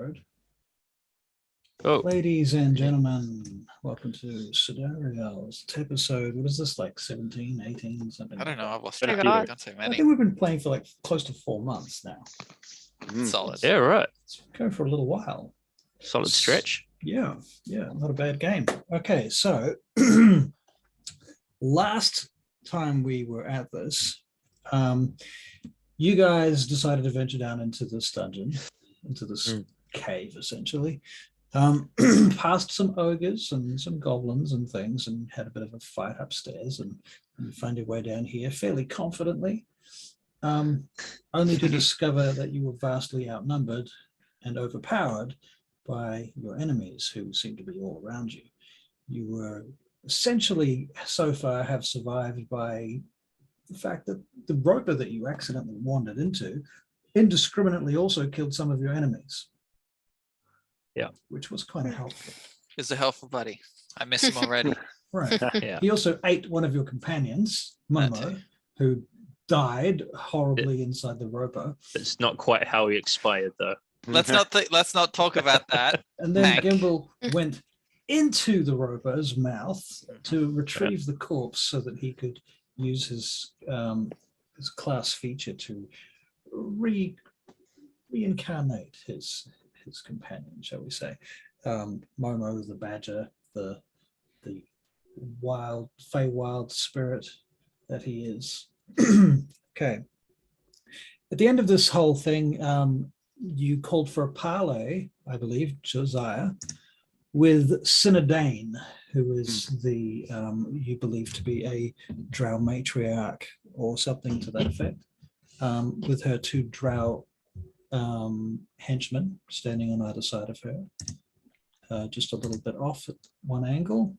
Road. Oh, Ladies and gentlemen, welcome to Scenarios episode. What is this, like 17, 18, something? I don't know. I've lost Oh, track. God. Don't say I many. think we've been playing for like close to 4 months now. Solid. yeah, right. It's going for a little while. Solid stretch. Yeah, not a bad game. Okay, so last time we were at this, you guys decided to venture down into this dungeon, into this cave, essentially. Past some ogres and some goblins and things, and had a bit of a fight upstairs, and you find your way down here fairly confidently, only to discover that you were vastly outnumbered and overpowered by your enemies, who seem to be all around you. You were essentially, so far, have survived by the fact that the roper that you accidentally wandered into indiscriminately also killed some of your enemies. Yeah. Which was kind of helpful. He's a helpful buddy. I miss him already. Right. Yeah. He also ate one of your companions, Momo, who died horribly inside the roper. It's not quite how he expired, though. Let's not talk about that. And then Hank. Gimbal went into the roper's mouth to retrieve the corpse so that he could use his class feature to reincarnate his companion, shall we say. Momo the badger, the wild spirit that he is. Okay. At the end of this whole thing, you called for a parley, I believe, Josiah, with Sinadane, who is the you believe to be a drow matriarch or something to that effect, with her 2 drow henchmen standing on either side of her, just a little bit off at one angle.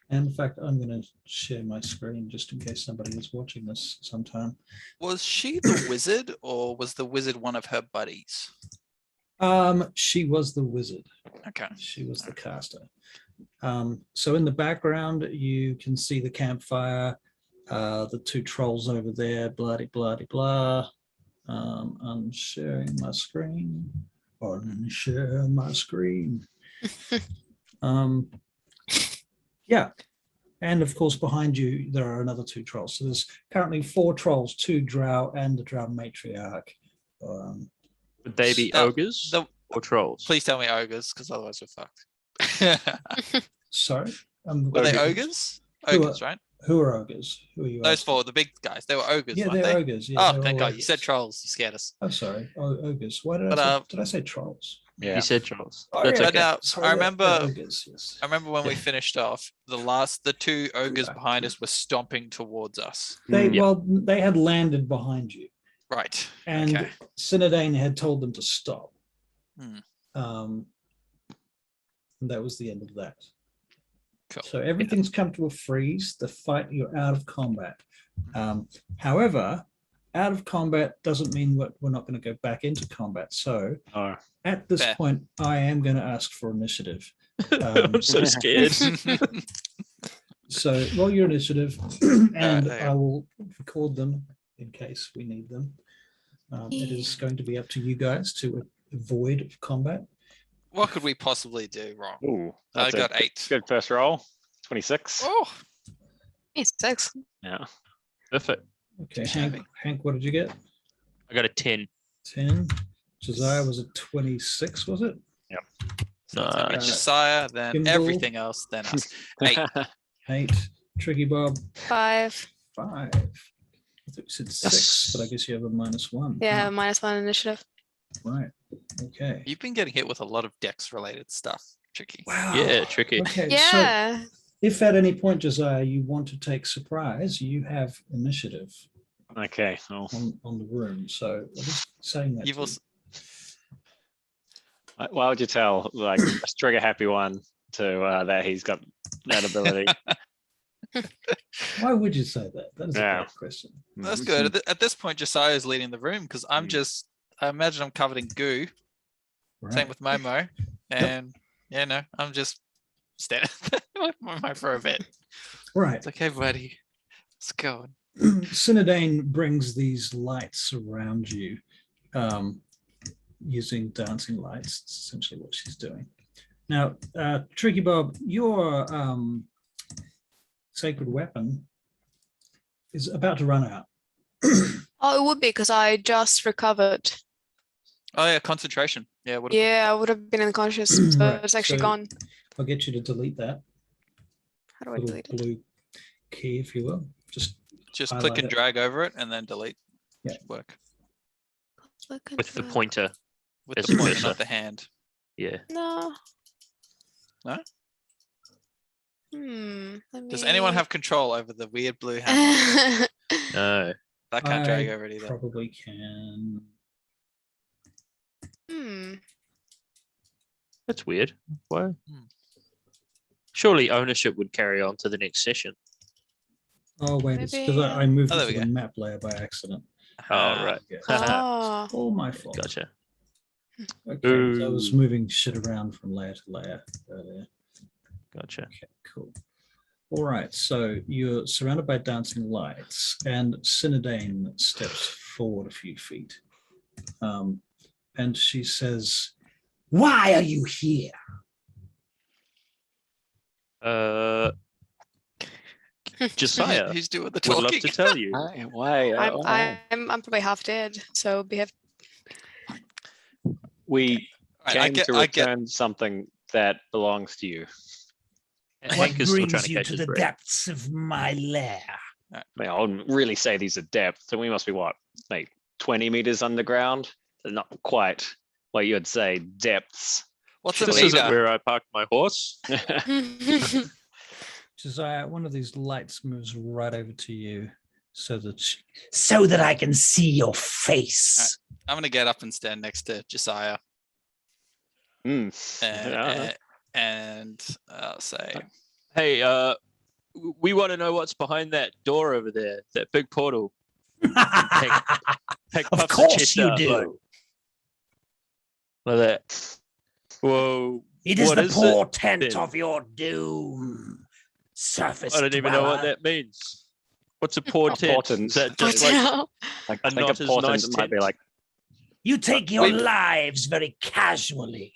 And in fact, I'm going to share my screen just in case somebody is watching this sometime. Was she the wizard, or was the wizard one of her buddies? She was the wizard. Okay. She was the caster. So in the background, you can see the campfire, the 2 trolls over there, blah. I'm sharing my screen. Unshare my screen. Yeah. And of course, behind you, there are another 2 trolls. So there's currently 4 trolls, 2 drow and the drow matriarch. Would they be ogres or trolls? Please tell me ogres, because otherwise we're fucked. Sorry? Were they ogres? Ogres, right? Who are ogres? Who are you? Those asking? 4, the big guys. They were ogres, Yeah, weren't they're they? ogres. Yeah, Oh, thank God. You ogres. said trolls. You scared us. I'm sorry. Ogres. Why did did I say trolls? You said trolls. Oh, That's yeah. But okay. now, Sorry, I they're remember ogres, yes. I remember when we finished off, the 2 ogres Yeah. behind us were stomping towards us. They had landed behind you, Right. and Okay. Sinadane had told them to stop. Hmm. And that was the end of that. Cool. So everything's come to a freeze. The fight, you're out of combat. However, out of combat doesn't mean we're not going to go back into combat. So at this Fair. point, I am going to ask for initiative. I'm so scared. So roll your initiative, and there you I will record them in case we need them. It is going to be up to you guys to avoid combat. What could we possibly do wrong? Ooh, I that's a got 8. good first roll. 26. Oh, 6. Yeah. Perfect. Okay, Too Hank, shabby. what did you get? I got a 10. 10. Josiah was a 26, was it? so it's gonna be Nice. Josiah, then Gimbal. everything else, then us. 8. 8. Tricky Bob, 5. 5. I thought you said 6, but I guess you have a -1. Yeah, -1 initiative. Right. Okay. You've been getting hit with a lot of dex-related stuff, Tricky. Wow. Yeah, tricky. Okay. Yeah. So if at any point, Josiah, you want to take surprise, you have initiative Okay. Oh. on the room. So I'm just saying that. You've to also, Why would you tell like a trigger happy one to that he's got that ability? you. Why would you say that? That is a Yeah. great question. that's good. At this point, Josiah is leading the room because I imagine I'm covered in goo. Right. Same with Momo. And, I'm just standing with Momo for a bit. Right. It's like, hey, buddy, let's go. Sinadane brings these lights around you, using dancing lights. It's essentially what she's doing. Now, Tricky Bob, your sacred weapon is about to run out. Oh, it would be because I just recovered. Oh yeah, concentration. Yeah. Yeah, I would have been unconscious, so Right, it's actually so gone. I'll get you to delete that How do I little delete it? blue key, if you will. Just highlight click and it. drag over it and then delete. Yeah. Should work Look at With the that. pointer. with As the a pointer, cursor. not the hand. Yeah. No. No? Let Does anyone me- have control over the weird blue hand? No. I can't drag I over it either. probably can. That's weird. Why? Hmm. Surely ownership would carry on to the next session. Oh, wait, it's because Maybe, I moved Oh, it there to we the go. map layer by accident. Oh, right. Yeah. Oh. All my fault. Gotcha. Okay, so I was Ooh. moving shit around from layer to layer earlier. Gotcha. Okay, cool. All right, so you're surrounded by dancing lights, and Cinedane steps forward a few feet. And she says, "Why are you here?" Josiah Who's doing the would talking? love to tell you. Why? I'm probably half dead, so behave. We Right, came to return something that belongs to you. Hank is still trying to catch his breath. depths of my lair? I mean, I wouldn't really say these are depths. So we must be what, like 20 meters underground? They're not quite what you'd say depths. What's a This isn't meter? where I parked my horse. Josiah, one of these lights moves right over to you, so that I can see your face. I'm gonna get up and stand next to Josiah, Hmm. and I'll say, Hey, we want to know what's behind that door over there, that big portal. Hank Of puffs his course chest you out do. like that. Whoa. It is what the is it portent then? of your doom, surface I don't even know what dweller. that means. What's a portent? Portent. Is that What just the like hell? Like, A I think not a as portent nice might be tent. like, You take your We've- lives very casually.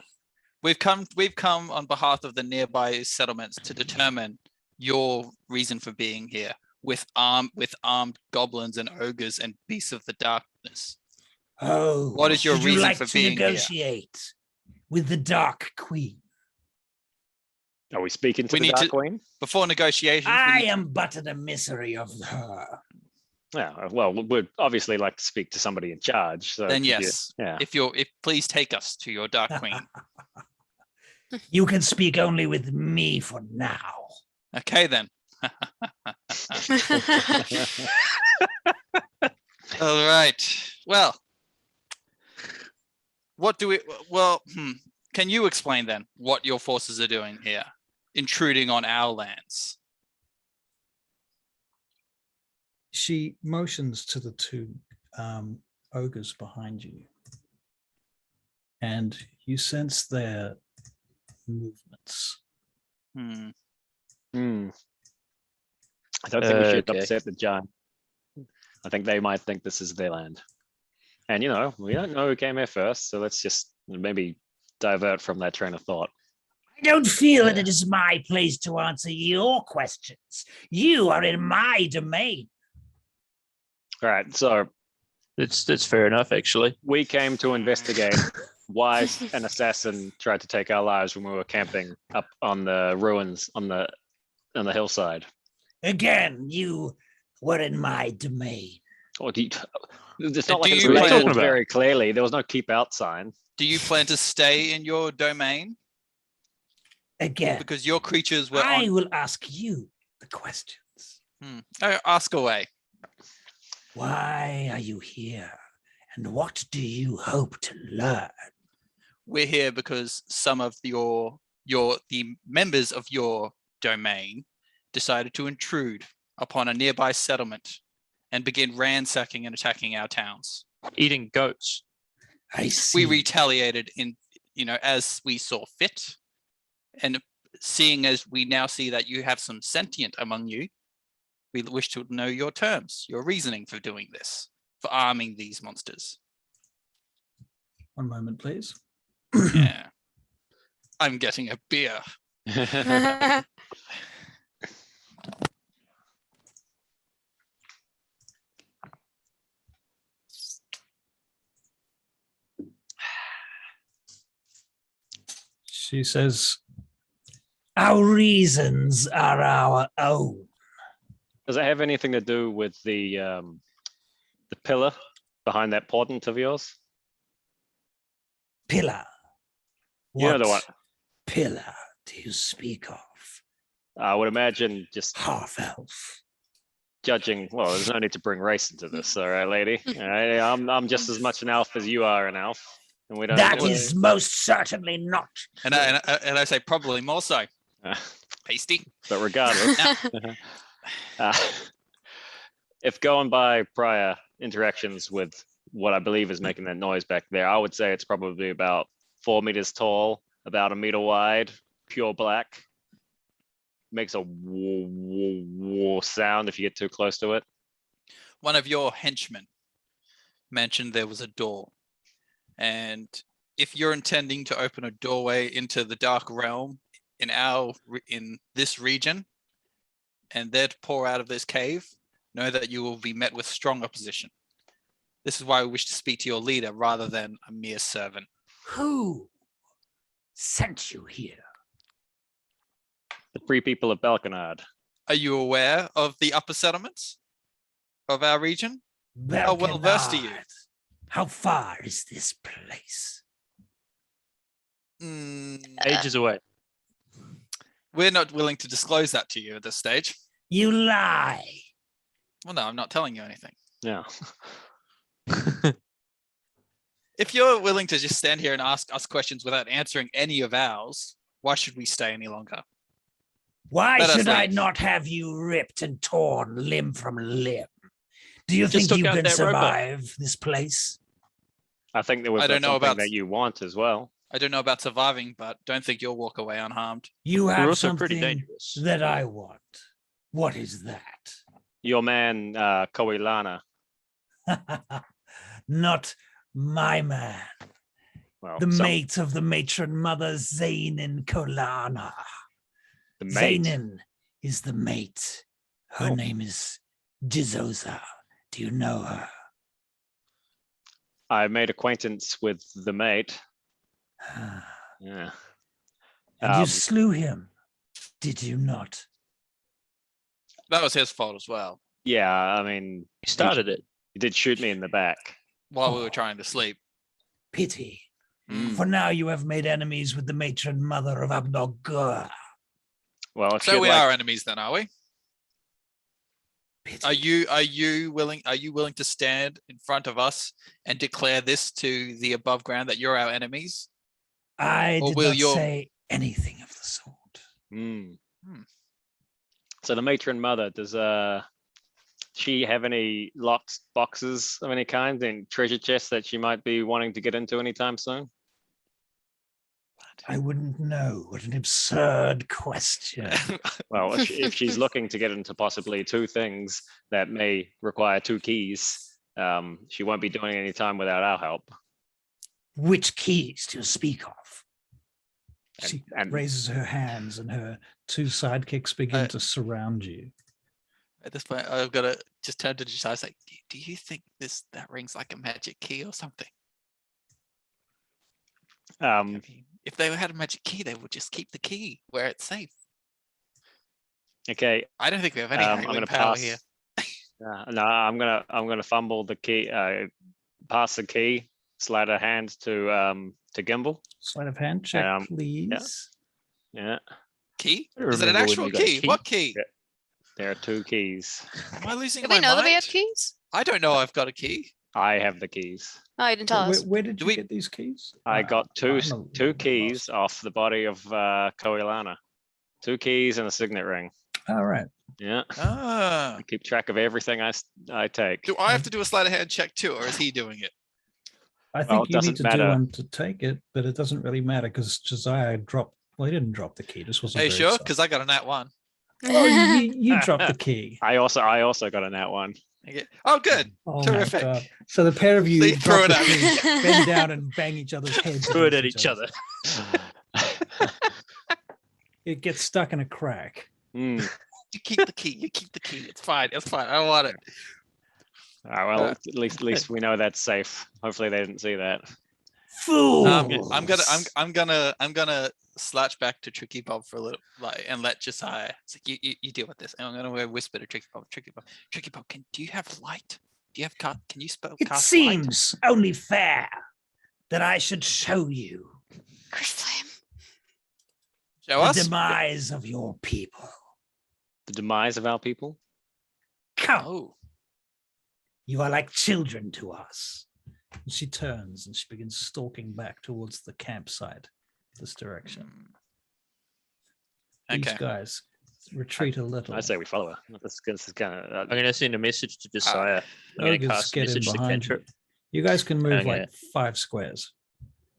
we've come on behalf of the nearby settlements to determine your reason for being here with armed goblins and ogres and beasts of the darkness. Oh, What is your would you reason like for to being here? negotiate with the Dark Queen? are we speaking to We the need Dark to- Queen? Before negotiations, we I need to- am but an emissary of her. Yeah, well, we'd obviously like to speak to somebody in charge. So then could you- yes. yeah. If please take us to your Dark Queen. You can speak only with me for now. Okay then. All right. Well, what do we? Well, can you explain then what your forces are doing here, intruding on our lands? She motions to the two ogres behind you, and you sense their movements. Hmm. I don't think we should Okay. upset the giant. I think they might think this is their land. And, we don't know who came here first. So let's just maybe divert from that train of thought. I don't feel that Yeah. it is my place to answer your questions. You are in my domain. All right. So That's fair enough, actually. we came to investigate why an assassin tried to take our lives when we were camping up on the ruins on the hillside. Again, you were in my domain. Or it's not Do like it's you plan- labeled very clearly. There was no keep out sign. Do you plan to stay in your domain Again, because your creatures were I on? will ask you the questions. Ask away. Why are you here? And what do you hope to learn? We're here because some of the members of your domain decided to intrude upon a nearby settlement and begin ransacking and attacking our towns. Eating goats. I see. We retaliated as we saw fit, and seeing as we now see that you have some sentient among you, we wish to know your terms, your reasoning for doing this, for arming these monsters. One moment, please. Yeah. I'm getting a beer. She says, our reasons are our own. Does it have anything to do with the pillar behind that portent of yours? Pillar. You know What the one. pillar do you speak of? I would imagine just Half-elf. judging. Well, there's no need to bring race into this, all right, lady. All right, I'm just as much an elf as you are an elf, and we don't. That is most certainly not. And I say probably more so. Pasty. But regardless, if going by prior interactions with what I believe is making that noise back there, I would say it's probably about 4 meters tall, about 1 meter wide, pure black. Makes a whoa, whoa, whoa sound if you get too close to it. One of your henchmen mentioned there was a door. And if you're intending to open a doorway into the dark realm in this region, and they're to pour out of this cave, know that you will be met with strong opposition. This is why we wish to speak to your leader rather than a mere servant. Who sent you here? The free people of Balkanard. Are you aware of the upper settlements of our region? How well versed are you? Balkanard. How far is this place? Ages away. We're not willing to disclose that to you at this stage. You lie. Well, no, I'm not telling you anything. Yeah. If you're willing to just stand here and ask us questions without answering any of ours, why should we stay any longer? Why Let us should I leave. not have you ripped and torn limb from limb? Do you Just think you took out can that robot. survive this place? I think there was I don't know something about- that you want as well. I don't know about surviving, but don't think you'll walk away unharmed. You We're have also pretty something dangerous. that I want. What is that? Your man, Koilana. Not my man. Well, The some- mate of the matron mother Zainin Kolana. the mate. Zainin is the mate. Her Oh. name is Jizoza. Do you know her? I made acquaintance with the mate. Ah, Yeah. and you Um, slew him, did you not? That was his fault as well, Yeah, I mean, You started it. he did shoot me in the back. while we were Oh. trying to sleep. Pity. Mm. For now you have made enemies with the matron mother of Abnoggur. Well, if So you'd we like, are enemies then, are we? Pity. Are you willing to stand in front of us and declare this to the above ground that you're our enemies? I or did will not your- say anything of the sort. Hmm. Hmm. So the matron mother, does she have any locked boxes of any kind and treasure chests that she might be wanting to get into anytime soon? I wouldn't know. What an absurd question. Well, if she's looking to get into possibly 2 things that may require 2 keys, she won't be doing any time without our help. Which keys do you speak of? And- She and- raises her hands and her 2 sidekicks begin Uh, to surround you. At this point, I've got to just turn to the side. It's like, do you think that rings like a magic key or something? I mean, if they had a magic key, they would just keep the key where it's safe. Okay, I don't think we have any I'm haggling gonna power pass. here. No, I'm gonna fumble the key. Pass the key. Slide a hand to Gimbal. Sleight of hand check, Um, please. Yeah, Key? I Is it an remember when actual you got a key? key. What key? Yeah. there are 2 keys. Am I losing Did my we know that we mind? had keys? I don't know I've got a key. I have the keys. Oh, you didn't tell Where, us. where did Do you we- get these keys? I got two I'm a two little keys lost. off the body of Koilana. 2 keys and a signet ring. All right. Yeah, Ah. I keep track of everything I take. Do I have to do a sleight of hand check too, or is he doing it? I Well, think it you need doesn't to do matter. one to take it, but it doesn't really matter because Josiah dropped. Well, he didn't drop the key. This wasn't. Are you very sure? exciting. Because I got a nat 1. Oh, you dropped the key. I also got a nat 1. Okay. Oh, good. Oh Terrific. my god! So the pair of you They throw drop it the at key, bend down and bang each other's heads. Throw it at against each other. It gets stuck in a crack. Mm. You keep the key. You keep the key. It's fine. It's fine. I want it. All right, well, at least we know that's safe. Hopefully they didn't see that. Fool! I'm gonna slouch back to Tricky Bob for a little, and let Josiah. It's like you deal with this. And I'm gonna whisper to Tricky Bob. Tricky Bob, do you have light? Do you have can you spell? It cast seems only fair that I should show you Chris Flame. light? Show the us. demise of your people. The demise of our people. Come, Oh, you are like children to us. And she turns and she begins stalking back towards the campsite, this direction. These okay. guys retreat a little. I say we follow her. This is kind of. I'm going to send a message to Josiah. I'm going to Ogres cast a get in message to behind you. Cantrip. You guys can move Okay. like 5 squares.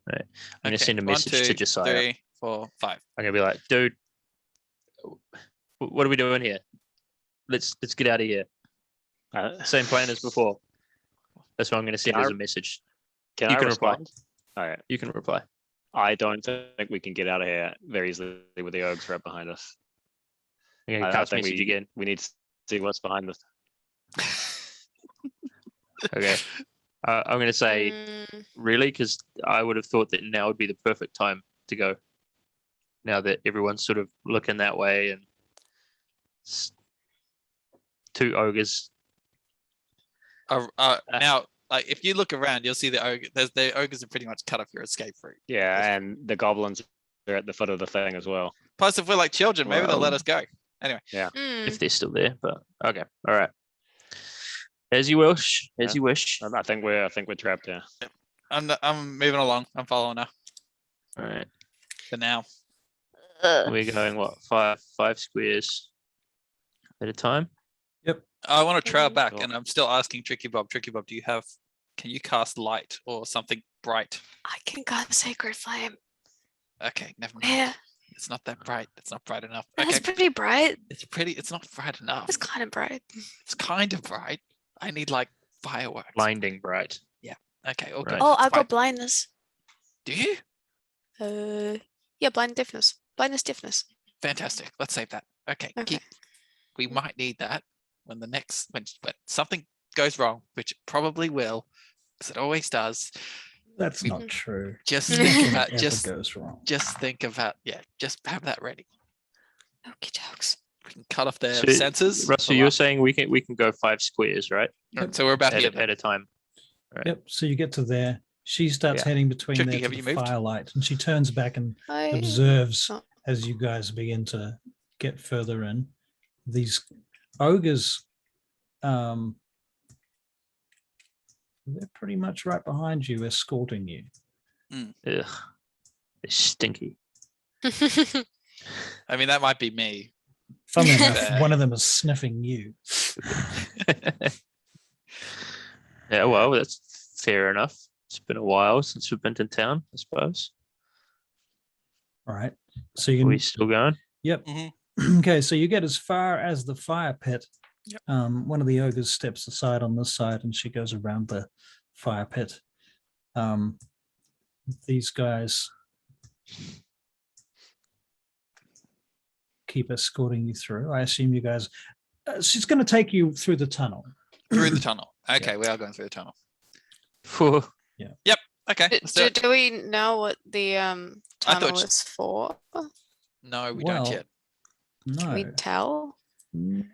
I'm going to Okay, send a 1, message 2, to Josiah. 3, 4, 5. I'm going to be like, dude, what are we doing here? Let's get out of here. Same plan as before. That's what I'm going to send Can I- as a message. Can You I can reply. respond? All right. You can reply. I don't think we can get out of here very easily with the Ogres right behind us. I'm going to I cast think message again. we need to see what's behind us. Okay. I'm going to say, Mm, really? Because I would have thought that now would be the perfect time to go. Now that everyone's sort of looking that way and 2 ogres. Now, like if you look around, you'll see the ogres are pretty much cut off your escape route. Yeah, and the goblins are at the foot of the thing as well. Plus, if we're like children, maybe they'll let Well, us go. mm. if they're still there, but okay. All right. As you wish. As Yeah. you wish. I think we're trapped here. I'm moving along. I'm following her All right. for now. We're going what? Five squares at a time. I want to trail Mhm. back, Cool. and I'm still asking Tricky Bob. Tricky Bob, can you cast light or something bright? I can cast Sacred Flame. Okay, never mind. Yeah, It's not that bright. It's not bright enough. that's Okay, pretty bright. it's pretty. It's not bright enough. It's kind of bright. It's kind of bright. I need like fireworks. Blinding bright. Okay, okay. Right. Oh, that's I got fine. blindness. Do you? Yeah, blind deafness. Blindness, deafness. Fantastic. Let's save that. Okay, Okay. we might need that when when something goes wrong, which it probably will, because it always does. That's We- not true. Just Nothing think Nothing about ever just goes wrong. think about just have that ready. Okie dokes. We can cut off their So, sensors. Russell, for you're last- saying we can go 5 squares, right? So we're about here. At a time. Right. Yep. So you get to there. She starts Yeah. heading between Tricky, there to have the you moved? firelight, and she turns back and I observes Oh. as you guys begin to get further in. These ogres, they're pretty much right behind you, escorting you. Ugh. They're stinky. I mean, that might be me. Funnily enough, Fair. one of them is sniffing you. Yeah, well, that's fair enough. It's been a while since we've been to town, I suppose. All right. So you Are can we still going? Yep. Mhm. Okay, so you get as far as the fire pit. Yep. One of the ogres steps aside on this side, and she goes around the fire pit. These guys keep escorting you through. I assume you guys. She's going to take you through the tunnel. Through the tunnel. Okay, we are going through the tunnel. Phew. Okay, let's do it. Do we know what the I thought tunnel you- is for? No, we Well, don't yet. Can we No, tell? no,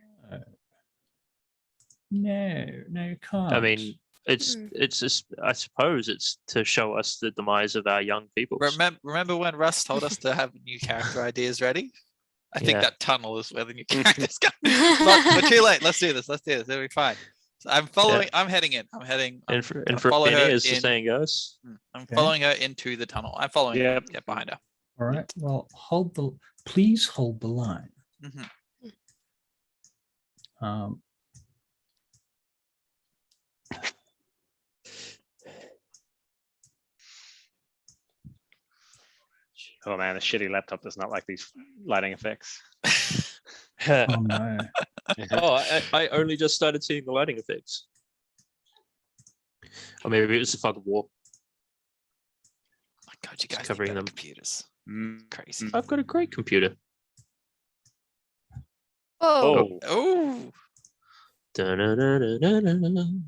you can't. I mean, it's Hmm. just, I suppose it's to show us the demise of our young people. Remember when Russ told us to have new character ideas ready? I think Yeah. that tunnel is where the new characters come. We're too late. Let's do this. It'll be fine. So I'm following. I'm heading in. I'm And for gonna follow Penny, her as the in. saying goes. I'm Okay. following her into the tunnel. I'm following her. Yep. Yeah, behind her. All right. Well, please hold the line. Mhm. Oh man, the shitty laptop does not like these lighting effects. Oh no. Oh, I only just started seeing the lighting effects. Or maybe it was the fog of war. My God, you guys need covering better them. computers. Mm, Crazy. I've got a great computer. Oh, Oh, Dun-dun-dun-dun-dun-dun.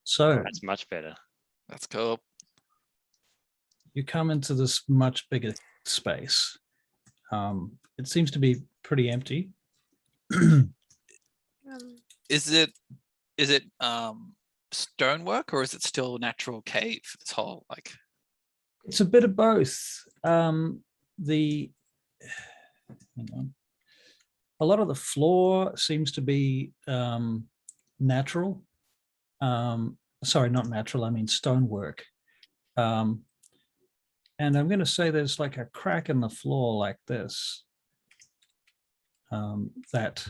So that's much better. that's cool. you come into this much bigger space. It seems to be pretty empty. Is it stonework or is it still natural cave? This whole like It's a bit of both. Hang on. A lot of the floor seems to be natural. Sorry, not natural. I mean stonework. And I'm going to say there's like a crack in the floor like this. That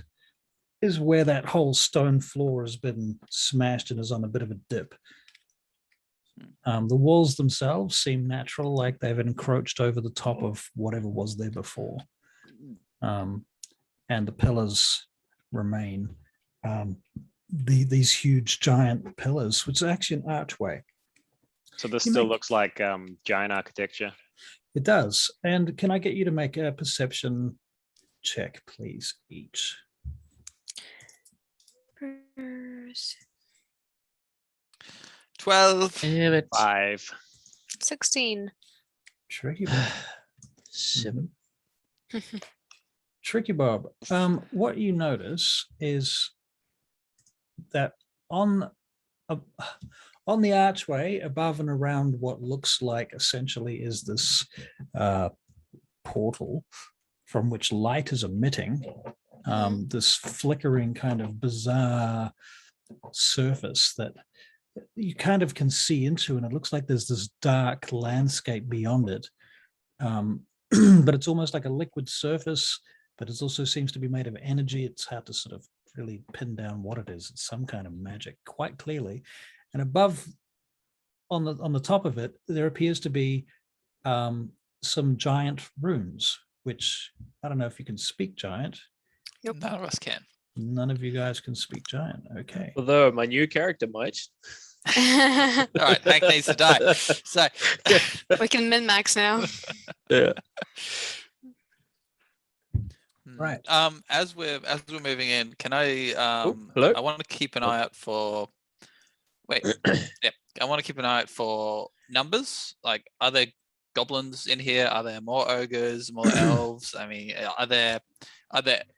is where that whole stone floor has been smashed and is on a bit of a dip. The walls themselves seem natural, like they've encroached over the top of whatever was there before. And the pillars remain these huge giant pillars, which is actually an archway. So this You still make- looks like giant architecture. It does. And can I get you to make a perception check, please, each? 12. Damn it. 5. 16. Tricky Bob. 7. Tricky Bob. What you notice is that on the archway above and around what looks like essentially is this portal from which light is emitting, this flickering kind of bizarre surface that you kind of can see into, and it looks like there's this dark landscape beyond it. But it's almost like a liquid surface, but it also seems to be made of energy. It's hard to sort of really pin down what it is. It's some kind of magic quite clearly. And above, on the top of it, there appears to be some giant runes, which I don't know if you can speak giant. Nope. None of us can. None of you guys can speak giant. Okay. Although my new character might. All right, Hank needs to die. So We can min-max now. Yeah. Right. As we're moving in, can I hello? I want to keep an eye out for I want to keep an eye out for numbers. Like, are there goblins in here? Are there more ogres, more elves? I mean, are there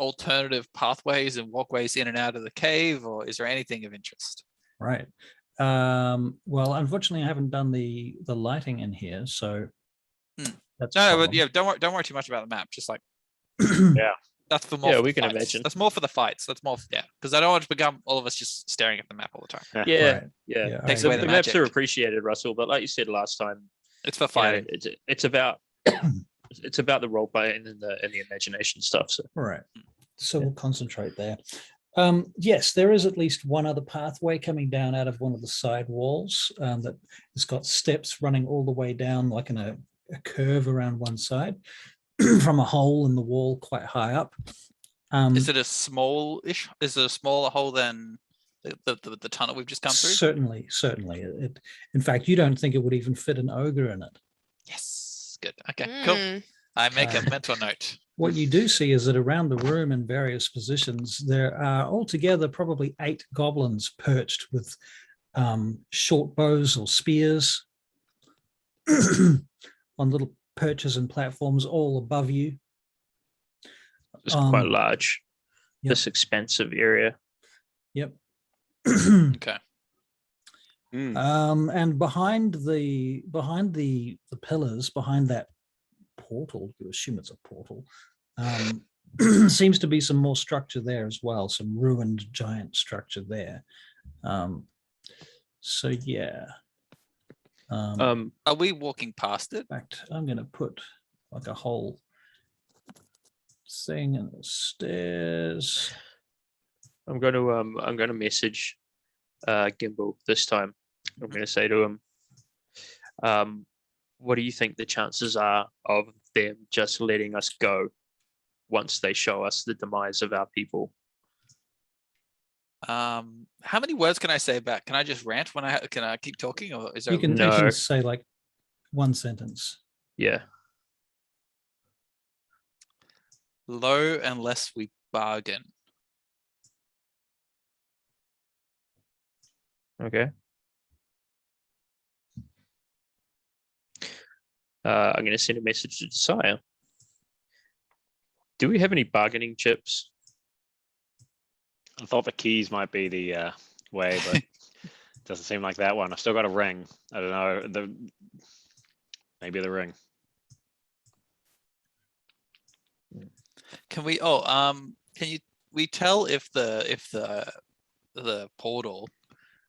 alternative pathways and walkways in and out of the cave, or is there anything of interest? Right. Well, unfortunately, I haven't done the lighting in here, so that's a No, but problem. yeah, don't worry too much about the map. Just like that's for more. Yeah, for we the can fights. imagine. That's more for the fights. That's more, because I don't want to become all of us just staring at the map all the time. Yeah, Right. yeah. Yeah, Takes I away The the agree. maps are magic. appreciated, Russell, but like you said last time, It's for you know, fighting. it's about it's about the role playing and the imagination stuff. So Right. So we'll concentrate there. Yes, there is at least one other pathway coming down out of one of the side walls that has got steps running all the way down, like in a curve around one side from a hole in the wall quite high up. Is it a smallish? Is it a smaller hole than the tunnel we've just come through? Certainly. In fact, you don't think it would even fit an ogre in it. Yes. Good. Okay. Cool. Mm. I make a mental note. What you do see is that around the room in various positions, there are altogether probably 8 goblins perched with short bows or spears on little perches and platforms all above you. it's quite Um, large. yep. This expansive area. Yep. Okay. And behind the pillars, behind that portal, you assume it's a portal, seems to be some more structure there as well, some ruined giant structure there. So yeah. In Are we walking past it? fact, I'm going to put like a whole thing in the stairs. I'm going to message Gimbal this time. I'm going to say to him, what do you think the chances are of them just letting us go? once they show us the demise of our people. How many words can I say back? Can I just rant when can I keep talking, or is there? You can No. actually say like one sentence. Yeah. Low unless we bargain. Okay. I'm going to send a message to Desire. Do we have any bargaining chips? I thought the keys might be the way, but doesn't seem like that one. I've still got a ring. I don't know. Maybe the ring. Can we? Can we tell if the portal,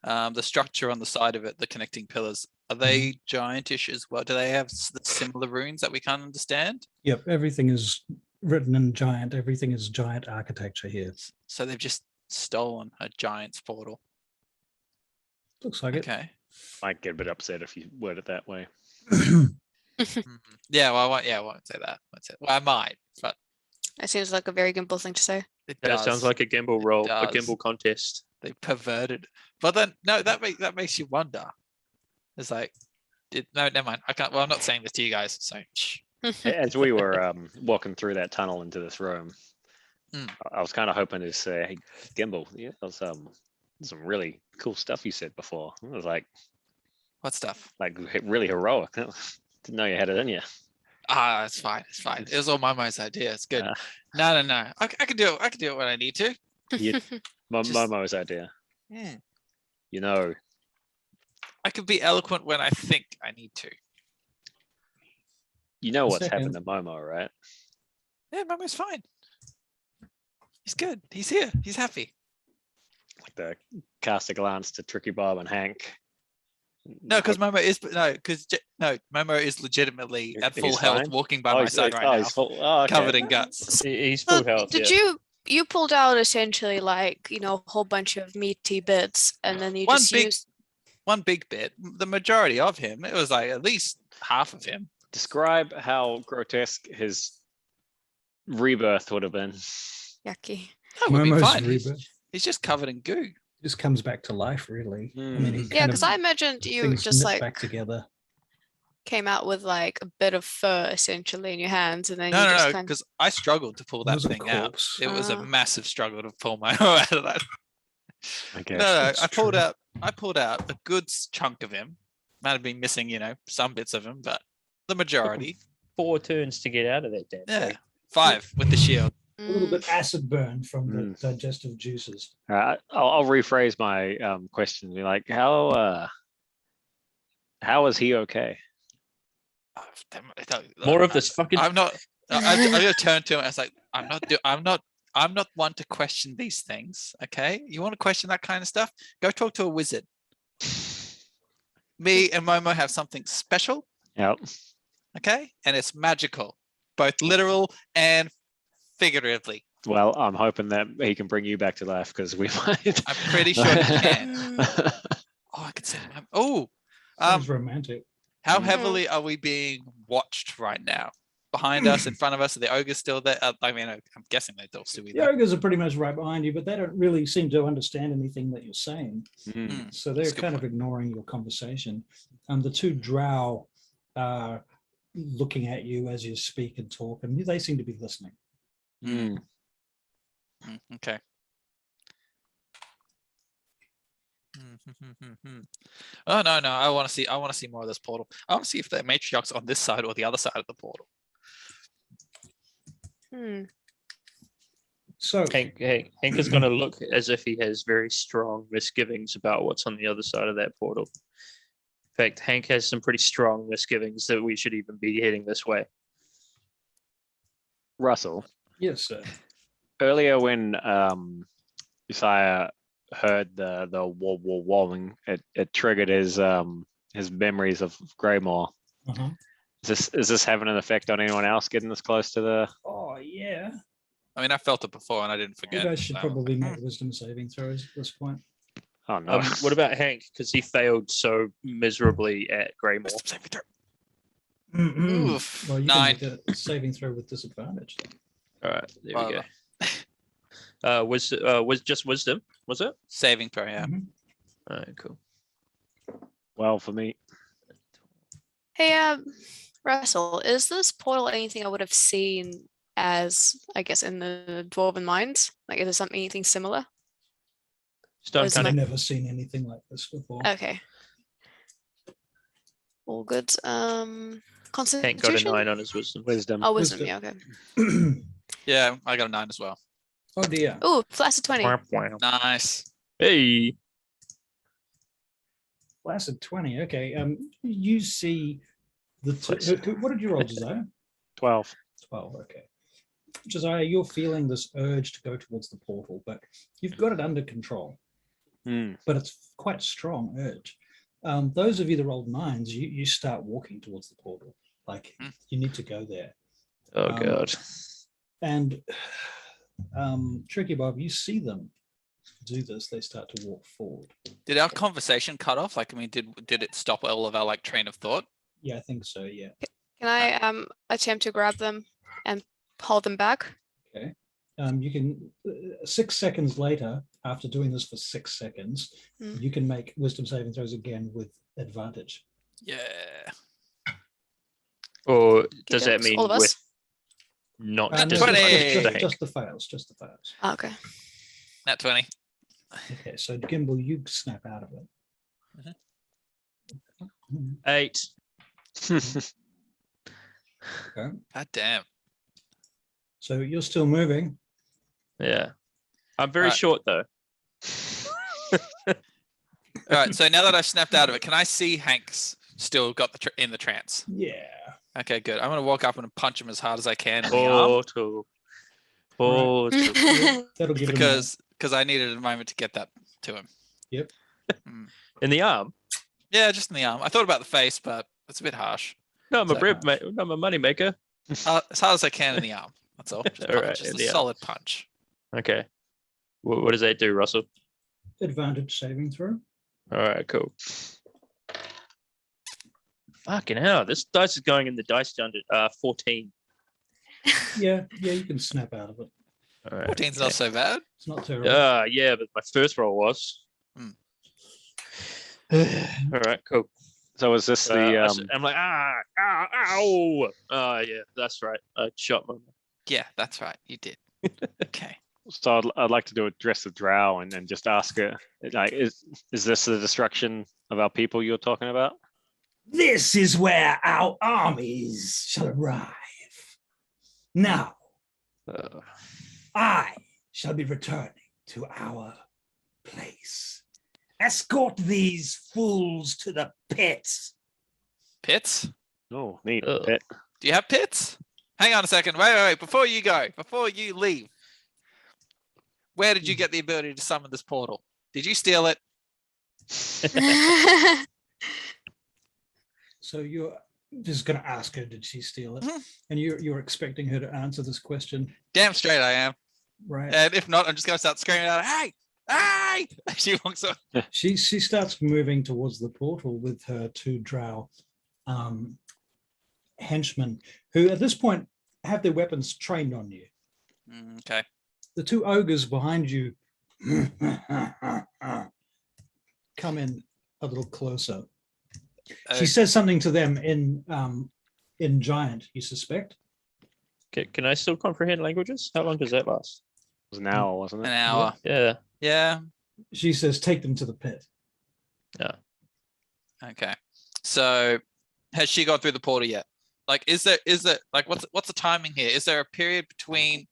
the structure on the side of it, the connecting pillars, are they giantish as well? Do they have similar runes that we can't understand? Yep, everything is written in giant. Everything is giant architecture here. So they've just stolen a giant's portal. Looks like Okay. Might get a bit upset if you word it that way. it. Yeah, well, I won't say that. Well, I might, but That seems like a very Gimble thing to say. it That does. sounds like a gimbal roll, a does. gimbal contest. They perverted. But then no, that makes you wonder. It's like, no, never mind. I can't. Well, I'm not saying this to you guys. So shh. As we were walking through that tunnel into this room, Mm. I was kind of hoping to say, "Hey, Gimbal, yeah, that was some really cool stuff you said before." It was like What stuff? really heroic. Didn't know you had it in you. Ah, it's fine. It's fine. It was all Momo's idea. It's good. Uh, No. I can do it. I can do it when I need to. Just- Momo's idea. Mm. You know, I can be eloquent when I think I need to. you know what's Second. happened to Momo, right? Yeah, Momo's fine. He's good. He's here. He's happy. Like the cast a glance to Tricky Bob and Hank. No, because Momo is Momo is legitimately at He's full health, fine? walking by my side right now, he's full. Oh, okay. covered in guts. He's full So health. did Yeah. you pulled out essentially like, a whole bunch of meaty bits and then you One just big- used One big bit. The majority of him. It was like at least half of him. Describe how grotesque his rebirth would have been. yucky. That would be Momo's fine. rebirth He's just covered in goo. just comes back to life, really. I mean, he Mm. Yeah, kind because of I imagined you things just knit like back together. came out with like a bit of fur essentially in your hands and then you No, just no, kind because I struggled to pull that Those are thing out. corpse. It was a Ah. massive struggle to pull my out of that. Okay. No, That's I pulled true. out. I pulled out a good chunk of him. Might have been missing, some bits of him, but the majority. 4 turns to get out of that damn Yeah, thing. 5 with the shield. A little Mm. bit acid burn from the Mm. digestive juices. All right, I'll rephrase my question. Be like, how is he okay? Oh, More of this fucking. I'm not. I'm gonna turn to him. And it's like I'm not one to question these things. Okay, you want to question that kind of stuff? Go talk to a wizard. Me and Momo have something special. Yep. Okay, and it's magical, both literal and figuratively. Well, I'm hoping that he can bring you back to life because we might. I'm pretty sure he can. Oh, I could say. Oh, Sounds romantic. how Mm. heavily are we being watched right now? Behind us, in front of us, are the ogres still there? I mean, I'm guessing they'll still be The there. ogres are pretty much right behind you, but they don't really seem to understand anything that you're saying. Mm. Mm. So they're That's a good kind of point. ignoring your conversation. The two drow are looking at you as you speak and talk, and they seem to be listening. Mm. Okay. Oh no, I want to see more of this portal. I want to see if the matriarch's on this side or the other side of the portal. Hmm. So Hank is going to look as if he has very strong misgivings about what's on the other side of that portal. In fact, Hank has some pretty strong misgivings that we should even be heading this way. Russell, yes, sir. earlier when Isaiah heard the wallowing, it triggered his memories of Greymore. Uh-huh. Is this having an effect on anyone else getting this close to the? Oh yeah. I mean, I felt it before and I didn't You forget. guys should so- probably make wisdom saving throws at this point. Oh no! What about Hank? Because he failed so miserably at Greymore. Wisdom saving throw. Mm-mm. Oof, Well, you 9. can make a saving throw with disadvantage. All right, there Well, we go. Was just wisdom, was it? Saving throw, yeah. Mhm. All right, cool. Well, for me, Hey, Russell, is this portal anything I would have seen as, I guess, in the Dwarven Mines? Like, is there something, anything similar? Stone is it I've cunning. never seen anything like this before. Okay. All good. Hank got a Constitution? 9 on his wisdom. wisdom. Oh, wisdom. Wisdom. Yeah, okay. Yeah, I got a 9 as well. Oh dear. Oh, flash of 20. Nice. Hey, Placid 20. Okay. You see the what did you roll, Josiah? 12. 12. Okay. Josiah, you're feeling this urge to go towards the portal, but you've got it under control. Hmm. But it's quite a strong urge. Those of you that rolled 9s, you start walking towards the portal. Like you need to go there. oh god. And Tricky Bob, you see them do this. They start to walk forward. Did our conversation cut off? Like, I mean, did it stop all of our like train of thought? Yeah, I think so. Yeah. Can I attempt to grab them and hold them back? Okay. You can 6 seconds later, after doing this for 6 seconds, you can make wisdom saving throws again with advantage. Yeah. Or does that Okey-dokes, mean all of us? with not Nat No, 20. just the fails. Just the fails. Oh, okay. Nat 20. Okay, so Gimbal, you snap out of it. 8? Okay. God damn. So you're still moving. Yeah. I'm very Alright. short though. All right. So now that I've snapped out of it, can I see Hank's still got in the trance? Yeah. Okay, good. I'm gonna walk up and punch him as hard as I can in the arm Portal. Portal. That'll give him because I needed a moment to get that to him. Yep. In the arm? Yeah, just in the arm. I thought about the face, but it's a bit harsh. No, I'm a So- bread mate. I'm a money maker. As hard as I can in the arm. That's all. Just, All right, just in a the arm. solid punch. Okay. What does that do, Russell? advantage saving throw. All right, cool. Fucking hell, this dice is going in the dice dungeon. 14. Yeah, you can snap out of it. All right. 14's not so bad. It's not terrible. Yeah, but my first roll was. All right, cool. So is this the I'm like, ow. Oh, yeah, that's right. I shot my. Yeah, that's right. You did. Okay. so I'd like to do a dress the drow and then just ask her, like, is this the destruction of our people you're talking about? This is where our armies shall arrive. Now, I shall be returning to our place. Escort these fools to the pits. Pits? Oh, neat. Ugh. Pit. Do you have pits? Hang on a second. Wait. Before you go, before you leave, where did you get the ability to summon this portal? Did you steal it? So you're just going to ask her, did she steal it? Mhm. And you're expecting her to answer this question, Damn straight I am. right? And if not, I'm just going to start screaming out, hey! Hey! She walks up. She starts moving towards the portal with her two drow henchmen, who at this point have their weapons trained on you. Okay. The two ogres behind you come in a little closer. She says something to them in Giant, you suspect. Can I still comprehend languages? How long does that last? It was an hour, wasn't An it? hour. Yeah. Yeah. She says, take them to the pit. Okay. So has she gone through the portal yet? Like, is there like what's the timing here? Is there a period between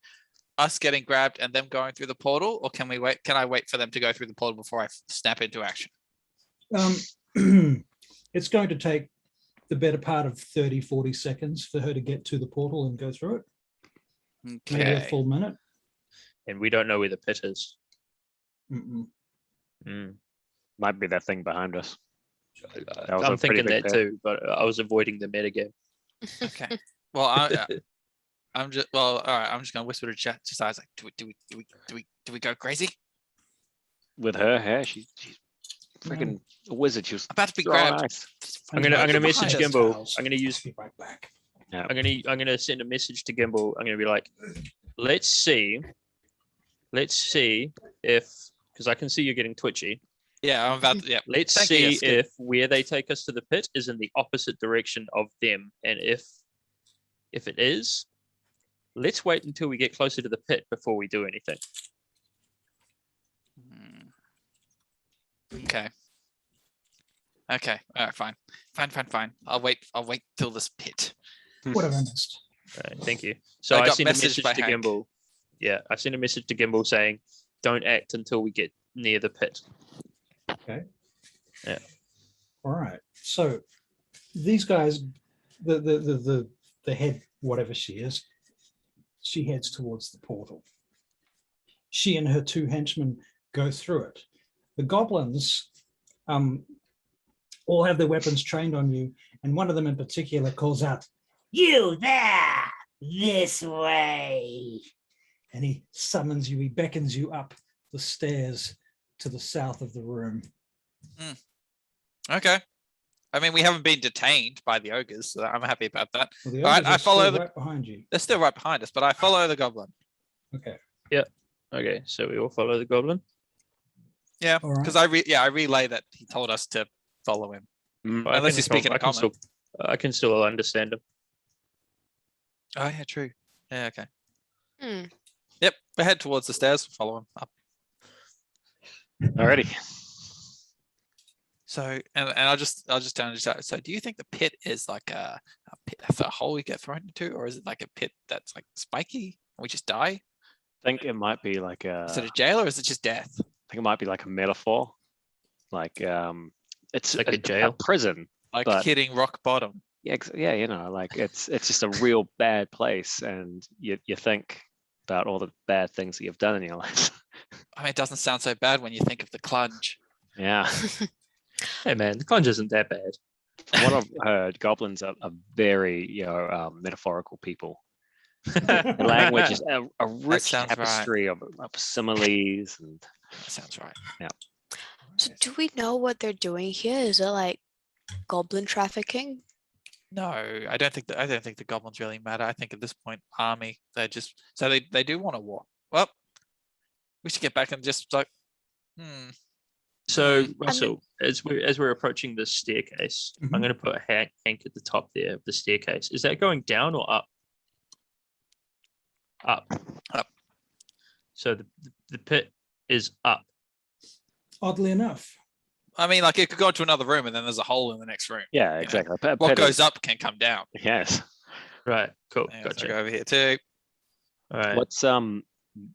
us getting grabbed and them going through the portal, or can we wait? Can I wait for them to go through the portal before I snap into action? It's going to take the better part of 30, 40 seconds for her to get to the portal and go through it. Maybe a Okay. full minute. And we don't know where the pit is. Mm-mm. Mm. Might be that thing behind us. That was I'm a pretty thinking big that pit. too, but I was avoiding the metagame. Okay. Well, I'm just all right. I'm just gonna whisper to chat. Just I was like, do we go crazy? With her hair, she's freaking a wizard. She was About to be so grabbed. nice. I'm gonna Behind message us, Gimbal. Charles. I'm gonna use Be right back. Yeah. I'm gonna send a message to Gimbal. I'm gonna be like, let's see if, because I can see you're getting twitchy. Yeah, I'm about to, yeah. Let's Thank you, see yes, good. if where they take us to the pit is in the opposite direction of them, and if it is, let's wait until we get closer to the pit before we do anything. Okay. Okay. All right. Fine. Fine. I'll wait till this pit. What have I missed? All right, thank you. So I I got sent a messaged message by to Hank. Gimbal. Yeah, I sent a message to Gimbal saying, "Don't act until we get near the pit." Okay. Yeah. All right. So these guys, the head, whatever she is, she heads towards the portal. She and her two henchmen go through it. The goblins all have their weapons trained on you, and one of them in particular calls out, You there! This way! and he summons you, he beckons you up the stairs to the south of the room. Okay. I mean, we haven't been detained by the ogres, so I'm happy about that. Well, the All right, ogres I are still follow the- right behind you. They're still right behind us, but I follow the goblin. Okay. Okay, so we all follow the goblin. Yeah, All right. because I relay that he told us to follow him. Mm. I Unless can you speak in I a can common. I can still understand him. Oh yeah, true. Yeah, okay. Hmm. Yep, we head towards the stairs. Follow him up. Alrighty. So, and I'll just tell you. So, do you think the pit is like a pit, a hole we get thrown into, or is it like a pit that's like spiky and we just die? I think it might be like Is it a. a jail or is it just death? I think it might be like a metaphor. Like it's Like a jail? prison. Like But- hitting rock bottom. Yeah, yeah, you know, like it's just a real bad place, and you think about all the bad things that you've done in your life. I mean, it doesn't sound so bad when you think of the clunge. Yeah. Hey man, the conj isn't that bad. From what I've heard, goblins are very, metaphorical people. The language is a rich sounds right. tapestry of similes, and That sounds right. So do we know what they're doing here? Is it like goblin trafficking? No, I don't think the goblins really matter. I think at this point, army, they just so they do want to war. Well, we should get back and just like, So Russell, as we're approaching the staircase, Mhm. I'm going to put Hank at the top there of the staircase. Is that going down or up? Up. Up. So the pit is up. Oddly enough. I mean, like it could go to another room and then there's a hole in the next room. yeah, exactly. What Pit goes is- up can come down. Yes. Right. Cool. Yeah, so Gotcha. go over here too. All right.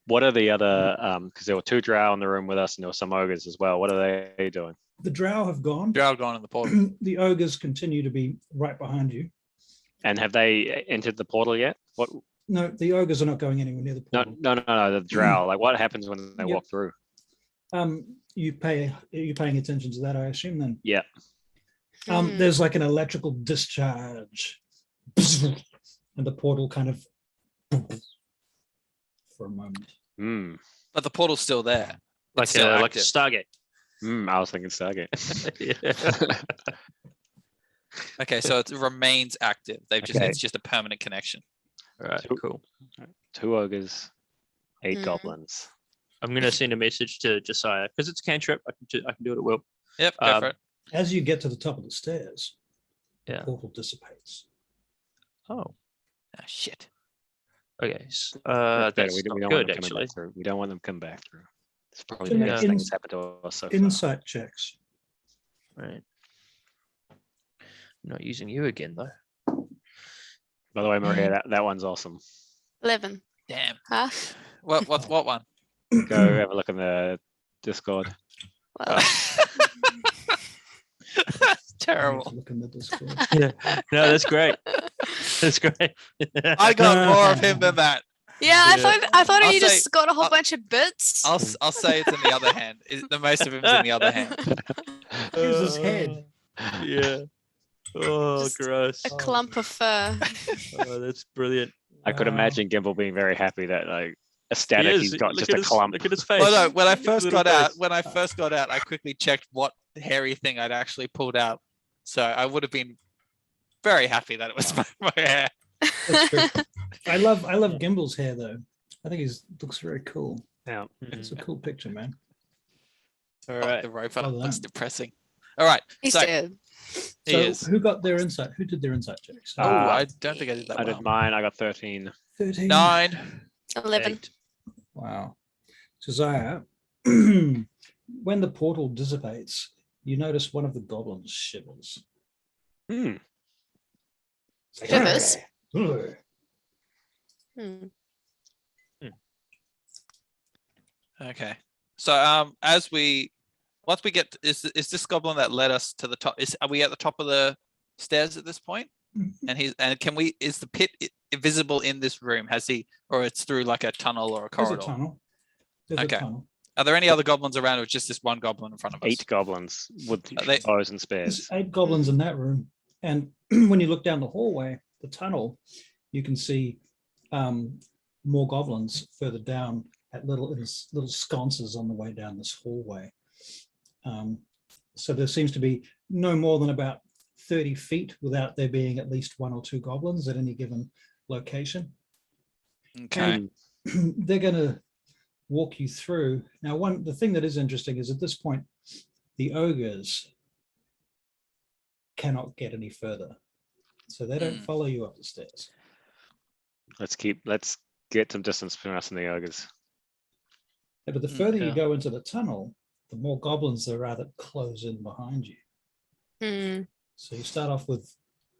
What are the other? Because there were two drow in the room with us, and there were some ogres as well. What are they doing? The drow have gone. Drow gone in the portal. The ogres continue to be right behind you. And have they entered the portal yet? What? No, the ogres are not going anywhere near the No, portal. no. The drow. Like, what happens when they Yep. walk through? You're paying attention to that, I assume then. Yeah. Hmm. There's like an electrical discharge. And the portal kind of for a moment. Hmm. But the portal's still there. Like It's still a active. Stargate. I was thinking Stargate. Yeah. Okay, so it remains active. Okay. It's just a permanent connection. All right. Cool. 2 ogres, 8 Hmm. goblins. I'm going to send a message to Josiah because it's a cantrip. I can do it at will. Yep, go for it. As you get to the top of the stairs, Yeah. the portal dissipates. Oh. Ah, shit. Okay. That's better. That's We not don't want good them coming actually. back through. We don't want them coming back through. It's probably Can the we best thing ins- that's happened to us so far. Insight checks. Right. I'm not using you again though. By the way, Maria, that one's awesome. 11. Damn. Huh? What one? Go have a look in the Discord. Well, Terrible. Look in the Discord. Yeah. No, that's great. That's great. I got more of him than that. yeah, I Yeah. thought I'll you say- just got a whole I'll- bunch of bits. I'll say it's in the other hand. The most of him's in the other hand. Here's his head. Yeah. Oh, Just gross. A clump of fur. Oh, that's brilliant. I could Wow. imagine Gimbal being very happy that like He aesthetic, is. he's got Look just at a his- clump. Look at his face. Well, no, when I Look at his first little got out, face. I quickly checked what hairy thing I'd actually pulled out. So I would have been very happy that it was my hair. That's true. I love Gimble's hair though. I think he looks very cool. Yeah. It's a cool picture, man. All Oh, right. the rover Well looks done. depressing. All right. He's so dead. he So is. who got their insight? Who did their insight checks? Oh, I don't think I did that I well. did mine. I got 13. 13. 9. 11. 8. Wow. Josiah, when the portal dissipates, you notice one of the goblins shivers. Hmm. Shivers? Ugh. Hmm. Okay. So once we get is this goblin that led us to the top? Are we at the top of the stairs at this point? And can we? Is the pit visible in this room? Has he, or it's through like a tunnel or a There's corridor? a tunnel. There's Okay. a tunnel. Are there any other goblins around, or just this one goblin in front of us? 8 goblins with Are they- bows and There's spears. 8 goblins in that room. And when you look down the hallway, the tunnel, you can see more goblins further down at little sconces on the way down this hallway. So there seems to be no more than about 30 feet without there being at least 1 or 2 goblins at any given location. Okay. And they're going to walk you through. Now, the thing that is interesting is at this point, the ogres cannot get any further. So they don't follow you up the stairs. Let's get some distance between us and the ogres. Yeah, but the further you Okay. go into the tunnel, the more goblins there are that close in behind you. Hmm. So you start off with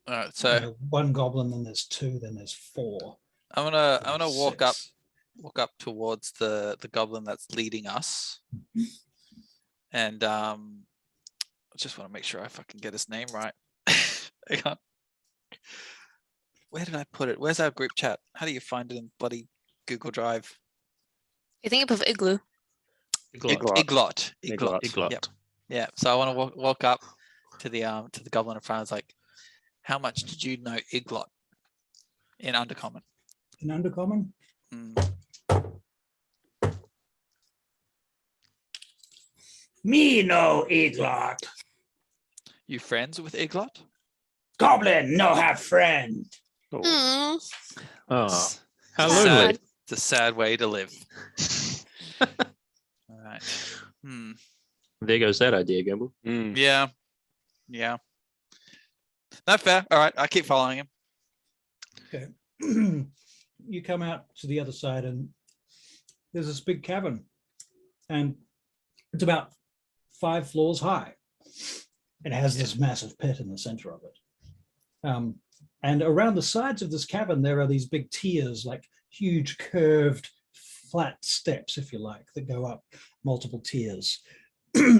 All right. So 1 goblin, then there's 2, then there's 4. I'm gonna then walk up 6. towards the goblin that's leading us, and I just want to make sure I fucking get his name right. Hang on. Where did I put it? Where's our group chat? How do you find it in bloody Google Drive? You think of igloo? Iglot. Iglot. Yep. Yeah. So I want to walk up to the goblin in front. I was like, how much did you know Iglot in Undercommon? In Undercommon? Me no Iglot. You friends with Iglot? Goblin no have friend. Oh. Hmm. Oh, how Sad. lonely. It's a sad way to live. All right. There goes that idea, Gimble. Mm. Yeah. Yeah. Not fair. All right. I keep following him. Okay. You come out to the other side and there's this big cavern and it's about 5 floors high. It has this massive pit in the center of it. And around the sides of this cavern, there are these big tiers, like huge curved flat steps, if you like, that go up multiple tiers.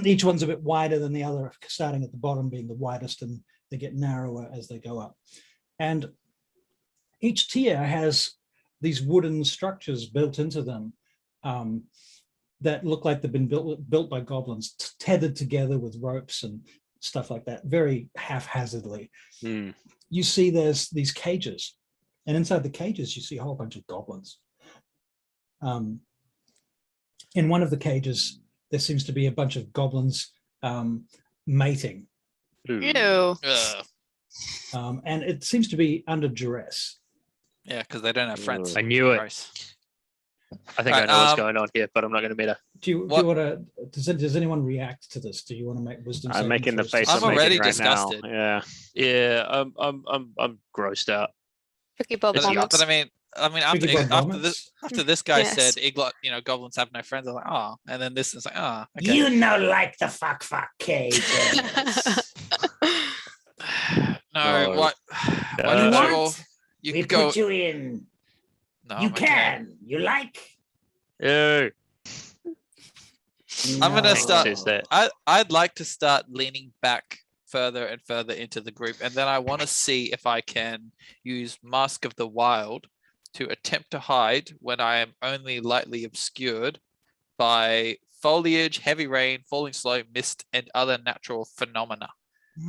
Each one's a bit wider than the other, starting at the bottom being the widest, and they get narrower as they go up. And each tier has these wooden structures built into them that look like they've been built by goblins, tethered together with ropes and stuff like that, very haphazardly. Mm. You see there's these cages, and inside the cages you see a whole bunch of goblins. In one of the cages there seems to be a bunch of goblins mating, Ooh. Ew. Ugh. and it seems to be under duress. Yeah, because they don't have friends. I knew it. Gross. I think I know what's going on here, but I'm not going to matter. Do you want to? Does anyone react to this? Do you want to make wisdom? I'm saving making the throws to face see- I'm I'm already making right disgusted. now. Yeah. Yeah, I'm grossed out. Tricky Bob But, vomits. but I mean, Tricky Bob vomits? after this guy Yes. said Iglot, goblins have no friends. I was like, oh, and then this is like, oh, okay. You know like the fuck cages. No, No. what? Why don't You you all? want? You We can go. put you in. No, You okay. can. You like? Hey, I'm gonna No. start- says that. I'd like to start leaning back further and further into the group, and then I want to see if I can use Mask of the Wild to attempt to hide when I am only lightly obscured by foliage, heavy rain, falling snow, mist, and other natural phenomena.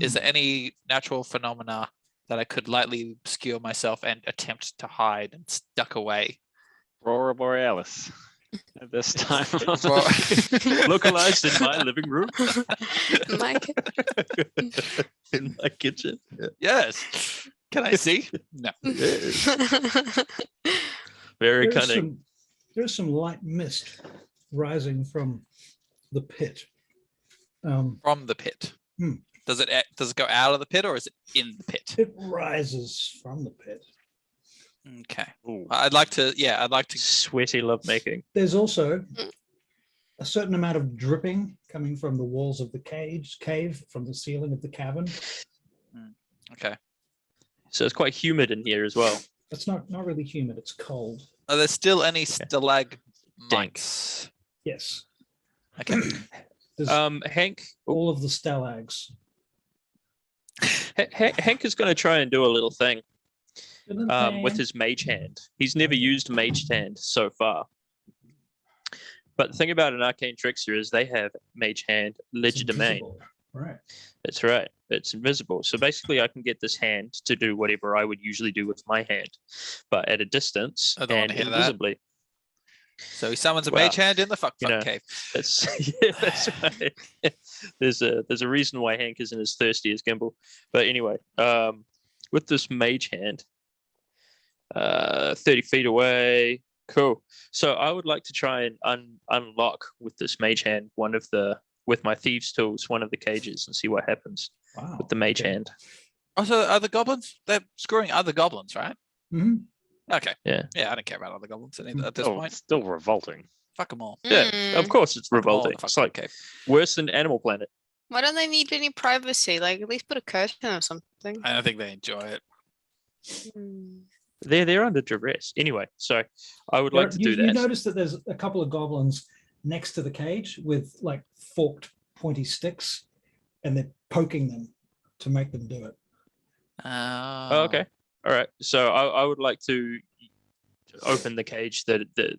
Is there any natural phenomena that I could lightly obscure myself and attempt to hide and duck away? Aurora Borealis. At this time. Localized in my living room, Mike. in my kitchen. Yes. Can I see? No. Very There is cunning. there's some light mist rising from the pit. From the pit. Hmm. Does it go out of the pit or is it in the pit? It rises from the pit. Okay. Ooh. I'd like to. Sweaty lovemaking. There's also a certain amount of dripping coming from the walls of the cave, from the ceiling of the cavern. Okay. So it's quite humid in here as well. It's not really humid, it's cold. Are there still any stalagmites? Yes. Okay. There's Hank, all of the stalags. Hank is going to try and do a little thing with With his mage hand. He's never used mage hand so far. But the thing about an arcane trickster is they have mage hand legerdemain. Right. That's right. It's invisible. So basically I can get this hand to do whatever I would usually do with my hand, but at a distance I don't and wanna hear that. invisibly. So he summons a Well, mage hand in the fuck you know. cave. That's yeah, that's right. There's a reason why Hank isn't as thirsty as Gimbal. But anyway, with this mage hand, 30 feet away. Cool. So I would like to try and unlock with this mage hand with my thieves tools one of the cages and see what happens Wow. with the mage Okay. hand. Also, are the goblins? They're screwing other goblins, right? Mhm. Okay. Yeah. Yeah, I don't care about other goblins at this Oh, point. still revolting. Fuck them all. Yeah, of course it's Fuck 'em all in revolting. the It's fuck like cave. worse than Animal Planet. Why don't they need any privacy? Like, at least put a curtain or something. I don't think they enjoy it. Hmm. They're under duress. Anyway, so I would like to do You that. notice that there's a couple of goblins next to the cage with like forked pointy sticks, and they're poking them to make them do it. Oh, okay. All right. So I would like to open the cage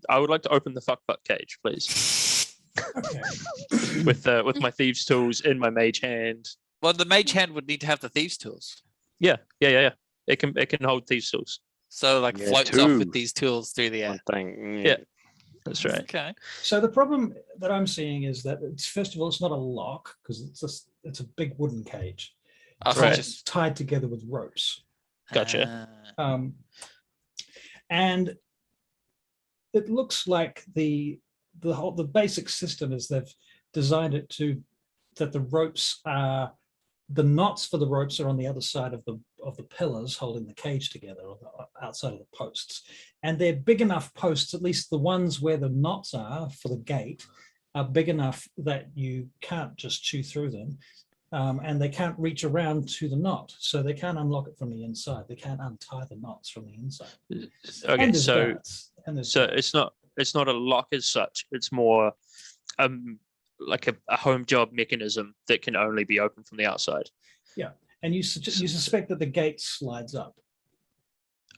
I would like to open the fuck cage, please. Okay. with my thieves tools in my mage hand. Well, the mage hand would need to have the thieves' tools. Yeah. It can hold these tools. So like Yeah, floats off two. with these tools through the air. One thing. Yeah. That's right. Okay. So the problem that I'm seeing is that first of all, it's not a lock because it's a big wooden cage. Oh, so Right. just Tied together with ropes. Gotcha. And it looks like the basic system is they've designed it that the ropes are the knots for the ropes are on the other side of the pillars holding the cage together, or the outside of the posts, and they're big enough posts. At least the ones where the knots are for the gate are big enough that you can't just chew through them. And they can't reach around to the knot, so they can't unlock it from the inside. They can't untie the knots from the inside. Okay, And there's so guards, and there's so guards. it's not a lock as such. It's more like a home job mechanism that can only be opened from the outside. And you suspect that the gate slides up.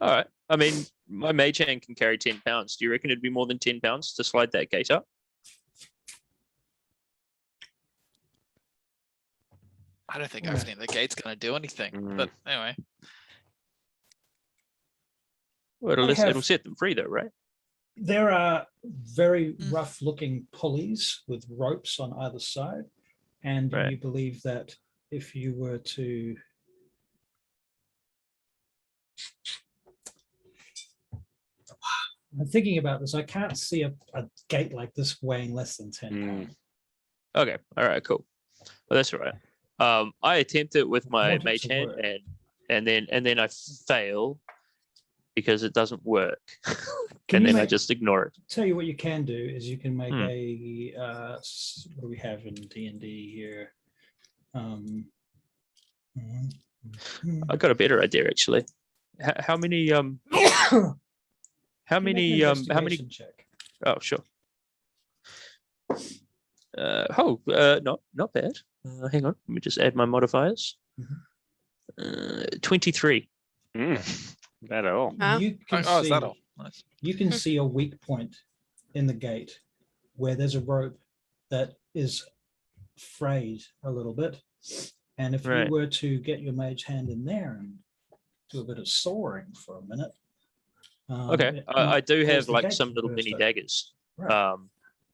All right. I mean, my mage hand can carry 10 pounds. Do you reckon it'd be more than 10 pounds to slide that gate up? I don't think opening the gate's gonna do anything. But anyway. Well, I have- it'll set them free though, right? There are very rough-looking pulleys with ropes on either side, and Right. you believe that if you were to I'm thinking about this. I can't see a gate like this weighing less than 10 pounds. Okay. All right. Cool. Well, that's all right. I attempt it with my want it mage to hand, work. and then I fail because it doesn't work, Can and you then I make- just ignore it. Tell you what you can do is you can make Hmm. what do we have in D&D here? I got a better idea actually. How many how many investigation check. Oh, sure. Not bad. Hang on, let me just add my modifiers. 23. Not at all. Huh? You can Oh, is that see- all? Nice. You can see a weak point in the gate where there's a rope that is frayed a little bit. And if Right. you were to get your mage hand in there and do a bit of sawing for a minute. Okay, it I might do cause have the like gate some to little burst mini open. daggers. Right.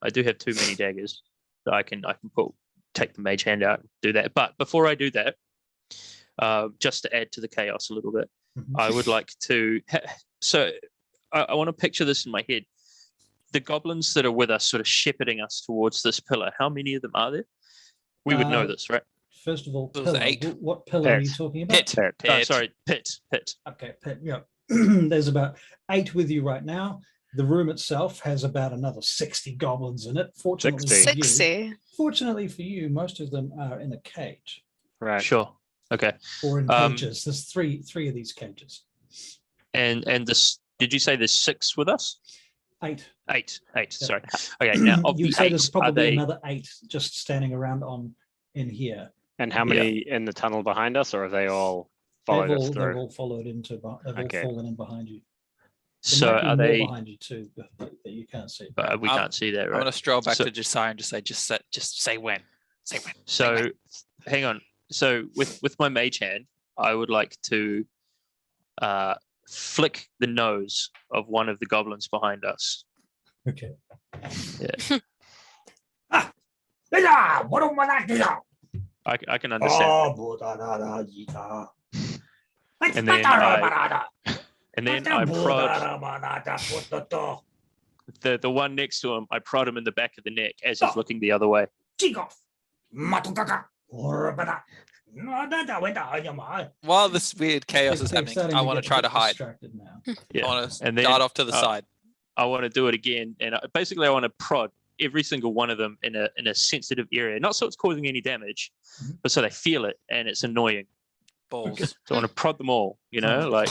I do have 2 mini daggers that I can take the mage hand out and do that. But before I do that, just to add to the chaos a little bit. Mhm. I would like to. So I want to picture this in my head. The goblins that are with us, sort of shepherding us towards this pillar. How many of them are there? We would know this, right? First of all, There was pillar. 8. What pillar are you Pit. talking about? Pit. Pit. Pit. Sorry, pit. Okay, pit. Yeah. There's about 8 with you right now. The room itself has about another 60 goblins in it. Fortunately 60. for you, 60. fortunately for you, most of them are in a cage Right. Sure. Okay. or in Um, cages. There's three of these cages. And this. Did you say there's 6 with us? 8. 8. Yeah. Sorry. Okay. Now of you the say 8, there's are probably they? another 8 just standing around in here. And how many in the tunnel behind us, or have they all followed They've us all through? followed into. They've Okay. all fallen in behind you. There So might be are more they? behind you too that you can't see. But we I'm- can't see that, I'm right? gonna stroll back So- to Josiah and just say when. Say when. So, hang on. So with my mage hand, I would like to flick the nose of one of the goblins behind us. Okay. I can understand. And then I prod the one next to him. I prod him in the back of the neck as he's looking the other way. While this weird chaos is They're happening, starting I want to get try a to bit hide. distracted now. Yeah. I want to And then, dart off to the side. I want to do it again, and basically I want to prod every single one of them in a sensitive area, not so it's causing any damage, Mhm. but so they feel it and it's annoying. Balls. So I want to prod them all. Like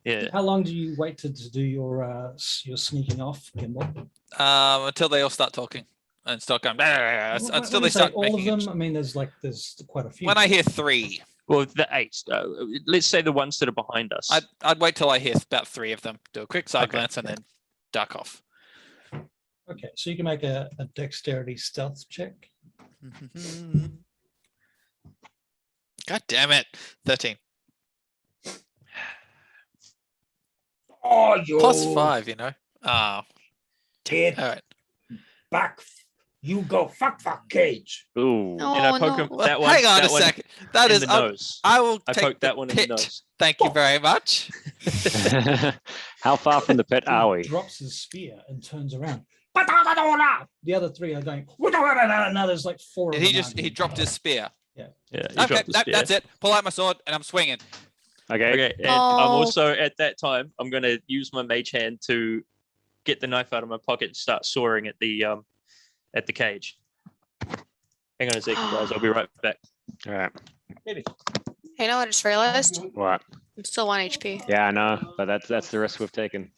yeah. How long do you wait to do your sneaking off, Kimball? Until they all start talking and start going. When Until you they say start all of making. them. I mean, there's quite a few. When I hear 3, Well, the 8. Let's say the ones that are behind us. I'd wait till I hear about 3 of them. Do a quick side Okay. glance and then duck off. Okay, so you can make a dexterity stealth check. God damn it! 13 Oh, you plus 5. You know. Oh, Kid, all right. back. You go fuck cage. Ooh. Oh, and I poke him. no. Well, That one. hang on that a one second. That in is. the nose. I will I take poked the that one in pit. the nose. Thank you very much. How far from the pit He are we? drops his spear and turns around. The other 3 are going. Now there's 4 of And he them just arguing. dropped his spear. Yeah. Okay, dropped the spear. that's it. Pull out my sword and I'm swinging. Okay. Okay, and I'm Oh. also at that time. I'm going to use my mage hand to get the knife out of my pocket and start sawing at the cage. Hang on a second, guys. I'll be right back. All right. Hey, you know what I just realized? What? I'm still 1 HP. Yeah, I know, but that's the risk we've taken.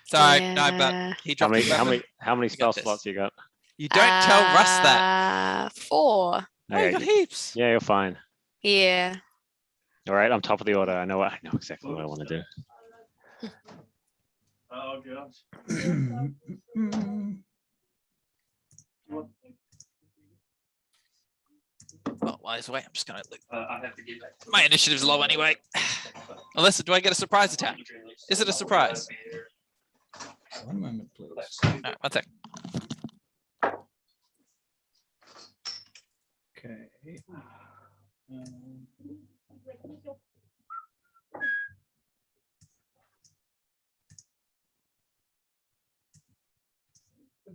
Sorry, no, but Yeah. he How dropped many his weapon. how many got spell this. slots you got? You don't tell Russ that. 4. Oh, you got heaps. Yeah, you're fine. Yeah. All right, I'm top of the order. I know exactly what I want to do. Oh gosh. Oh, while he's away, I'm just gonna look. I have to get back. My initiative's low anyway. Unless, do I get a surprise attack? Is it a surprise? 1 moment, please. All right, 1 sec. Okay.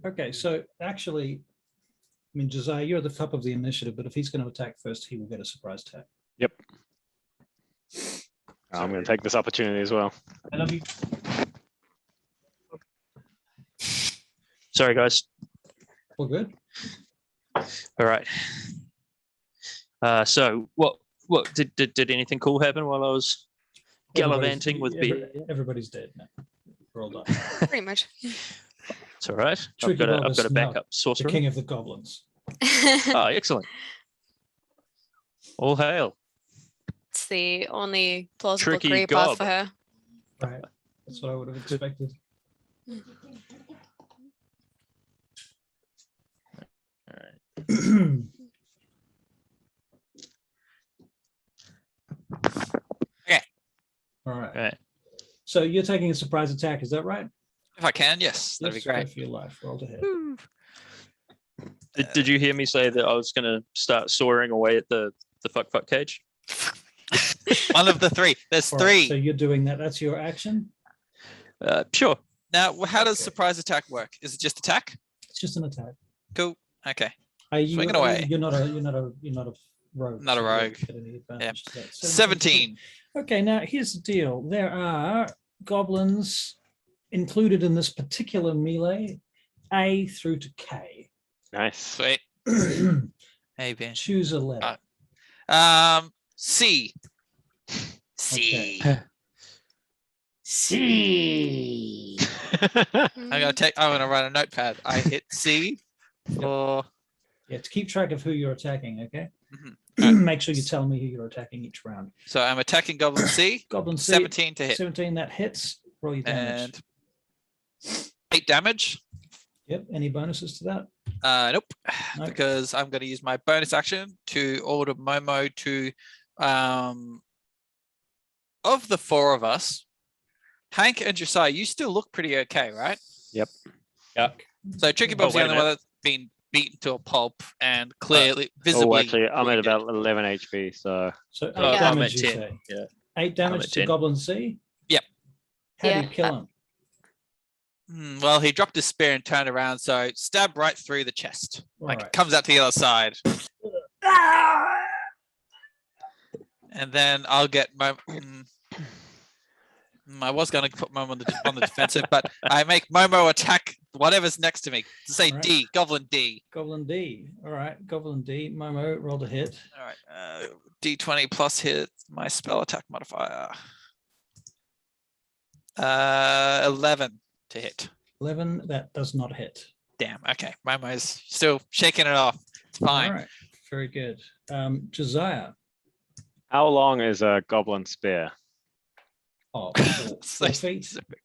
Okay, so actually, I mean, Josiah, you're at the top of the initiative, but if he's going to attack first, he will get a surprise attack. Yep. I'm going to take this opportunity as well. I love you. Sorry, guys. All good? All right. So what did anything cool happen while I was gallivanting with B? Everybody's dead now. We're all done. Pretty much. It's all right. Tricky I've got Bob a is now backup The sorcerer. king of the goblins. Oh, excellent. All hail. It's the only plausible Tricky career gob. path for her. Right. That's what I would have expected. All right. Right. So you're taking a surprise attack, is that right? If I can, yes, that'd Yes, be go great. for your life. Roll to hit. Did you hear me say that I was going to start soaring away at the fuck cage? One of the three. There's All right, three. so you're doing that. That's your action. Sure. Now, how does Okay. surprise attack work? Is it just attack? It's just an attack. Cool. Okay. Are you, Swing it away. You're not a rogue. Not a so you don't rogue. get any advantage to that. 17. Okay, now here's the deal. There are goblins included in this particular melee, A through to K. Nice. Sweet. Hey, Ben. Choose a letter. C. C. Okay. See. I'm gonna write a notepad. I hit C for Yeah, to keep track of who you're attacking, okay? Mhm. Make sure you tell me who you're attacking each round. so I'm attacking Goblin C. Goblin C, 17 to hit 17, that hits. Roll your damage. and 8 damage. Yep, any bonuses to that? Nope. Nope. Because I'm going to use my bonus action to order Momo to of the four of us, Hank and Josiah, you still look pretty okay, right? Yep. So Tricky Bob's the wait a only one that's been beaten to a pulp and clearly Oh, visibly. actually, I'm at wounded. about 11 HP, so So 8 Oh, I'm damage, at you 10, say? yeah. 8 damage at to 10. Goblin C? Yep. How do Yeah. you kill him? Well, he dropped his spear and turned around, so stab right through the chest. Like Alright. it comes out to the other side. And then I'll get I was going to put Momo on the defensive, but I make Momo attack whatever's next to me. Say Alright. D, Goblin D. Goblin D. All right, Goblin D. Momo, rolled a hit. All right, D20 plus hit my spell attack modifier. 11 to hit. 11, that does not hit. Damn. Okay, Momo's still shaking it off. It's fine. All right, very good. Josiah. how long is a goblin spear? Oh, So 4 feet. specific.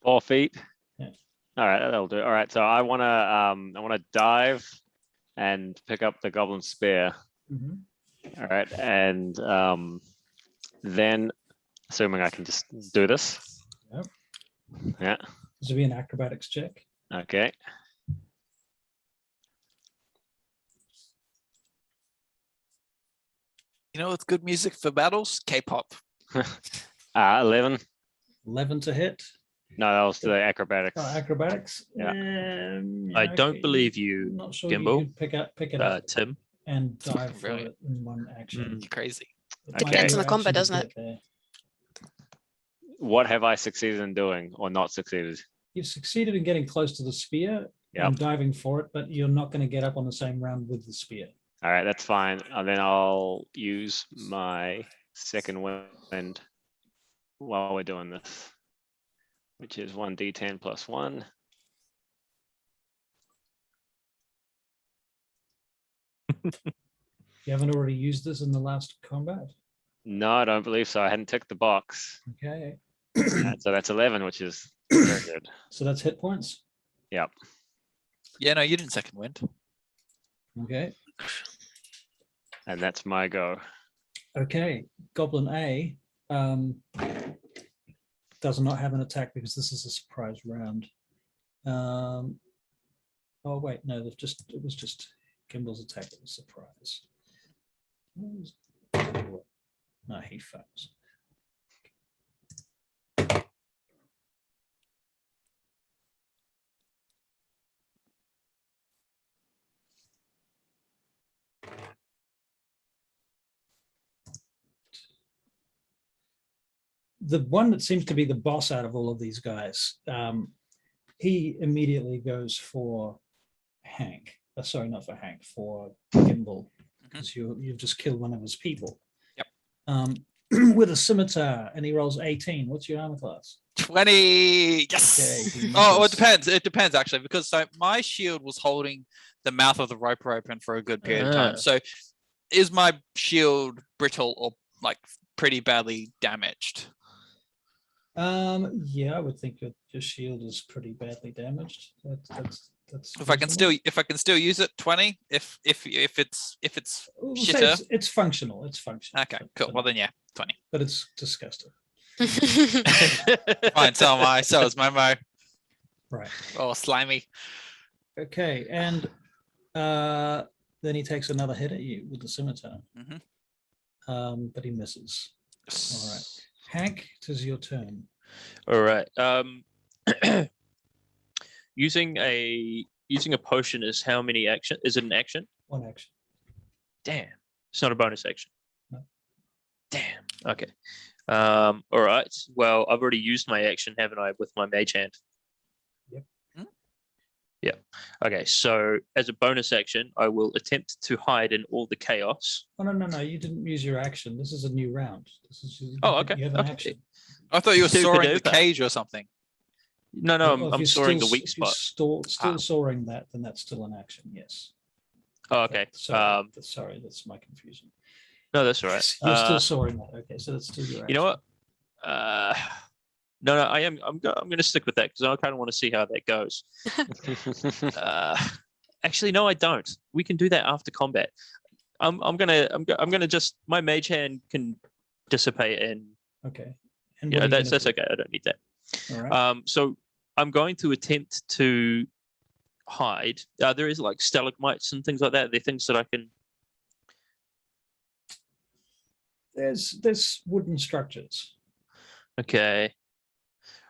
4 feet? Yeah. All right, that'll do. All right, so I wanna dive and pick up the goblin spear. Mhm. All right, and then assuming I can just do this. Yep. Yeah. This will be an acrobatics check. Okay. You know what's good music for battles? K-pop. 11. 11 to hit. No, that was the acrobatics. Oh, acrobatics. Yeah. I okay, don't believe you, I'm not sure Gimbal. you could pick it up Tim. and dive for Brilliant. it in one action. You're crazy. It Okay. might Depends be on the your combat, action to doesn't it? get there. What have I succeeded in doing or not succeeded? You've succeeded in getting close to the spear Yep. and diving for it, but you're not going to get up on the same round with the spear. All right, that's fine. And then I'll use my second wind while we're doing this, which is 1d10 plus 1. You haven't already used this in the last combat. No, I don't believe so. I hadn't ticked the box. Okay. So that's 11, which is very good. So that's hit points. Yeah, no, you didn't second wind. Okay. And that's my go. Okay. Goblin A does not have an attack because this is a surprise round. Oh wait, no, it was just Gimble's attack that was surprise. No, he fails. The one that seems to be the boss out of all of these guys, he immediately goes for Hank. Sorry, not for Hank, for Gimbal, because you've just killed one of his people. Yep. With a scimitar, and he rolls 18. What's your armor class? 20. Yes. Okay, he Oh, well, it misses. depends. It depends actually, because so my shield was holding the mouth of the roper open for a good period of time. Ah. So is my shield brittle or like pretty badly damaged? Yeah, I would think your shield is pretty badly damaged. That's If I can still use it, 20. If it's We'll say shitter. it's functional. It's functional. Okay, for- cool. for Well now, then, yeah, 20. but it's disgusting. Fine. So am I. So is Momo. Right. Oh, slimy. Okay, and then he takes another hit at you with the scimitar, Mhm. but he misses. All right. Hank, it is your turn. All right. Using a potion is how many action? Is it an action? 1 action. Damn. It's not a bonus action. No. Damn. Okay. All right. Well, I've already used my action, haven't I, with my mage hand? Yep. Yeah. Okay. So as a bonus action, I will attempt to hide in all the chaos. Oh, no. You didn't use your action. This is a new round. Oh, okay. You have an Okay. action. I thought you were Super soaring the duper. cage or something. No, Well, if I'm you're storing the still- weak if you're spot. Still soaring that, then that's still an action. Yes. Oh, okay. Sorry, that's my confusion. No, that's all right. Yes, you're still soaring that. Okay, so that's still your action. You know what? No, I am. I'm going to stick with that because I kind of want to see how that goes. Actually, no, I don't. We can do that after combat. I'm gonna just my mage hand can dissipate and Okay. And you what know are you that's gonna okay. I don't need that. do? All right. So I'm going to attempt to hide. There is like stalagmites and things like that. They're things that I can. There's wooden structures. Okay.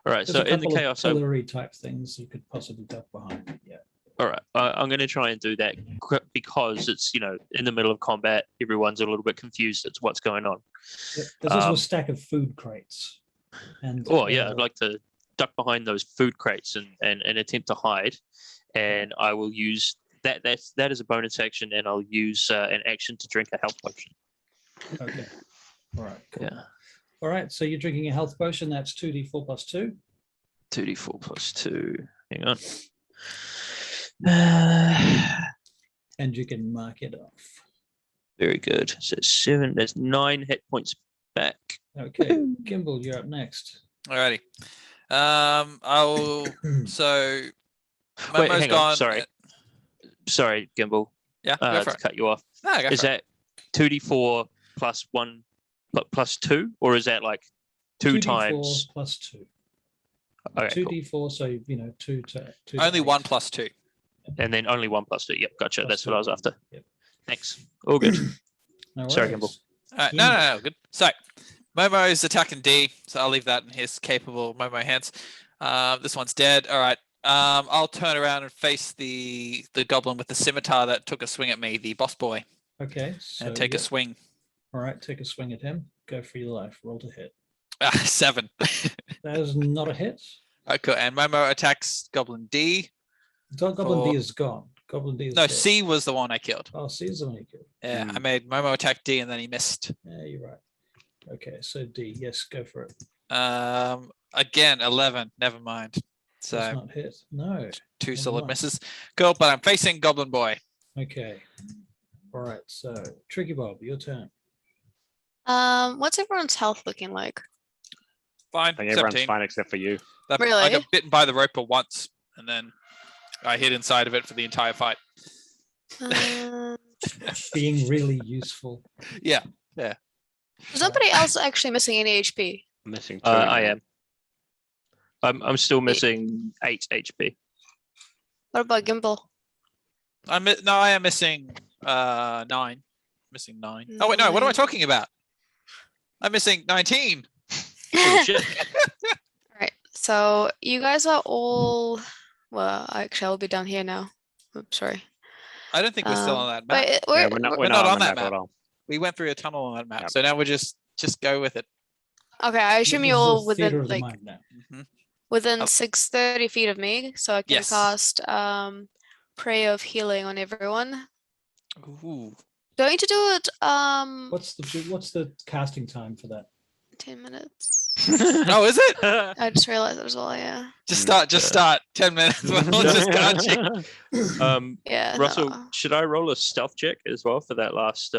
All right. There's So a in the couple of chaos, pillory type things you could possibly duck behind. Yeah. all right. I'm going to try and do that because it's in the middle of combat. Everyone's a little bit confused as to what's going on. Yep. There's also a stack of food crates. And Oh yeah, I'd like to duck behind those food crates and attempt to hide, and I will use that. That is a bonus action, and I'll use an action to drink a health potion. Okay. All right. Cool. Yeah. All right. So you're drinking a health potion. That's 2d4 plus 2. 2d4 plus 2. Hang on. And you can mark it off. Very good. So 7. There's 9 hit points back. Okay. Kimball, you're up next. Alrighty. So Wait, Momo's hang gone. on. Sorry, Gimbal. Yeah, go To for it. cut you off. No, go Is for that 2d4 plus 1 plus 2, or is that like 2 2d4 times? plus 2. Okay, 2d4, so 2 to it. 2. to Only 8. 1 plus 2. And then only 1 plus 2. Yep, gotcha. Plus That's what I was 2. after. Yep. Thanks. All good. No Sorry, worries. Gimbal. Alright, no, good. So Momo's attacking D, so I'll leave that in his capable Momo hands. This one's dead. All right. I'll turn around and face the goblin with the scimitar that took a swing at me, the boss boy, Okay. So and take a swing. All right. Take a swing at him. Go for your life. Roll to hit. 7. That is not a hit. Okay, and Momo attacks Goblin D. Goblin D For- is gone. Goblin D is No, dead. C was the one I killed. Oh, C is the one you killed. Yeah, I made Momo attack D and then he missed. Yeah, you're right. Okay, so D. Yes, go for it. Again, 11. Never mind. Does So not hit. No. 2 never solid mind. misses. Cool, but I'm facing Goblin Boy. Okay. All right. So Tricky Bob, your turn. What's everyone's health looking like? Fine. I think everyone's 17. fine except for you. I Really? got bitten by the roper once, and then I hid inside of it for the entire fight. Uh, Being really useful. Yeah. is nobody else actually missing any HP? I'm missing 2. I am. I'm still missing 8 HP. What about Gimbal? I am missing 9. Missing 9. Oh wait, no. What am I 9. talking about? I'm missing 19. Holy shit. Alright, so you guys are all, well, actually I'll be down here now. Oops, sorry. I don't think we're still on that map. But Yeah, we're not on that map at all. We went through a tunnel on that map, Yep. so now we're just go with it. okay, I assume This you're is all the theater within of the like mind now. within Oh. 630 feet of me, so I can Yes. cast Prayer of Healing on everyone. Ooh. Do I need to do it What's the casting time for that? 10 minutes? Oh, is it? I just realized that was all, yeah. Just start. 10 minutes. We'll just garching. Yeah. Russell, no. should I roll a stealth check as well for that last?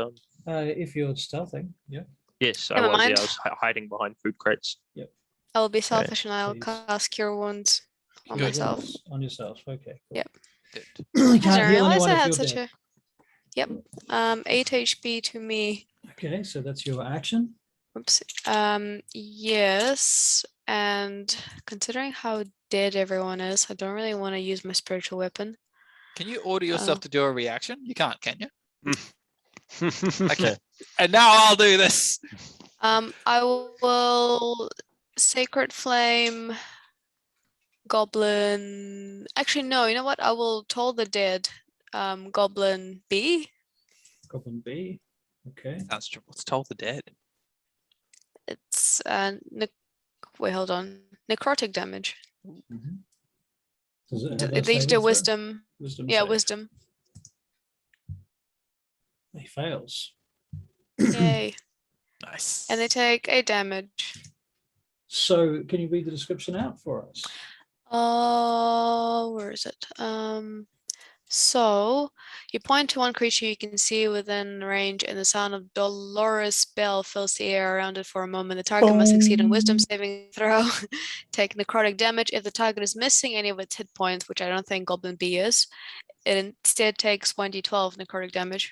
If you're stealthing, yeah. Yes, I Never was. mind. Yeah, I was hiding behind food crates. I will be selfish and I'll please. cast Cure Wounds on Good. myself. On yourself. Okay. Cool. Yep. You I can't didn't heal realize anyone I if had you're such dead. a. Yep. 8 HP to me. Okay, so that's your action. Oops. Yes. And considering how dead everyone is, I don't really want to use my spiritual weapon. Can you order yourself Oh. to do a reaction? You can't, can you? Okay. And now I'll do this. I will Sacred Flame, Goblin. Actually, no. You know what? I will Toll the Dead. Goblin B. Goblin B. Okay. Sounds true. Let's toll the dead. It's wait, hold on. Necrotic damage. Mhm. Does it have They a each do saving throw? wisdom. Wisdom Yeah, save. wisdom. He fails. Yay. Nice. And they take 8 damage. So can you read the description out for us? Where is it? So you point to one creature you can see within range, and the sound of Dolores' bell fills the air around it for a moment. The target must succeed in wisdom saving throw, take necrotic damage. If the target is missing any of its hit points, which I don't think Goblin B is, it instead takes 1d12 necrotic damage.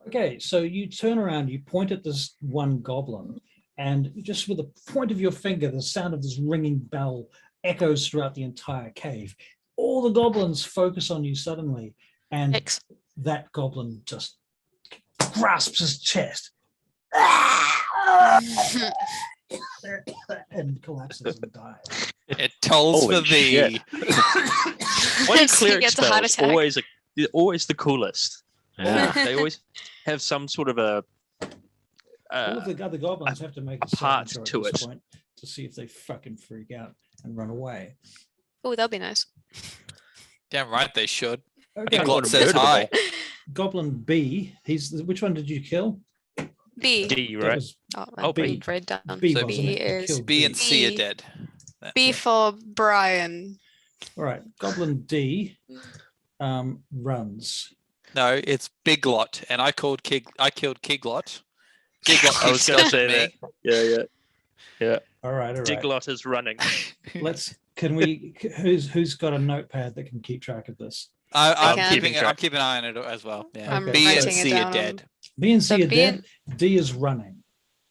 Okay, so you turn around, you point at this one goblin, and just with the point of your finger, the sound of this ringing bell echoes throughout the entire cave. All the goblins focus on you suddenly, and Yikes. that goblin just grasps his chest and collapses and dies. It tolls Holy for thee. Why do So he cleric gets a heart spells attack. always the coolest? Yeah. They always have some sort of a All of the other goblins have to make a part saving to throw at this it. point to see if they fucking freak out and run away. Oh, that'd be nice. Damn right they should. Okay, Big got Lot a says murder hi. Goblin B. Which one did you kill? B. D, That right? was Oh, Oh, I B. didn't write down. B, So wasn't B it? You is killed B and C are B. dead. B Yeah. for Brian. All right, Goblin D runs. No, it's Big Lot, and I killed Kiglot. Kiglot I was keeps gonna stealthing say me. that. Yeah. All right. Diglot is running. Who's got a notepad that can keep track of this? I'm can. keeping Keeping I'm track. keeping an eye on it as well. Yeah. I'm Okay, B and writing it C are down. dead. B and So C are B dead. D is running.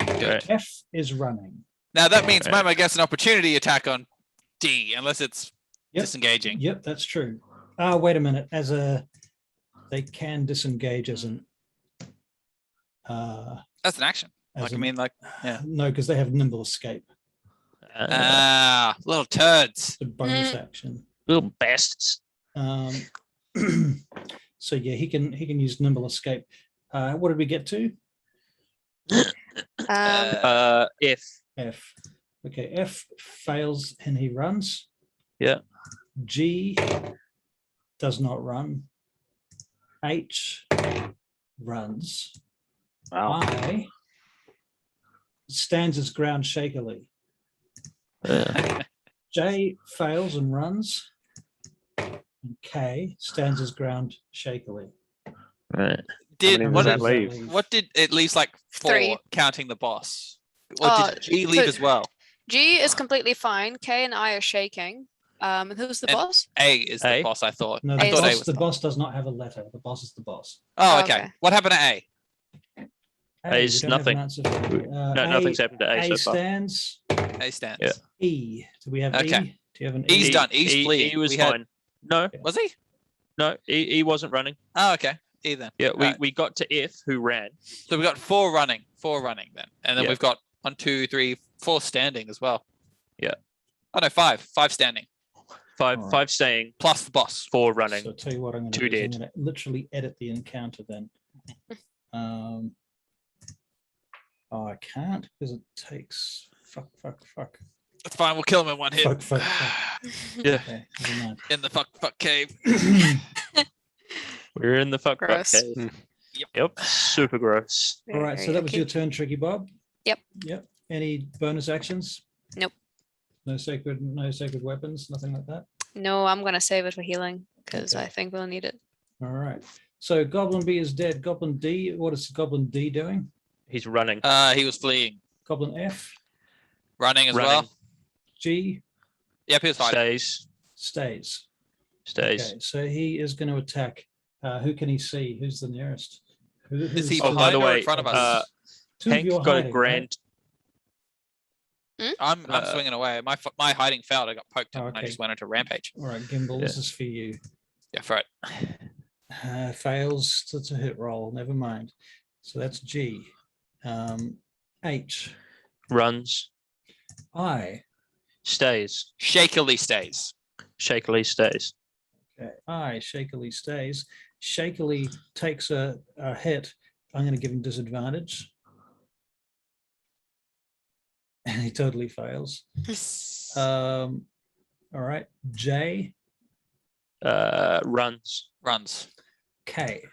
Right. F is running. Now that means Right. Mama gets an opportunity attack on D, unless it's Yep. disengaging. Yep, that's true. Wait a minute. They can disengage as an. That's an action. As yeah. No, because they have nimble escape. Little turds. The bonus action. Little bastards. So yeah, he can use nimble escape. What did we get to? F. F. Okay, F fails and he runs. Yeah. G does not run. H runs. Wow. I stands his ground shakily. J fails and runs. And K stands his ground shakily. Right. Did many what does did, that leave? what did it leaves like 4 3. counting the boss? Or did G leave so- as well? G is completely fine. K and I are shaking. And who's the And- boss? A is the A? boss, I thought. No, A the I thought A boss, was the not. boss does not have a letter. The boss is the boss. Oh, Oh, okay. okay. What happened to A? we A's don't have an nothing. answer for it. No, nothing's happened to A so far. stands. A stands. Yeah. E. Do we have E? Okay. Do you have an E? He's done. He's fleeing. E was We had- fine. No, Was he? no, E wasn't running. Oh, okay. E then. Yeah, Alright. we got to F, who ran. So we got 4 running then. And then Yeah. we've got 1, 2, 3, 4 standing as well. Yeah. Oh no, 5 standing. Five Alright. five staying, Plus the boss. 4 running. So I'll tell you what I'm going to 2 do. Is I'm dead. going to literally edit the encounter then. I can't because it takes fuck. That's fine, we'll kill him in 1 hit. Fuck. Yeah, Okay, never mind. In the fuck cave. we're in the fuck Gross. cave. Yep. Yep, super gross. All right, so Very that was yucky. your turn, Tricky Bob. Yep. Any bonus actions? Nope. No sacred weapons, nothing like that. No, I'm gonna save it for healing because Okay. I think we'll need it. All right. So Goblin B is dead. Goblin D, what is Goblin D doing? He's running. He was fleeing. Goblin F, Running as Running. well. G Yep, he was fighting. Stays. stays. Stays. Okay, so he is going to attack. Who can he see? Who's the nearest? Is he Oh, by behind the or in way, front of us? Two of Hank you are got hiding, a grand. I'm uh, swinging away. My hiding failed. I got poked and I Okay. just went into rampage. All right, Gimbal, this Yeah. is for you. Yeah, for it. Fails to hit roll. Never mind. So that's G. H. Runs. I. Stays. Shakily stays. Shakily stays. Okay. I. Shakily stays. Shakily takes a hit. I'm going to give him disadvantage. And he totally fails. All right. J. Runs. Runs. K.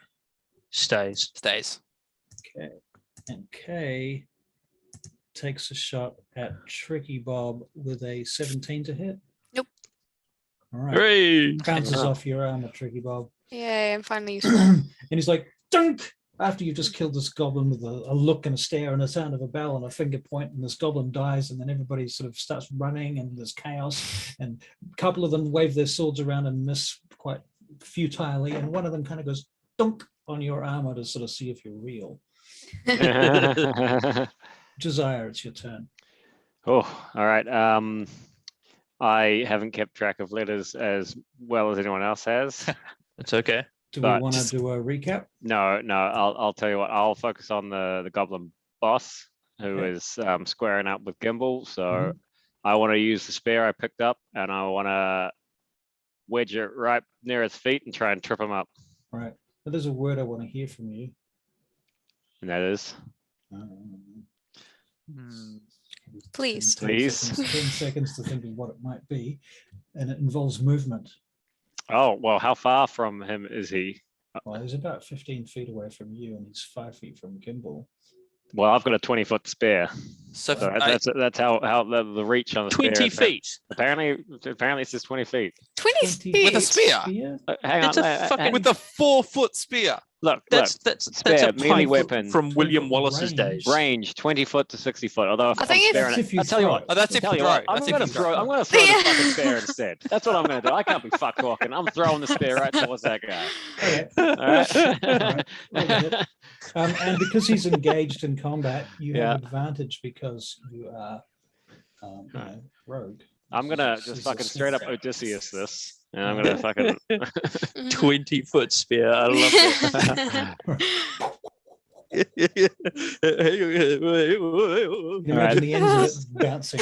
Stays. Stays. Okay. And K takes a shot at Tricky Bob with a 17 to hit. Nope. All right. Hooray! Bounces off your armor, Tricky Bob. Yay, I'm finally useful. And he's like, dunk! After you've just killed this goblin with a look and a stare and a sound of a bell and a finger point, and this goblin dies, and then everybody sort of starts running, and there's chaos, and a couple of them wave their swords around and miss quite futilely, and one of them kind of goes dunk on your armor to sort of see if you're real. Josiah, it's your turn. Oh, all right. I haven't kept track of letters as well as anyone else has. It's okay. Do we But want to just- do a recap? No, I'll tell you what. I'll focus on the Goblin Boss, who Okay. is squaring up with Gimbal. So Mhm. I want to use the spear I picked up, and I want to wedge it right near his feet and try and trip him up. All right. But there's a word I want to hear from you. And that is, Please. 10 seconds to think of what it might be. And it involves movement. oh well, how far from him is he? Well, he's about 15 feet away from you, and he's 5 feet from Gimbal. Well, I've got a 20-foot spear. So So I- that's how the reach on the spear. 20 is. feet. Apparently it's just 20 feet. 20 feet. With a spear? Hang It's on. a fucking- with a 4-foot spear. Look, That's Spear, a melee pine weapon. from William 20 Wallace's range. days. range 20 foot to 60 foot. Although if I I'm think it's- staring That's at, if you I'll tell you throw what. it. Oh, that's if Tell you you throw what, it. I'm That's if gonna you throw throw. it. I'm gonna throw the Yeah. fucking spear instead. That's what I'm gonna do. I can't be fuck talking. I'm throwing the spear right towards that guy. Okay. All right. Alright, roll the hit. And because he's engaged in combat, you Yeah. have advantage because you are rogue. I'm gonna This just is a fucking straight up sneak. Odysseus this, and I'm gonna fucking. 20-foot spear. I love it. You can imagine the ends of it bouncing.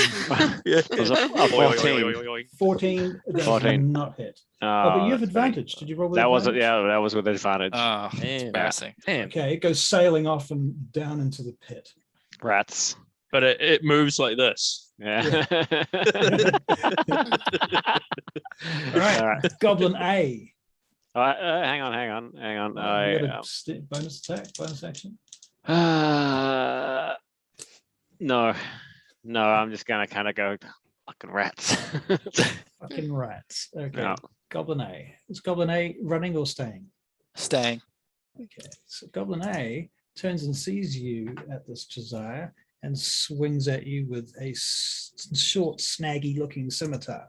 It was a 14. 14 does 14. not hit. Oh, but you have that's advantage. Did you roll with That was it. advantage? Yeah, that was with advantage. Oh, Damn. embarrassing. Damn. Okay, it goes sailing off and down into the pit. Rats. But it moves like this. Yeah. All right, Goblin A. All right, hang on. You I, got a bonus attack, bonus action. no, I'm just gonna kind of go fucking rats. Fucking rats. Okay, No. Goblin A. Is Goblin A running or staying? Staying. Okay, so Goblin A turns and sees you at this Josiah and swings at you with a short, snaggy-looking scimitar.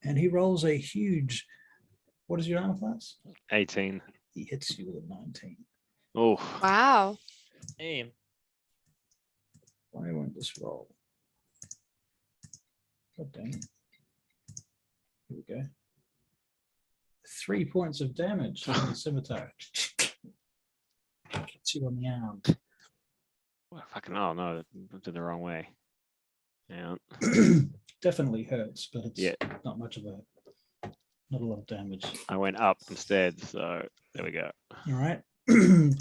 And he rolls a huge. What is your armor class? 18. He hits you with a 19. Oh, Wow. Damn. Why won't this roll? God dang it. Here we go. 3 points of damage from the scimitar. Hits you on the arm. fucking oh no, I did the wrong way. Yeah. Definitely hurts, but it's Yeah. not much of not a lot of damage. I went up instead, so there we go. All right.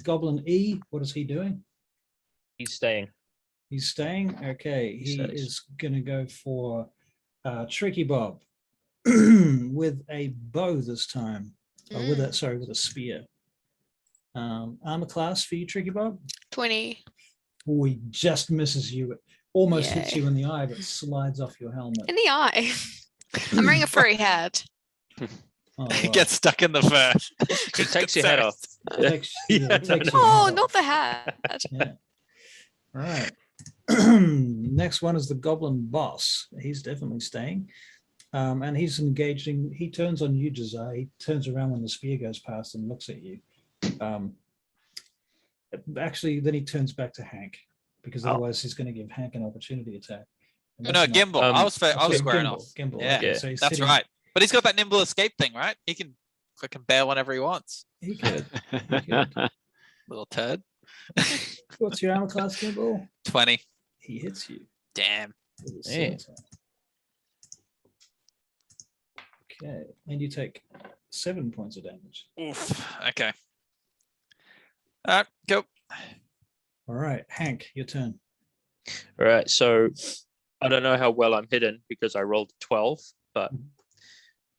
Goblin E, what is he doing? He's staying. He's staying. Okay, he Stays. is going to go for Tricky Bob with a bow this time. With a spear. Armor class for you, Tricky Bob. 20. Oh, he just misses you. It almost hits Yay. you in the eye, but slides off your helmet. In the eye. I'm wearing a furry hat. Oh, It wow. gets stuck in the fur. It takes your head off. It takes- yeah, it takes your Oh, head not off. the hat. Yeah. All right. Next one is the Goblin Boss. He's definitely staying. And he's engaging. He turns on you, Josiah. He turns around when the spear goes past and looks at you. Actually, then he turns back to Hank because Oh. otherwise he's going to give Hank an opportunity attack. And No, that's not- Gimbal. I was Oh, squaring Gimbal, off. Gimbal. Yeah, Okay, so he's That's sitting- right. But he's got that nimble escape thing, right? He can fucking bail whenever he wants. He could. Little turd. What's your armor class, Gimbal? 20. He hits you. Damn. with his Yeah. scimitar. Okay, and you take 7 points of damage. Oof. Okay. All right, go. All right, Hank, your turn. All right, so I don't know how well I'm hidden because I rolled 12, but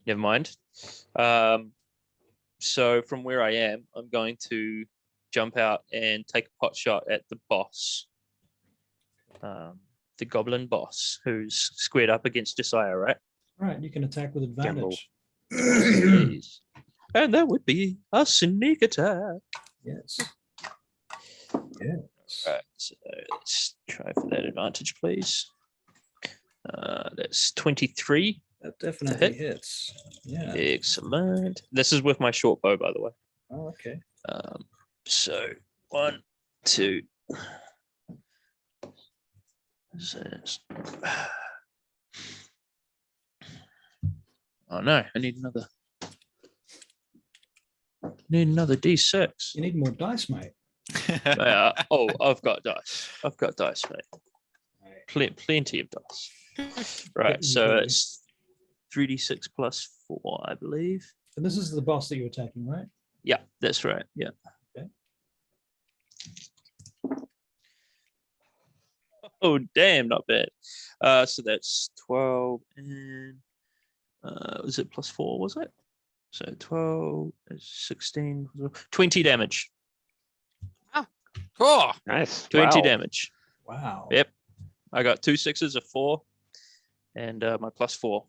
never mind. So from where I am, I'm going to jump out and take a pot shot at the boss, the Goblin Boss, who's squared up against Josiah, right? All right, you can attack with advantage. Please. And that would be a sneak attack. Yes. Yes. Right, so let's try for that advantage, please. That's 23. That definitely hit. hits. Yeah. Excellent. This is with my short bow, by the way. Oh, okay. So 1, 2. So oh no, I need another. D6. You need more dice, mate. Oh, I've got dice. Mate. Right. Plenty of dice. Right, you so go. it's 3d6 plus 4, I believe. And this is the boss that you're attacking, right? Yeah, that's right. Yeah. Okay. Oh, damn, not bad. So that's 12 and was it plus 4, was it? So 12, 16, 20 damage. Oh, Nice. 20 Wow. damage. Wow. Yep. I got 2 6s, a 4, and my plus 4.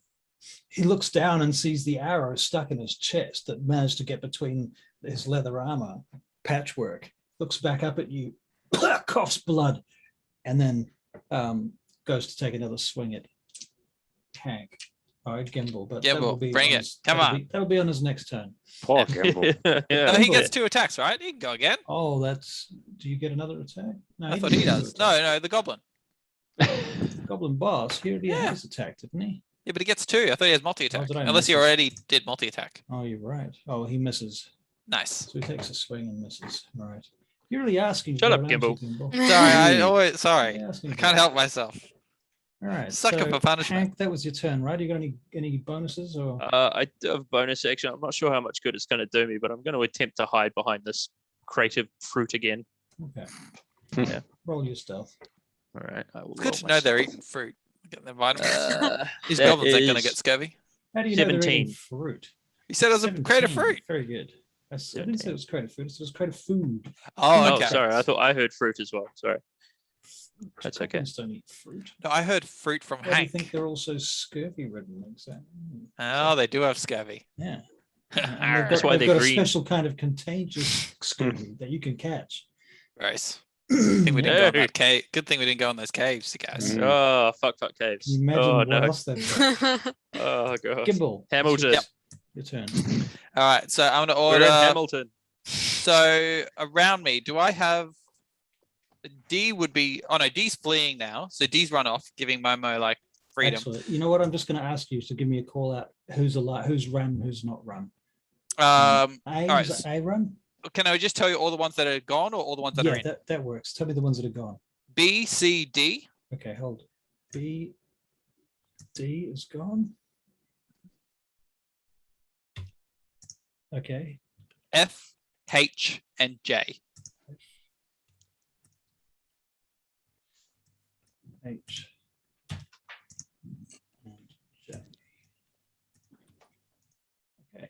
He looks down and sees the arrow stuck in his chest that managed to get between his leather armor patchwork. Looks back up at you, coughs blood, and then goes to take another swing at Hank. All right, Gimbal, but that will Gimbal, be bring on it. his- Come that'll on. be- that'll be on his next turn. Poor Gimbal. no, yeah. he gets 2 attacks, right? He can go again. Oh, that's. Do you get another attack? No, I thought he doesn't does. get another No, the goblin. attack. Goblin Boss. He already Yeah. has attacked, didn't he? Yeah, but he gets 2. I thought he has multi-attack. did I Unless he miss it? already did multi-attack. Oh, you're right. Oh, he misses. Nice. So he takes a swing and misses. All right. You're really asking. Shut for up, it, aren't Gimbal. you, Gimbal? Sorry, I always sorry. You're asking I for can't it. help myself. All right. Sucker so, for punishment. Hank, that was your turn, right? You got any bonuses or? I do have bonus action. I'm not sure how much good it's going to do me, but I'm going to attempt to hide behind this crate of fruit again. Okay. Yeah. Roll your stealth. All right. I will Good roll to my know they're stuff. eating fruit. Get their vitamins. These that goblins ain't gonna is get scurvy. How do you know they're eating 17. fruit? You said it was a crate of 17. fruit. Very good. I didn't say it was crate of food. I said it was crate of food. Oh, Oh, okay. sorry. I thought I heard fruit as well. Sorry. That's okay. Goblins don't eat fruit. No, I heard fruit from Why do you Hank. think they're also scurvy-ridden? Exactly. Oh, they do have scurvy. Yeah. That's why they've they're got a green. special kind of contagious scurvy that you can catch. Gross. Good thing we didn't go in No. that cave. Good thing we didn't go in those caves, you guys. Mm. Oh, fuck caves. Can you imagine Oh, what no. else they've got? Oh, God. Gimbal. Hamilton. Yep. Your turn. All right, so I'm gonna We're order. in Hamilton. So around me, do I have? D would be. Oh no, D's fleeing now. So D's run off, giving Momo like freedom. Excellent. You know what? I'm just going to ask you to give me a call out. Who's alive? Who's run? Who's not run? A, is s- A run? can I just tell you all the ones that are gone or all the ones that are Yeah, in? that works. Tell me the ones that are gone. B, C, D. Okay, hold. B, D is gone. Okay. F, H, and J. H. And J. Okay.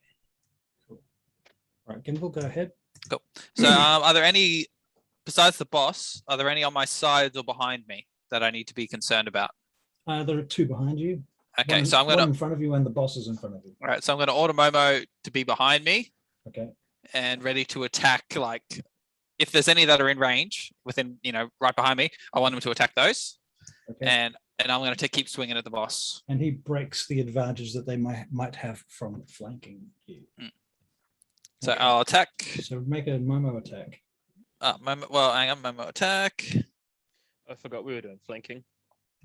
Cool. All right, Gimbal, go ahead. So are there any, besides the boss, are there any on my sides or behind me that I need to be concerned about? There are 2 behind you. Okay, One- so I'm one gonna. in front of you and the boss is in front of you. All right, so I'm gonna order Momo to be behind me Okay. and ready to attack. Like, if there's any that are in range within, right behind me, I want him to attack those. Okay. And I'm gonna keep swinging at the boss. And he breaks the advantage that they might have from flanking you. So Okay. I'll attack. So make a Momo attack. Momo, well, hang on, Momo attack. I forgot we were doing flanking.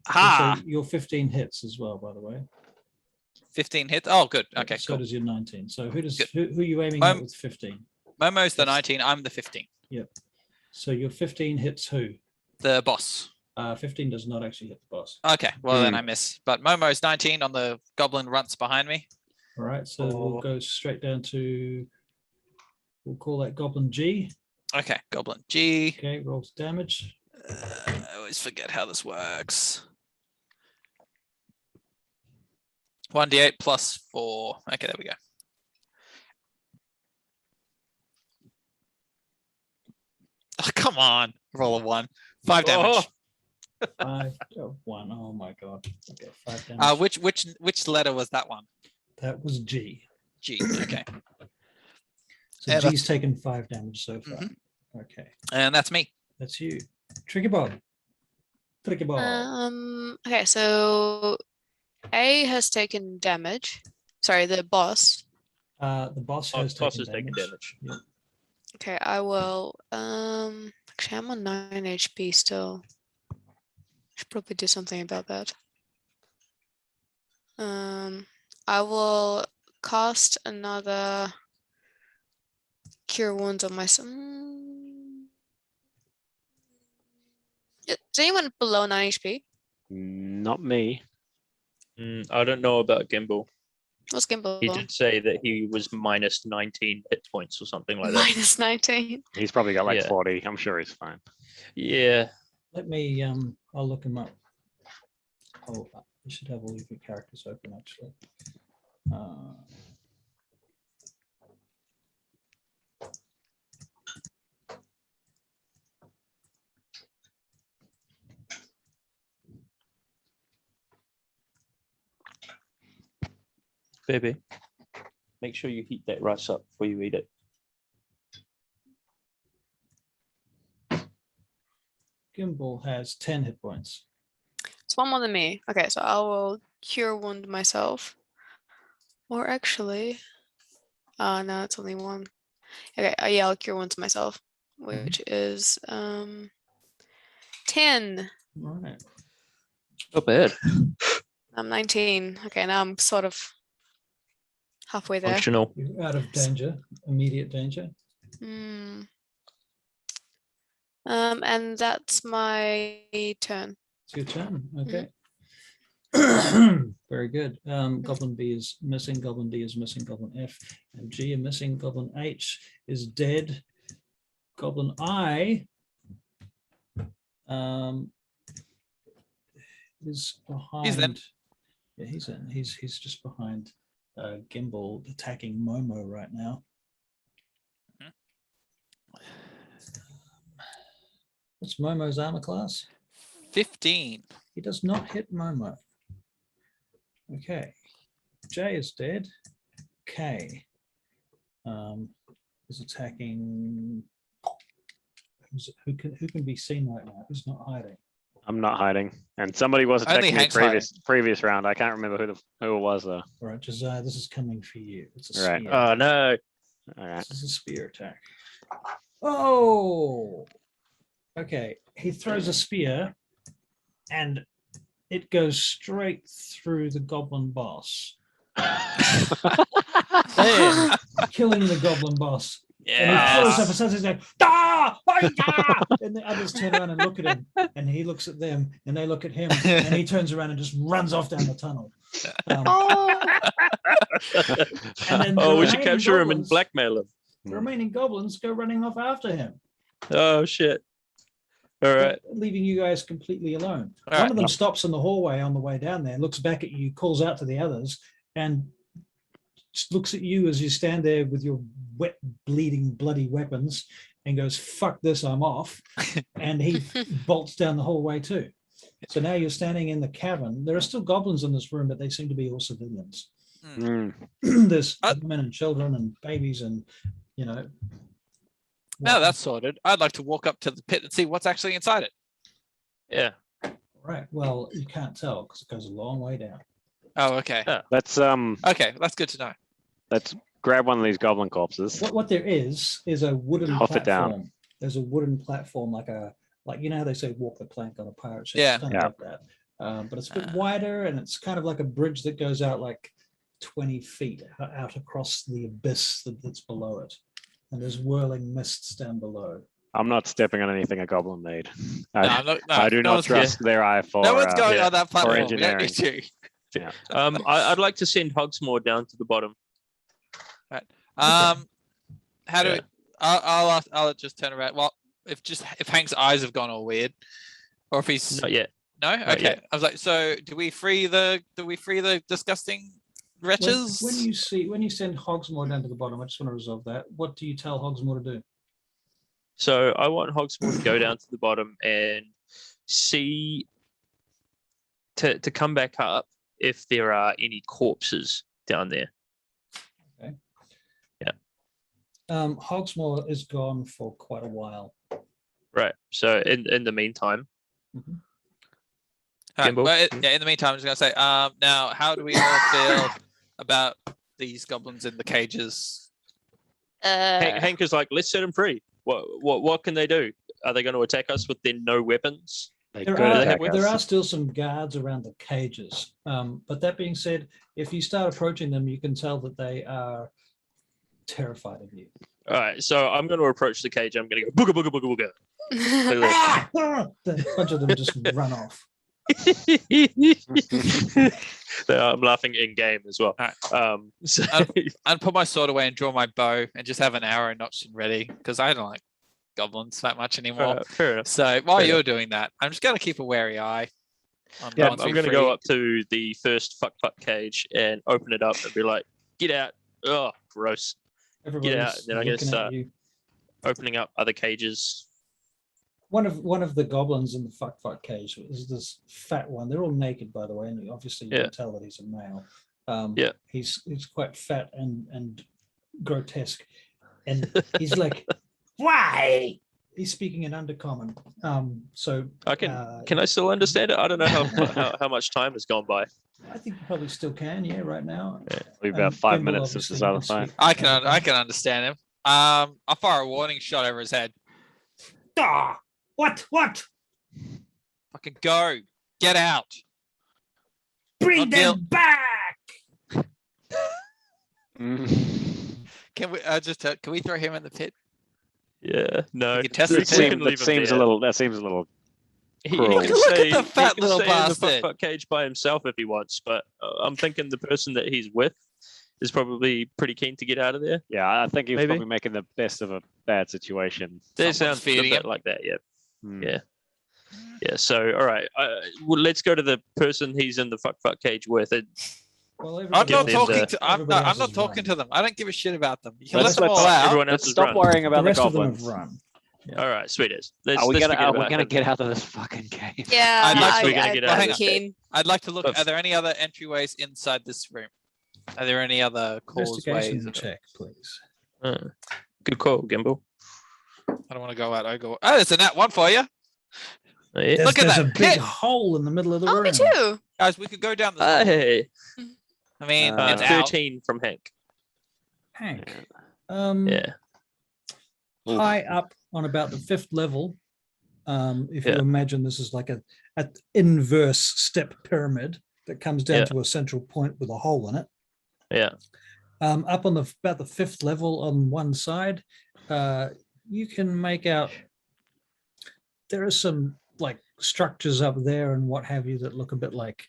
Ha! So your 15 hits as well, by the way. 15 hits. Oh, good. Okay, So cool. does your 19. So who Good. are you aiming Mom- at with 15? Momo's the Yes. 19. I'm the 15. Yep. So your 15 hits who? The boss. 15 does not actually hit the boss. Okay, well then I miss. But Momo's 19 on the goblin runts behind me. All right, so we'll go straight down to, we'll call that Goblin G. Okay, goblin G. Okay, rolls damage. I always forget how this works. 1d8 plus 4. Okay, there we go. Oh, come on. Roll a 1. 5 damage. 1. Oh my god. Okay, 5 damage. Which letter was that one? That was G. G. Okay. So And G's taken 5 damage so far. Okay, And that's me. that's you. Tricky Bob. Tricky Bob. Okay, so A has taken damage. Sorry, the boss. The boss has taken damage. Yeah. Okay, I will. Actually, I'm on 9 HP still. Should probably do something about that. I will cast another Cure Wounds on myself. Is anyone below 9 HP? Not me. I don't know about Gimbal. What's Gimbal? He did say that he was minus 19 hit points or something like that. Minus 19. He's probably got like Yeah. 40. I'm sure he's fine. Yeah. Let me, I'll look him up. Oh, you should have all of your characters open actually. Baby, make sure you heat that rice up before you eat it. Gimbal has 10 hit points. It's one more than me. Okay, so I will Cure Wound myself. Or actually, no, it's only one. Okay, yeah, I'll Cure Wound myself, which is 10. Right. Not bad. I'm 19. Okay, now I'm sort of halfway there. Functional. You're out of danger, immediate danger. And that's my turn. It's your turn. Okay. Very good. Goblin B is missing. Goblin D is missing. Goblin F and G are missing. Goblin H is dead. Goblin I is behind. He's in. Yeah, he's in. He's just behind Gimbal, attacking Momo right now. What's Momo's armor class? 15. He does not hit Momo. Okay. J is dead. K is attacking. Who can be seen right now? Who's not hiding? I'm not hiding. And somebody was Only attacking me Hank's previous round. I can't remember who it was though. All right, Josiah, this is coming for you. It's a Right. spear. Oh no. All right. This is a spear attack. Oh. Okay. He throws a spear, and it goes straight through the Goblin Boss, killing the Goblin Boss. And he throws up and says, he's like, "Da! Oh, da!" And the others turn around and look at him, and he looks at them, and they look at him, and he turns around and just runs off down the tunnel. And then the We should remaining capture him and goblins- blackmail him. The remaining goblins go running off after him, Oh shit. All right. leaving you guys completely alone. All One of them stops in the hallway on the way down there, looks back at you, calls out to the others, and just looks at you as you stand there with your wet, bleeding, bloody weapons, and goes, "Fuck this, I'm off." And he bolts down the hallway too. So now you're standing in the cavern. There are still goblins in this room, but they seem to be all civilians. There's women and children and babies and, you know. Now that's sorted. I'd like to walk up to the pit and see what's actually inside it. Yeah. Right. Well, you can't tell because it goes a long way down. Oh, okay. Let's Okay, that's good to know. let's grab one of these goblin corpses. What there is a wooden Huff it down. platform. There's a wooden platform like you know how they say walk the plank on a pirate ship. Yeah. It's kind of like that. But it's a bit wider, and it's kind of like a bridge that goes out like 20 feet out across the abyss that's below it. And there's whirling mists down below. I'm not stepping on anything a goblin made. No, I'm not. No, I do no not one's- trust their eye for. No one's going yeah, on that platform. We don't engineering. need to. I'd like to send Hogsmoor down to the bottom. How do Yeah. we? I'll just turn around. Well, if Hank's eyes have gone all weird, or if he's Not yet. no, Not okay. yet. I was like, so do we free the disgusting wretches? When you send Hogsmoor down to the bottom, I just want to resolve that. What do you tell Hogsmoor to do? So I want Hogsmoor to go down to the bottom and see to come back up if there are any corpses down there. Hogsmoor is gone for quite a while. Right. So in the meantime, Mhm. All right, Gimbal? well, in the meantime, I'm just gonna say, now, how do we all feel about these goblins in the cages? Hank is like, let's set them free. What can they do? Are they going to attack us with their no weapons? They There could attack there us. are still some guards around the cages. But that being said, if you start approaching them, you can tell that they are terrified of you. All right. So I'm going to approach the cage. I'm going to go booga booga booga booga. A bunch of them just run off. I'm laughing in game as well. So I'd put my sword away and draw my bow and just have an arrow notched and ready because I don't like goblins that much anymore. fair enough. So while Fair you're doing that, I'm just gonna keep a wary eye. Yeah, once I'm we going to free- go up to the first fuck cage and open it up and be like, get out. Oh, gross. Everybody's then I'm gonna looking at start. you. Opening up other cages. One of the goblins in the fuck cage is this fat one. They're all naked, by the way, and obviously you Yeah. can tell that he's a male. Yeah. He's quite fat and grotesque, and he's like, Why? he's speaking in undercommon. So I can I still understand it? I don't know how much time has gone by. I think you probably still can, yeah, right now. We've about And 5 Gimbal, minutes since obviously, this you other can fight. speak I can undercommon. understand him. I'll fire a warning shot over his head. Ah, what? Fucking go. Get out. Bring Not them Gil. back! Can we can we throw him in the pit? Yeah, no. You can test we the can pit. leave That him seems a there. little. That seems a little. He cruel. can Look at stay, the fat he can little stay in the bastard. fuck cage by himself if he wants, but I'm thinking the person that he's with is probably pretty keen to get out of there. Yeah, I think he was Maybe. probably making the best of a bad situation. That Someone's sounds a feeding bit him. like that, yeah. Hmm. Yeah. Yeah, so, all right. Well, let's go to the person he's in the fuck cage with. Well, I'm everybody not them else- talking to- to. I'm everybody not else has talking run. to them. I don't give a shit about them. You can Let's- let them all let's- out. Everyone else Let's has stop run. worrying The about the rest of them goblins. have run. All right, sweetest. Let's Are we let's gonna? forget Are we about gonna him. get out of this fucking cave? Yeah, Yes, I, we're gonna I, get out I'm of this keen. I'd like to look. But- Are there any other entryways inside this room? Are there any other causeways? Investigation check, please. Good call, Gimbal. I don't want to go out. I go. Oh, there's a nat one for you, Yeah. There's, Look at there's that a big pit. hole in the middle of the Oh, room. me too. guys. We could go down the. Hey, I mean, Uh, it's out. 13 from Hank. Hank. Yeah. High up on about the 5th level. If you Yeah. imagine this is like a inverse step pyramid that comes down Yeah. to a central point with a hole in it. Yeah. Up on about the 5th level on one side, you can make out there are some like structures up there and what have you that look a bit like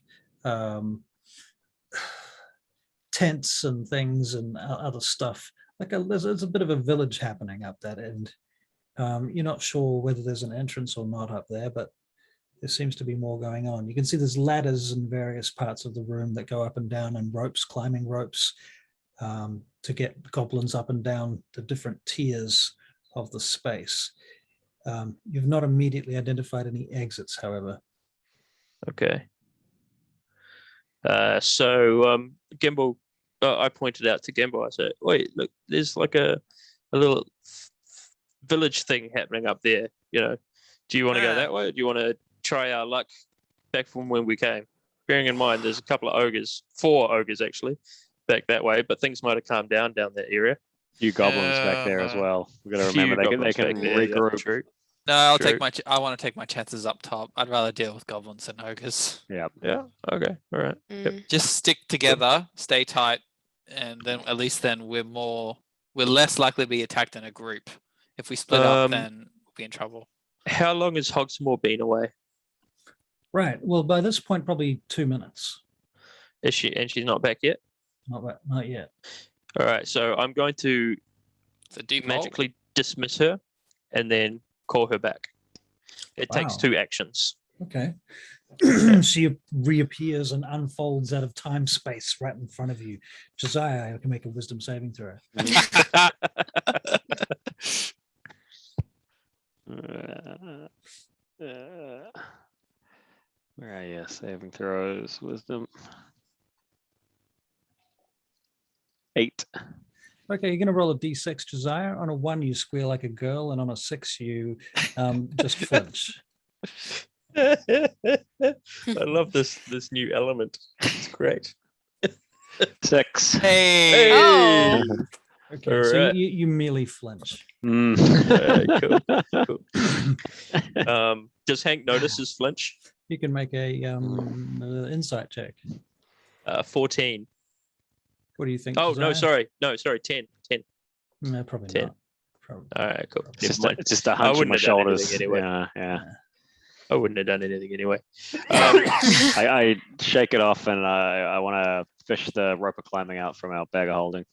tents and things and other stuff. Like there's a bit of a village happening up that end. You're not sure whether there's an entrance or not up there, but there seems to be more going on. You can see there's ladders in various parts of the room that go up and down, and ropes, climbing ropes, to get goblins up and down the different tiers of the space. You've not immediately identified any exits, however. Okay. So Gimbal, I pointed out to Gimbal, I said, wait, look, there's like a little village thing happening up there. You know, do you want to go that way? Or do you want to try our luck back from when we came? Bearing in mind, there's a couple of ogres, 4 ogres actually, back that way, but things might have calmed down that area. Few goblins back there as well. We've got to Few remember they goblins can back there, yeah, regroup. true. No, I'll True. take my. I want to take my chances up top. I'd rather deal with goblins than ogres. Yeah. Yeah. Okay. All right. Mm. Just stick together, stay tight, and then at least then we're less likely to be attacked in a group. If we split up, then be in trouble. How long has Hogsmoor been away? Right. Well, by this point, probably 2 minutes. Is she? And she's not back yet. Not yet. All right. So I'm going to It's a deep hole. magically dismiss her, and then call her back. It takes Wow. 2 actions. Okay. She reappears and unfolds out of time space right in front of you. Josiah, I can make a wisdom saving throw. Where are you? Saving throws, wisdom. 8. Okay, you're going to roll a d6, Josiah. On a 1, you squeal like a girl, and on a 6, you just flinch. I love this new element. It's great. 6. Hey. Oh. Okay, so Alright. you merely flinch. Cool. Does Hank notice his flinch? You can make a insight check. 14. What do you think? Oh, no, Josiah? sorry. 10. No, probably 10. not. Probably. All right, cool. Probably. Never mind. It's just a hunch on wouldn't my have done shoulders. anything anyway. Yeah. I wouldn't have done anything anyway. I shake it off and I want to fish the rope of climbing out from our bag of holding.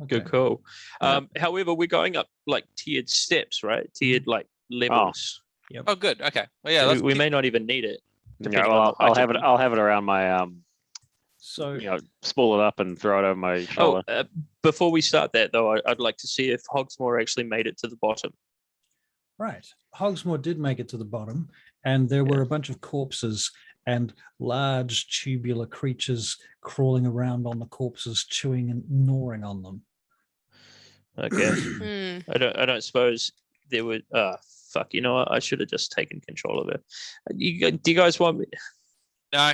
Good Okay. call. Yeah. However, we're going up like tiered steps, right? Tiered like levels. Oh, good. Okay. Well, yeah. So Let's we keep- may not even need it. Yeah, depending well, on the I'll height have of it. them. I'll have it around my So spool it up and throw it over my Oh, shoulder. before we start that though, I'd like to see if Hogsmoor actually made it to the bottom. right, Hogsmoor did make it to the bottom, and there were a bunch of corpses and large tubular creatures crawling around on the corpses, chewing and gnawing on them. Okay. Hmm. I don't suppose there would. Fuck. You know what? I should have just taken control of it. Do you guys want me? No,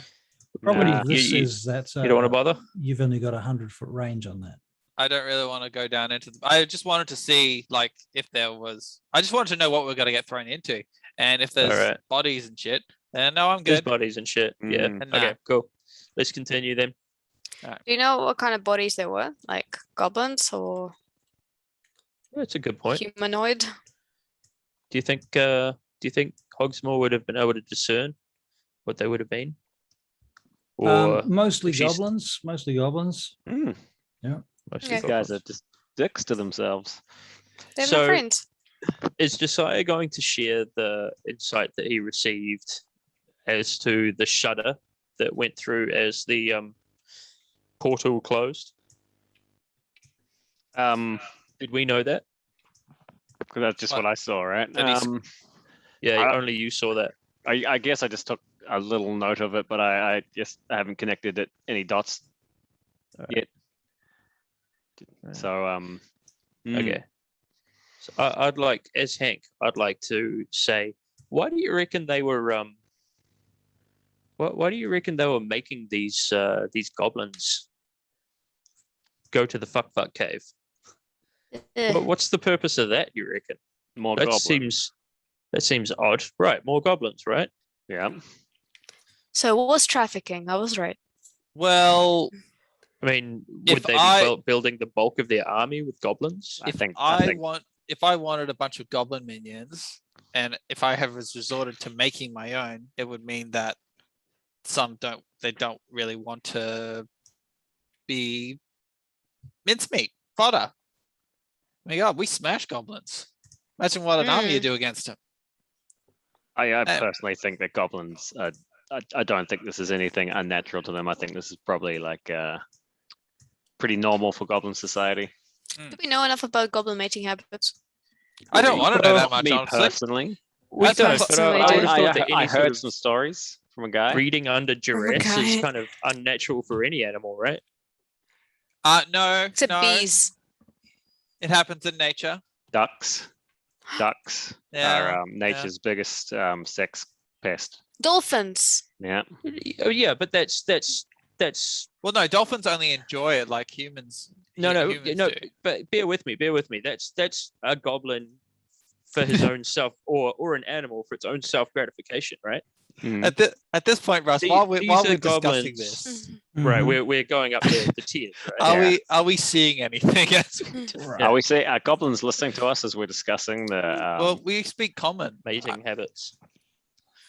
The problem Nah. with this You- is that You don't want to bother? you've only got 100-foot range on that. I don't really want to go down into the. I just wanted to see, like, if there was. I just wanted to know what we're going to get thrown into, and if there's Alright. bodies and shit. Then no, I'm There's good. bodies and shit. Yeah. Mm. And Okay. nah. Cool. Let's continue then. Do you know what kind of bodies there were? Like goblins or That's a good point. humanoid? Do you think Hogsmoor would have been able to discern what they would have been? Or Mostly she's- goblins. Mostly goblins. Mm, mostly Yeah. these guys are goblins? just dicks to themselves. They're So- my friends. Is Josiah going to share the insight that he received as to the shudder that went through as the portal closed? Did we know that? Because that's just Well, what I saw, right? that is- Yeah, I- only you saw that. I guess I just took a little note of it, but I just haven't connected it any dots yet. So Okay. So I'd like, as Hank, I'd like to say, why do you reckon they were why do you reckon they were making these goblins go to the fuck cave? Eh. What's the purpose of that, you reckon? more That goblins. seems odd. Right, more goblins, right? Yeah. So what was trafficking? I was right. Well, I mean, If would they be I- building the bulk of their army with goblins? I think if I wanted a bunch of goblin minions, and if I have resorted to making my own, it would mean that they don't really want to be mincemeat, fodder. My God, we smash goblins. Imagine what an army you do against them. I personally think that goblins. I don't think this is anything unnatural to them. I think this is probably like pretty normal for goblin society. Do we know enough about goblin mating habits? I don't want to know that much, Me honestly. personally, We That's don't, what- but I would have thought that I any sort heard of some stories from a guy. breeding under duress is guy. kind of unnatural for any animal, right? No, Except no. bees. It happens in nature. Ducks Yeah, are nature's biggest sex pest. Dolphins. Yeah. Oh yeah, but that's Well, no, dolphins only enjoy it like humans. no, humans no. do. But bear with me. That's a goblin for his own self, or an animal for its own self gratification, right? Mm. At this point, Russ, These- while these we're are discussing goblins. this, Right, Mhm. we're going up the tiers, right? Are we seeing anything? As we do? Right. Are we say are goblins listening to us as we're discussing the? Well, we speak common. Mating habits.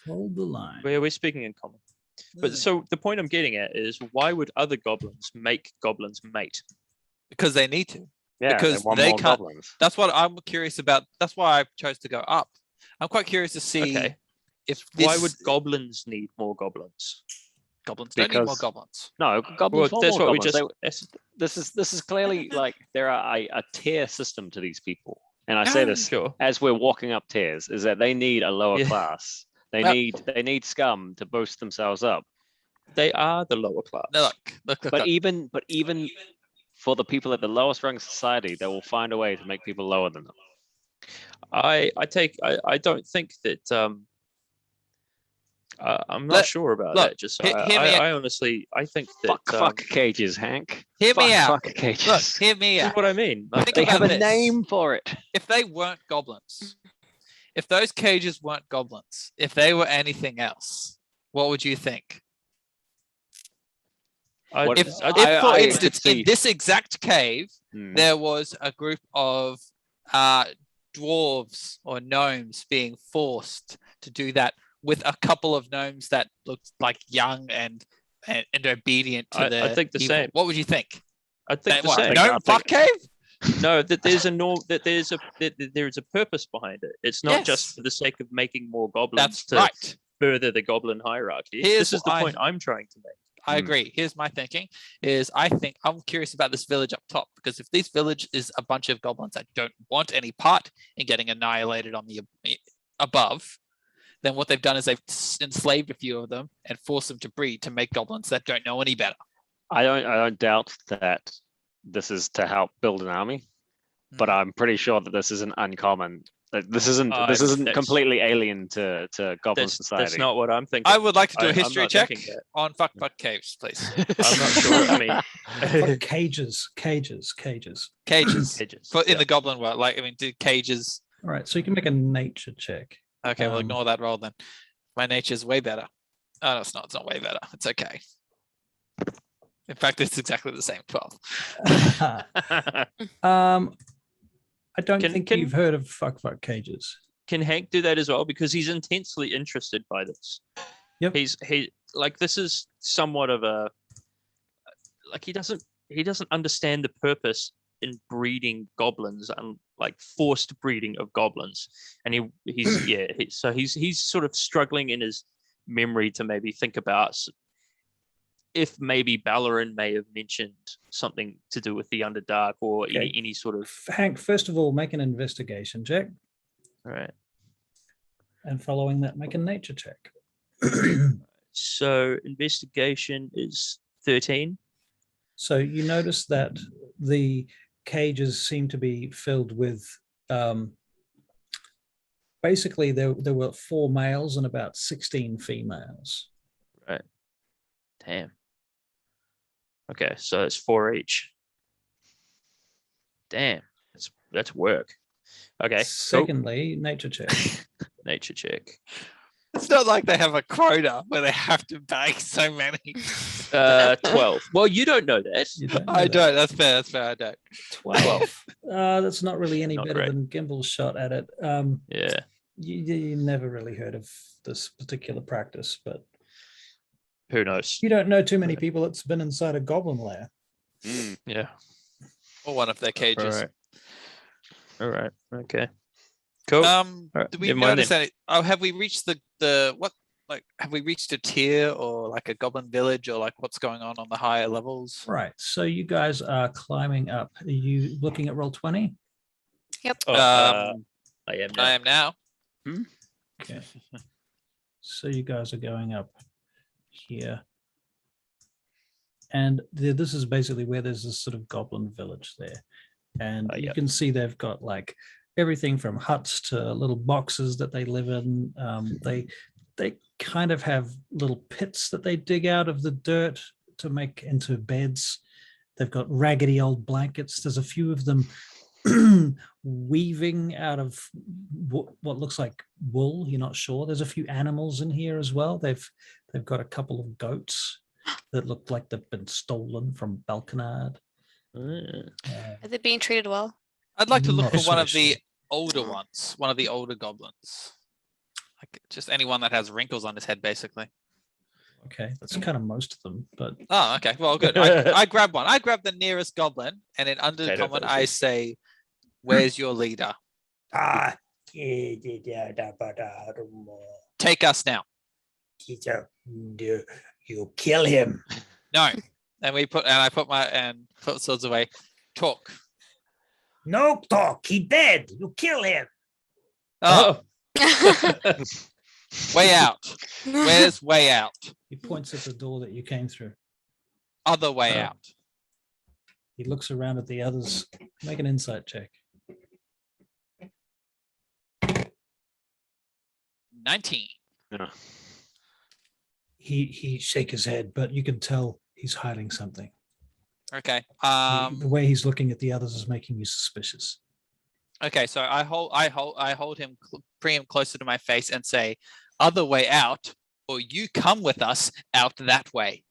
Hold the line. We're speaking in common. But so the point I'm getting at is, why would other goblins make goblins mate? Because they need to. yeah, because want they more can't- goblins. That's what I'm curious about. That's why I chose to go up. I'm quite curious to see Okay. if Why would this- goblins need more goblins? goblins don't need more Because- goblins. No, Well, goblins want that's more what we goblins. just. This is clearly like there are a tier system to these people, and I say this Sure. as we're walking up tiers, is that they need a lower Yeah. class. They Yep. need scum to boost themselves up. They are the lower class. No, look. But even for the people at the lowest rung of society, they will find a way to make people lower than them. I don't think that I'm not Look- sure about look, that. Just hear me out. I honestly I think that Fuck cages, Hank. Hear me out. Fuck Look, cages. hear me this is out. what I mean. Like, Think They about have a this. name for it. If they weren't goblins, if those cages weren't goblins, if they were anything else, what would you think? I, What- If, I- if for I could instance, see- in this exact cave, Hmm. there was a group of dwarves or gnomes being forced to do that with a couple of gnomes that looked like young and obedient to I think the evil, same. what would you think? I think That the what, same. gnome I fuck cave? No, that there's a norm. That there's a purpose behind it. It's not Yes. just for the sake of making more goblins That's to right. further the goblin hierarchy. Here's This is the what I- point I'm trying to make. I Hmm. agree. Here's my thinking is I think I'm curious about this village up top, because if this village is a bunch of goblins that don't want any part in getting annihilated on the above, then what they've done is they've enslaved a few of them and forced them to breed to make goblins that don't know any better. I don't doubt that this is to help build an army, but Hmm. I'm pretty sure that this isn't uncommon. That this isn't That's- completely alien to goblin That's society. not what I'm thinking. I would like to do a I'm history not check thinking that. on fuck caves, please. I'm not sure. I mean, Fuck cages. Cages cages. for in yeah. the goblin world. Like, I mean, do cages. All right, so you can make a nature check. Okay, we'll Um, ignore that roll then. My nature's way better. Oh, no, it's not. It's not way better. It's okay. In fact, it's exactly the same. 12. I don't Can- think can- you've heard of fuck cages. Can Hank do that as well? Because he's intensely interested by this. Yep. He like this is somewhat of a like he doesn't understand the purpose in breeding goblins and like forced breeding of goblins. And he's sort of struggling in his memory to maybe think about if maybe Ballerin may have mentioned something to do with the Underdark or Okay. any sort of Hank, first of all, make an investigation check, all right. and following that, make a nature check. So investigation is 13. So you notice that the cages seem to be filled with basically there were 4 males and about 16 females. Right. Damn. Okay, so it's 4 each. Damn, that's work. Okay, cool. Secondly, nature check. Nature check. It's not like they have a quota where they have to bag so many. 12. Well, you don't know that. You don't know I that. don't. That's fair. That's fair. I don't. 12. That's not really any Not better great. than Gimble's shot at it. Yeah. You never really heard of this particular practice, but Who knows? you don't know too many people that's been inside a goblin lair. Mm. Yeah. Or one of their cages. All right. All right. Okay. Cool. Alright, Do we never mind notice then. any? Oh, have we reached the what? Like, have we reached a tier or like a goblin village or like what's going on the higher levels? Right. So you guys are climbing up. Are you looking at roll 20? Oh, I am now. I am now. Okay. So you guys are going up here. And this is basically where there's this sort of goblin village there. And you Yep. can see they've got like everything from huts to little boxes that they live in. They kind of have little pits that they dig out of the dirt to make into beds. They've got raggedy old blankets. There's a few of them weaving out of what looks like wool. You're not sure. There's a few animals in here as well. They've got a couple of goats. that looked like they've been stolen from Balkanard. Are they being treated well? I'd like to look Not for one of the especially. older ones, one of the older goblins. Like just anyone that has wrinkles on his head, basically. Okay, that's kind of most of them, but Oh, okay. Well, good. I grab one. I grab the nearest goblin, and in Potato undercommon, I version. say, "Where's your leader? Ah, Take us now." you kill him. No. And I put swords away. Talk. No talk. He dead. You kill him. Oh, way out. Where's way out? he points at the door that you came through. Other way Oh. out. He looks around at the others. Make an insight check. 19. Yeah. He shake his head, but you can tell he's hiding something. Okay. The way he's looking at the others is making you suspicious. Okay. So I hold him, bring him closer to my face, and say, "Other way out, or you come with us out that way."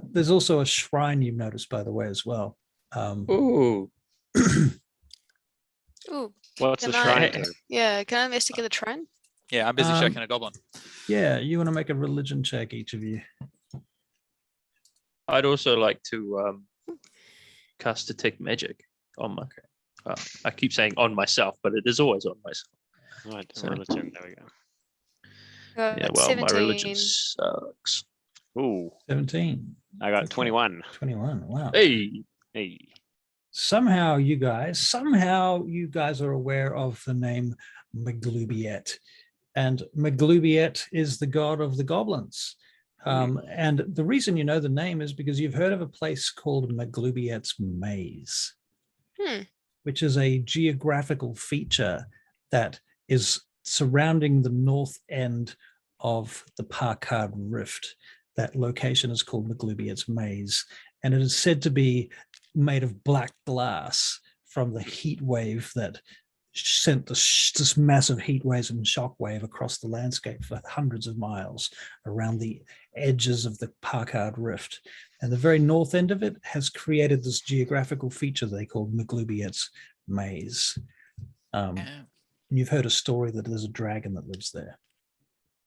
There's also a shrine you've noticed, by the way, as well. Ooh. Ooh, What's the Can shrine I- do? yeah. Can I investigate the shrine? Yeah, I'm busy Um, checking a goblin. Yeah, you want to make a religion check, each of you. I'd also like to cast detect magic on my. I keep saying on myself, but it is always on myself. Right, So- religion. There we go. Yeah, well, my religion sucks. Ooh, 17, I got Okay. 21. 21. Wow. Hey, Hey. Somehow you guys are aware of the name Maglubiet. And Maglubiet is the god of the goblins. And the reason you know the name is because you've heard of a place called Maglubiet's Maze, which is a geographical feature that is surrounding the north end of the Parkard Rift. That location is called Maglubiet's Maze, and it is said to be made of black glass from the heat wave that sent this massive heat waves and shock wave across the landscape for hundreds of miles around the edges of the Parkard Rift. And the very north end of it has created this geographical feature they call Maglubiet's Maze. Yeah. And you've heard a story that there's a dragon that lives there.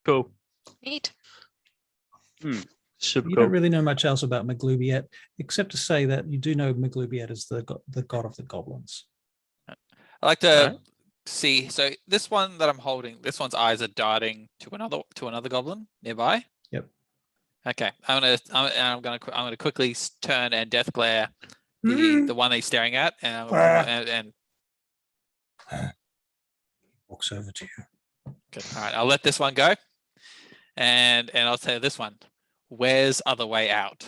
cool. Neat. Super You cool. don't really know much else about Maglubiet, except to say that you do know Maglubiet is the god of the goblins. I like to Alright. see. So this one that I'm holding, this one's eyes are darting to another goblin nearby. Yep. Okay, I'm gonna quickly turn and death glare the one he's staring at, and Walks over to you. good. All right, I'll let this one go, and I'll say this one. Where's other way out?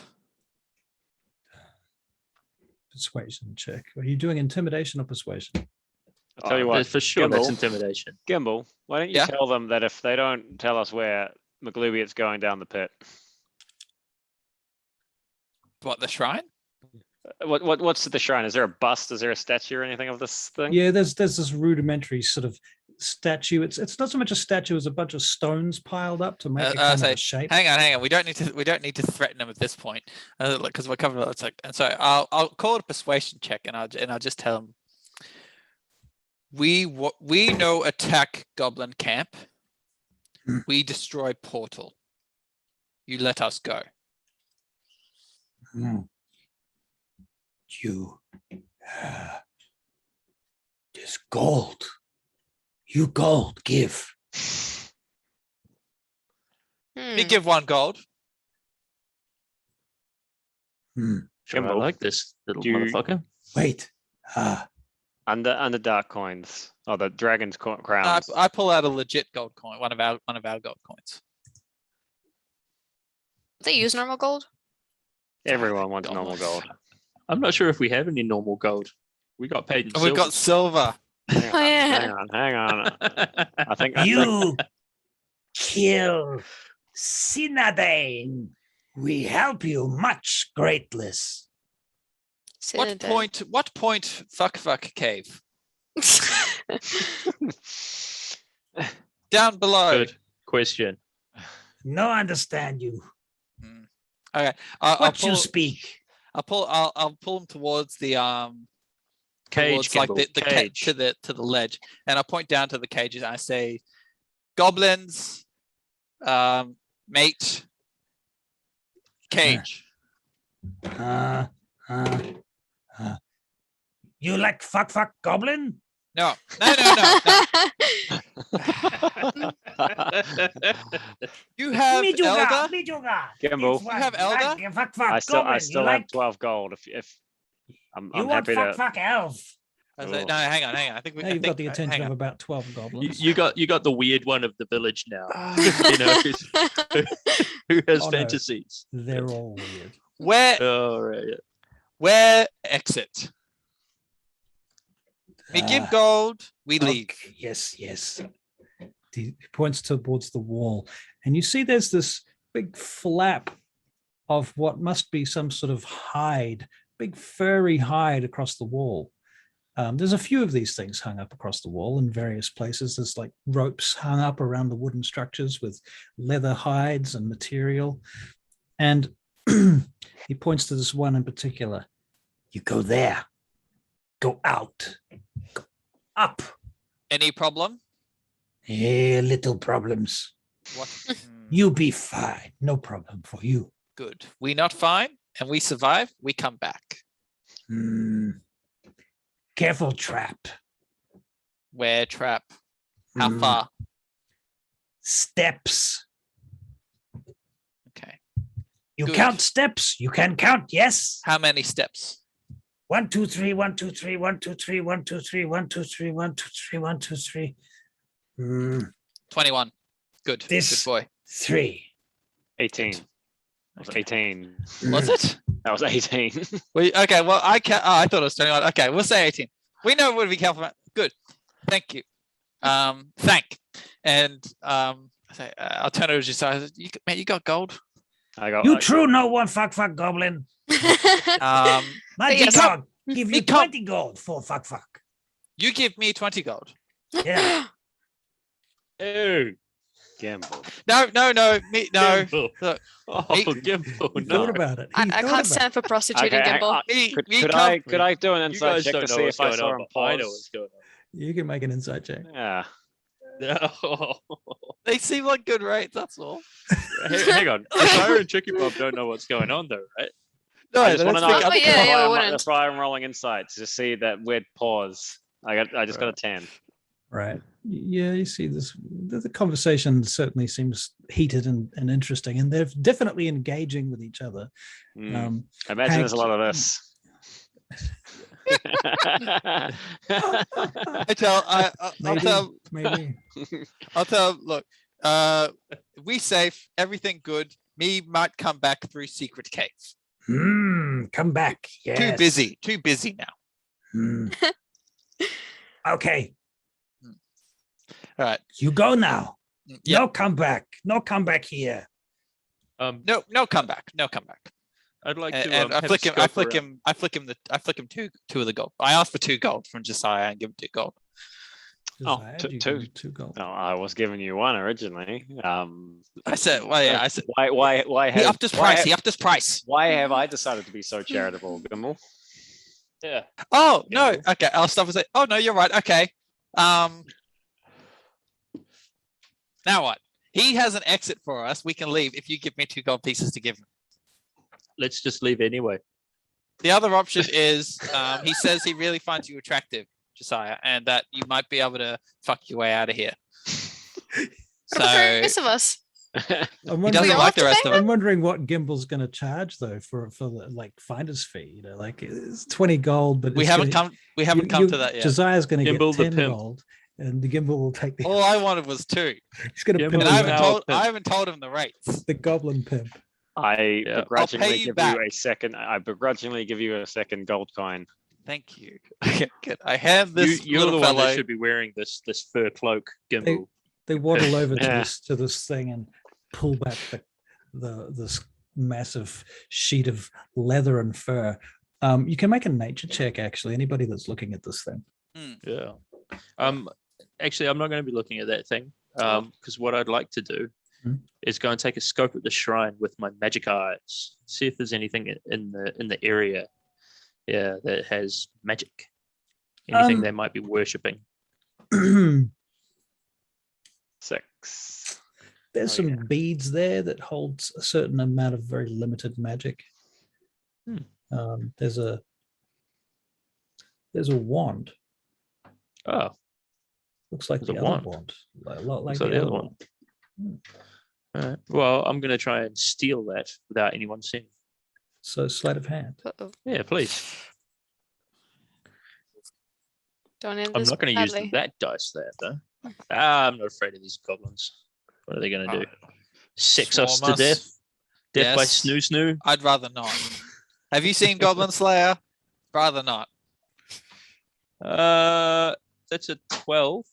Persuasion check. Are you doing intimidation or persuasion? I'll tell you what, For sure, that's Gimbal, intimidation. Gimbal, why don't you Yeah? tell them that if they don't tell us where McGlubiet's going down the pit? What, the shrine? What's the shrine? Is there a bust? Is there a statue or anything of this thing? Yeah, there's this rudimentary sort of statue. It's not so much a statue as a bunch of stones piled up to make it kind of a shape. Hang on. We don't need to threaten them at this point, because we're covering. It's like, and so I'll call it a persuasion check, and I'll just tell them. We know attack goblin camp. We destroy portal. You let us go. You, this gold. You gold give. Me give 1 gold. Sure, I Gimbal, like this little do you- motherfucker. Wait. Under dark coins. Oh, the dragon's crowns. I pull out a legit gold coin, one of our gold coins. Do they use normal gold? Everyone wants God. normal gold. I'm not sure if we have any normal gold. We got paid in And we've got silver. Hang Oh, on, yeah. hang on. I think You kill Sinadain. We help you much, greatless. What point fuck cave? Down below. Good question. No understand you. Okay. I'll What you pull, speak? I'll pull him towards the Cage, towards like Gimbal, the cage. to the ledge, and I point down to the cages and I say, "Goblins, mate, cage." You like fuck goblin? No. You have Elder. Gimbal. You have Elder? Like, fuck I still goblin. have like, 12 gold. If I'm you want happy to. fuck elf. I was like, no, hang on. I think we. Now I you've think, got the attention hang of on. about 12 goblins. You got the weird one of the village now. You know, who has Oh, no. fantasies. They're all weird. Oh, right. Yeah. Where exit? We give Ah, gold. We leave. okay, yes. He points towards the wall, and you see there's this big flap of what must be some sort of hide, big furry hide across the wall. There's a few of these things hung up across the wall in various places. There's like ropes hung up around the wooden structures with leather hides and material. And he points to this one in particular. You go there. Go out. Go up. Any problem? Little problems. What? You be fine. No problem for you. Good. We not fine, and we survive. We come back. Careful trap. Where trap? How Mm. far? Steps. Okay. You Good. count steps. You can count. Yes. How many steps? 1, 2, 3, 1, 2, 3, 1, 2, 3, 1, 2, 3, 1, 2, 3, 1, 2, 3, 1, 2, 3. 21. Good. This- Good boy. 3. 18. That was 18. Was it? That was 18. Okay. Well, I can't. Oh, I thought it was 21. Okay, we'll say 18. We know what to be careful about. Good. Thank you. Thank. And I'll turn it over to you. So, man, you got gold. I got. You true no one fuck goblin. Um, My yes. dog give you He come- 20 gold for fuck. you give me 20 gold. Yeah. Ew. Gamble. No, me, no. Gimbal. Look, Oh, me- Gimbal, He no. thought about it. I He thought can't about stand for prostituting Okay, Gimbal. Could I do an You inside guys check don't to know see what's if I going saw on, him but I know pause? what's going it. You can make an insight check. Yeah. on. They seem like good rates. That's all. Hang on. Josiah and Chicky Bob don't know what's going on, though, right? No, I just want to know. Oh, yeah, we That's why I'm rolling insights to see that weird pause. I just got a 10. Right. Yeah, you see this. The conversation certainly seems heated and interesting, and they're definitely engaging with each other. I imagine there's a lot of this. Maybe. I'll tell. Look, we safe. Everything good. Me might come back through secret cave. Come back. Yes. Too busy now. Okay. All right. You go now. Yeah. No come back. No come back here. No comeback. No comeback. I'd like And, to. and I have a flick him. I scope flick around. him. I flick him two of the gold. I asked for 2 gold from Josiah and give him 2 gold. Josiah, two- do you two. give 2 gold. No, I was giving you 1 originally. I said, well, yeah. I said Why he have upped his price. He upped his price. why have I decided to be so charitable, Gimbal? Yeah. Oh no. Yeah. Okay. I'll stop and say. Oh no, you're right. Okay. Now what? He has an exit for us. We can leave if you give me 2 gold pieces to give him. Let's just leave anyway. The other option is he says he really finds you attractive, Josiah, and that you might be able to fuck your way out of here. What about the rest of us? I'm He wondering, doesn't all like have the to rest pay of I'm them. wondering what Gimble's going to charge though for the like finder's fee. You know, like it's 20 gold, but We it's haven't gonna- come to that yet. Josiah's going to get Gimbal the 10 pimp. gold, and the Gimbal will take the. All I wanted was 2, He's going to Gimbal pimp and is I you haven't now out. told. pimp. I haven't told him the rates. The goblin pimp. I Yeah. begrudgingly I'll pay you give back. you a second. I begrudgingly give you a second gold coin. Thank you. Okay, good. I hand this You're the little one fellow. that should be wearing this fur cloak, Gimbal. They waddle over Yeah. to this thing and pull back this massive sheet of leather and fur. You can make a nature check, actually. Anybody that's looking at this thing. Yeah. Actually, I'm not going to be looking at that thing. Because what I'd like to do is go and take a scope at the shrine with my magic eyes, see if there's anything in the area, that has magic, anything they might be worshipping. 6. There's Oh, some yeah. beads there that holds a certain amount of very limited magic. There's a wand. Oh, Looks like There's the a other wand. wand. A lot like Looks like the other one. all right. Well, I'm going to try and steal that without anyone seeing. So sleight of hand. Uh-oh. Yeah, please. Don't end I'm this not going to use badly. that dice there, though. I'm not afraid of these goblins. What are they going to do? Sex us Swarm to death? Death by Yes. snoo. I'd rather not. Have you seen Goblin Slayer? Rather not. That's a 12.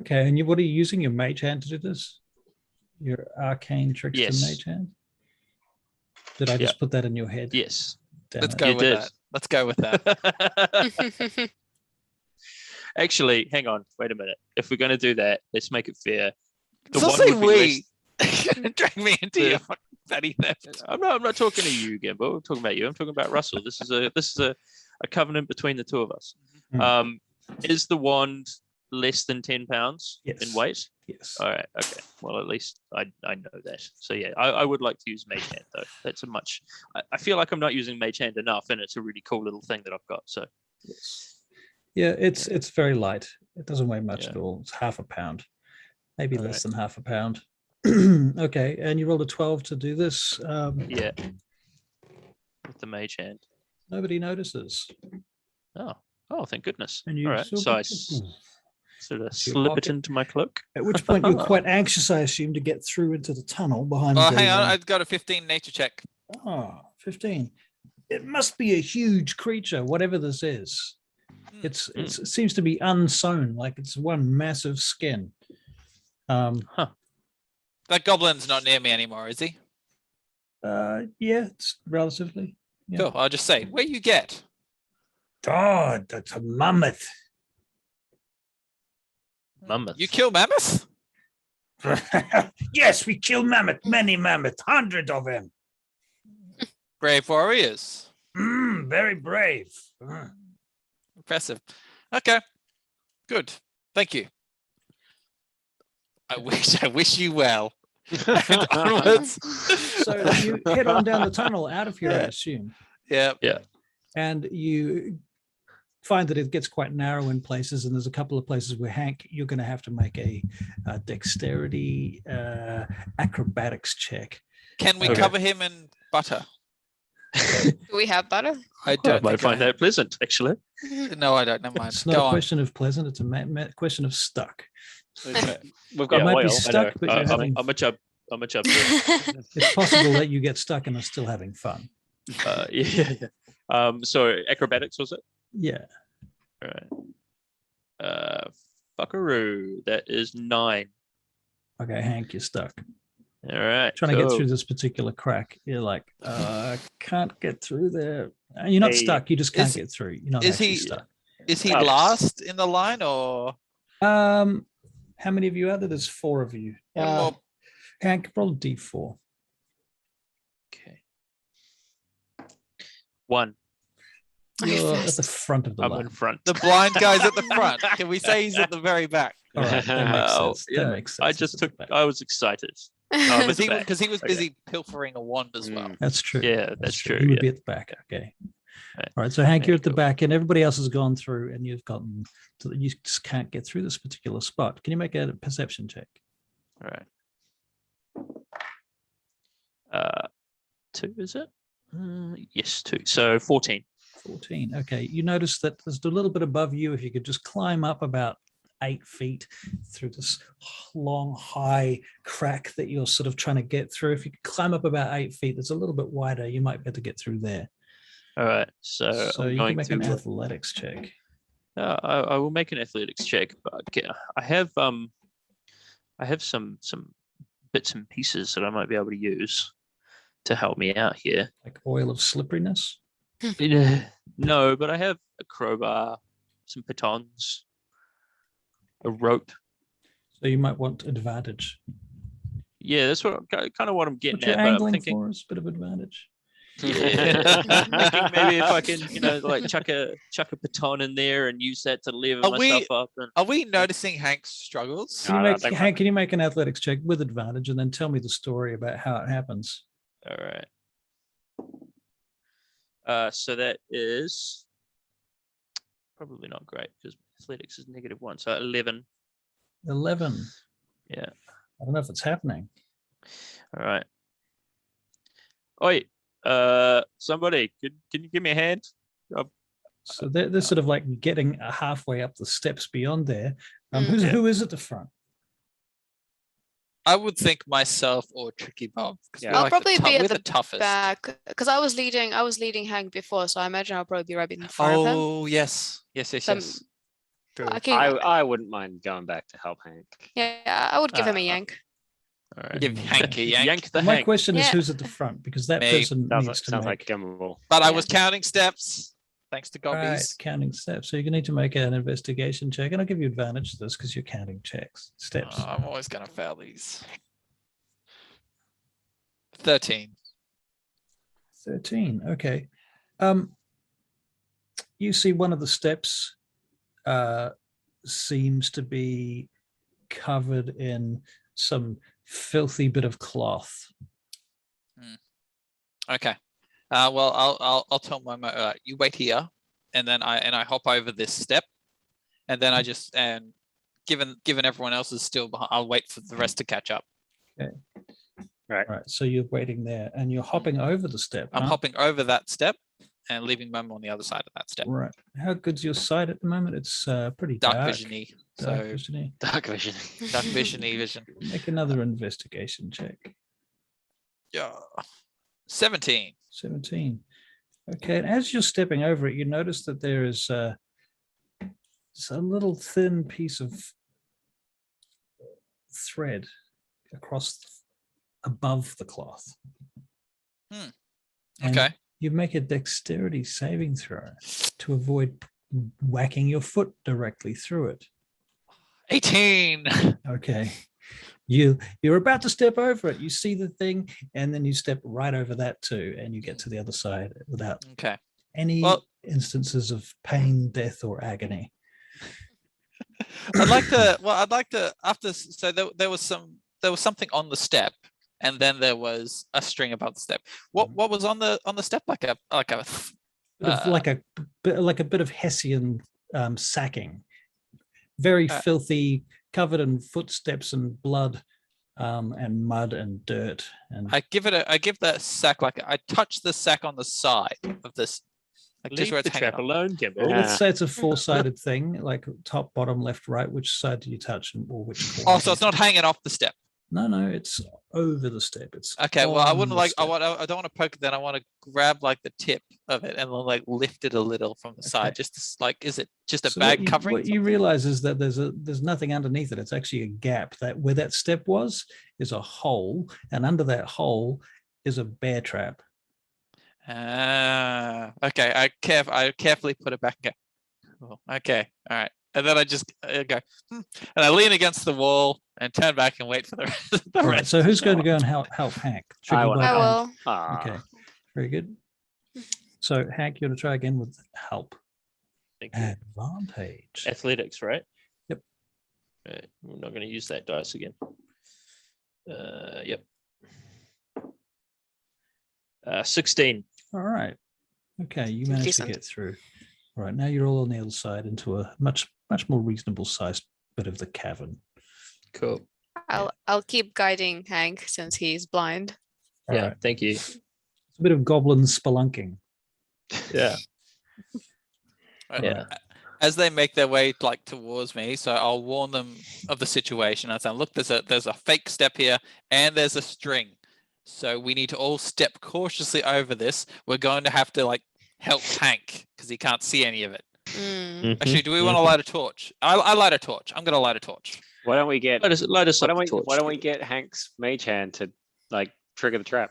Okay, and what are you using your mage hand to do this? Your arcane trickster Yes. mage hand? Did I just put that in your head? Yes. Damn Let's it. go You with did. that. Let's go with that. Actually, hang on. Wait a minute. If we're going to do that, let's make it fair. The Stop one saying would be we. Drag me into The- your fucking petty theft. I'm not talking to you, Gimbo. I'm talking about you. I'm talking about Russell. This is a covenant between the two of us. Mhm. Is the wand less than 10 pounds Yes. in weight? Yes. All right. Okay. Well, at least I know that. So yeah, I would like to use Mage Hand though. That's a much. I feel like I'm not using Mage Hand enough, and it's a really cool little thing that I've got. So Yes. Yeah, it's very light. It doesn't weigh much Yeah. at all. It's half a pound, maybe All less than half a pound. Okay, and you rolled a 12 to do this. yeah, with the Mage Hand. Nobody notices. Oh, thank goodness. And you All right. sort So of- I sort of your slip it pocket. into my cloak. At which point you're quite anxious, I assume, to get through into the tunnel behind Oh, the. hang on. I've got a 15 nature check. 15. It must be a huge creature, whatever this is. It seems to be unsewn, like it's one massive skin. That goblin's not near me anymore, is he? Yeah, it's relatively. Yeah. Cool. I'll just say, where you get? Oh, that's a mammoth. Mammoth. You kill mammoth? Yes, we kill mammoth, many mammoth, 100 of them. Brave warriors. Very brave. Impressive. Okay. Good. Thank you. I wish you well. And onwards. So you head on down the tunnel out of here, I assume, Yeah. and you find that it gets quite narrow in places, and there's a couple of places where Hank, you're going to have to make a dexterity acrobatics check. Can we Okay. cover him in butter? Do we have butter? I I don't might think find that pleasant, actually. No, I don't. Never mind. It's not Go a on. question of pleasant; it's a question of stuck. Okay. We've Yeah, got might be oil. stuck, but you're having. I'm a chub. I'm a chub. It's possible that you get stuck and are still having fun. Yeah. So acrobatics was it? Yeah. All right. Fuckaroo. That is 9. Okay, Hank, you're stuck. All right. Trying to get cool. through this particular crack. You're like, I can't get through there. And you're not Hey, stuck. You just can't is- get through. You're not is actually he- stuck. Is he Alex. last in the line or How many of you are there? There's 4 of you. one more? Hank, roll a D4. Okay. 1. Okay, You're at the first. front of the I'm line. in front. The blind guy's at the front. Can we say he's at the very back? All right, that makes Well, sense. yeah, That makes sense. I It's just at the took. back. I was excited. I'm at the back. Because he was Okay. busy pilfering a wand as well. That's true. Yeah, that's true. You would Yeah. be at the back. Okay. Right. All right. So Hank, Yeah, you're at the cool. back, and everybody else has gone through, and you've gotten to you just can't get through this particular spot. Can you make a perception check? All right. 2 is it? Yes, 2. So 14. 14. Okay. You notice that there's a little bit above you. If you could just climb up about 8 feet through this long, high crack that you're sort of trying to get through. If you could climb up about 8 feet, that's a little bit wider. You might be able to get through there. All right. So I'm you can going make to. an athletics check. I will make an athletics check, but I have some bits and pieces that I might be able to use to help me out here. Like oil of slipperiness. No, but I have a crowbar, some pitons, a rope. So you might want advantage. Yeah, that's what kind of what I'm getting What you're at. But I'm angling thinking, for is a bit of advantage. yeah, thinking maybe if I can, like chuck a baton in there and use that to lever Are myself we- up. And Are we noticing Hank's struggles? Can you No, I make, think Hank, can you make an athletics check with advantage and then tell me the story about how it happens? all right. So that is probably not great because athletics is -1, so 11. 11. Yeah. I don't know if it's happening. All right. Oi, somebody, can you give me a hand? So they're sort of like getting halfway up the steps beyond there. Mm. Who is at the front? I would think myself or Tricky Bob. 'Cause Yeah. we're I'll like probably be we're at the the toughest. back because I was leading Hank before, so I imagine I'll probably be right in front of him. Oh yes, yes, yes, So yes. True. I can, I wouldn't mind going back to help Hank. yeah, I would give him a yank. All right. Give Hank a yank. Yank the My Hank. question is Yeah. who's at the front because that Me. person needs to Sounds like make Gimbal. But I Yeah. was counting steps. Thanks to right, Gobbies. counting steps. So you need to make an investigation check, and I'll give you advantage to this because you're counting steps. Oh, I'm always gonna fail these. 13. 13. Okay. You see one of the steps seems to be covered in some filthy bit of cloth. Okay. Well, I'll tell my you wait here, and then I hop over this step, and then I just given everyone else is still behind, I'll wait for the rest to catch up. Right. So you're waiting there and you're hopping over the step. I'm huh? hopping over that step and leaving Mum on the other side of that step. Right. How good's your sight at the moment? It's pretty Dark dark. visiony. Dark So visiony. Dark vision. dark visiony vision. Make another investigation check. Yeah. 17. 17. Okay. And as you're stepping over it, you notice that there is just a little thin piece of thread across above the cloth. And Okay. you make a dexterity saving throw to avoid whacking your foot directly through it. 18. Okay. You're about to step over it. You see the thing, and then you step right over that too, and you get to the other side without Okay. any Well- instances of pain, death, or agony. I'd like to after so there was something on the step, and then there was a string above the step. What was on the step? Like a Bit of like a bit of Hessian sacking, very filthy, covered in footsteps and blood, and mud and dirt. And I give that sack I touch the sack on the side of this, like just Leave where the it's hanging trap on. alone, Gimbal. let's say it's a four-sided thing, like top, bottom, left, right. Which side do you touch, or which corner? Oh, so it's not hanging off the step. No, it's over the step. It's Okay, well, I on wouldn't the like. step. I don't want to poke it. Then I want to grab like the tip of it and then like lift it a little from the side. Okay. Just to, like, is it just a So bag covering? What you realize is that there's nothing underneath it. It's actually a gap. That where that step was is a hole, and under that hole is a bear trap. Okay. I carefully put it back and go. Oh, okay, all right. And then I just go, and I lean against the wall and turn back and wait for the rest. All right. So who's going to go and help Hank? Tricky will. Bob I and- will. Ah, Okay. Very good. So Hank, you're going to try again with help. Thank you. Advantage. Athletics, right? Yep. Right. We're not going to use that dice again. Yep. 16. All right. Okay, you managed Decent. to get through. All right, now you're all on the other side into a much more reasonable sized bit of the cavern. Cool. I'll keep guiding Hank since he's blind. All Yeah. right. Thank you. It's a bit of goblin spelunking. Yeah. Yeah. As they make their way like towards me, so I'll warn them of the situation. I say, look, there's a fake step here, and there's a string. So we need to all step cautiously over this. We're going to have to like help Hank because he can't see any of it. Mm. Actually, do we want to light a torch? I light a torch. I'm gonna light a torch. why don't we get? Light us Why up don't the we? torch. Why don't we get Hank's mage hand to like trigger the trap?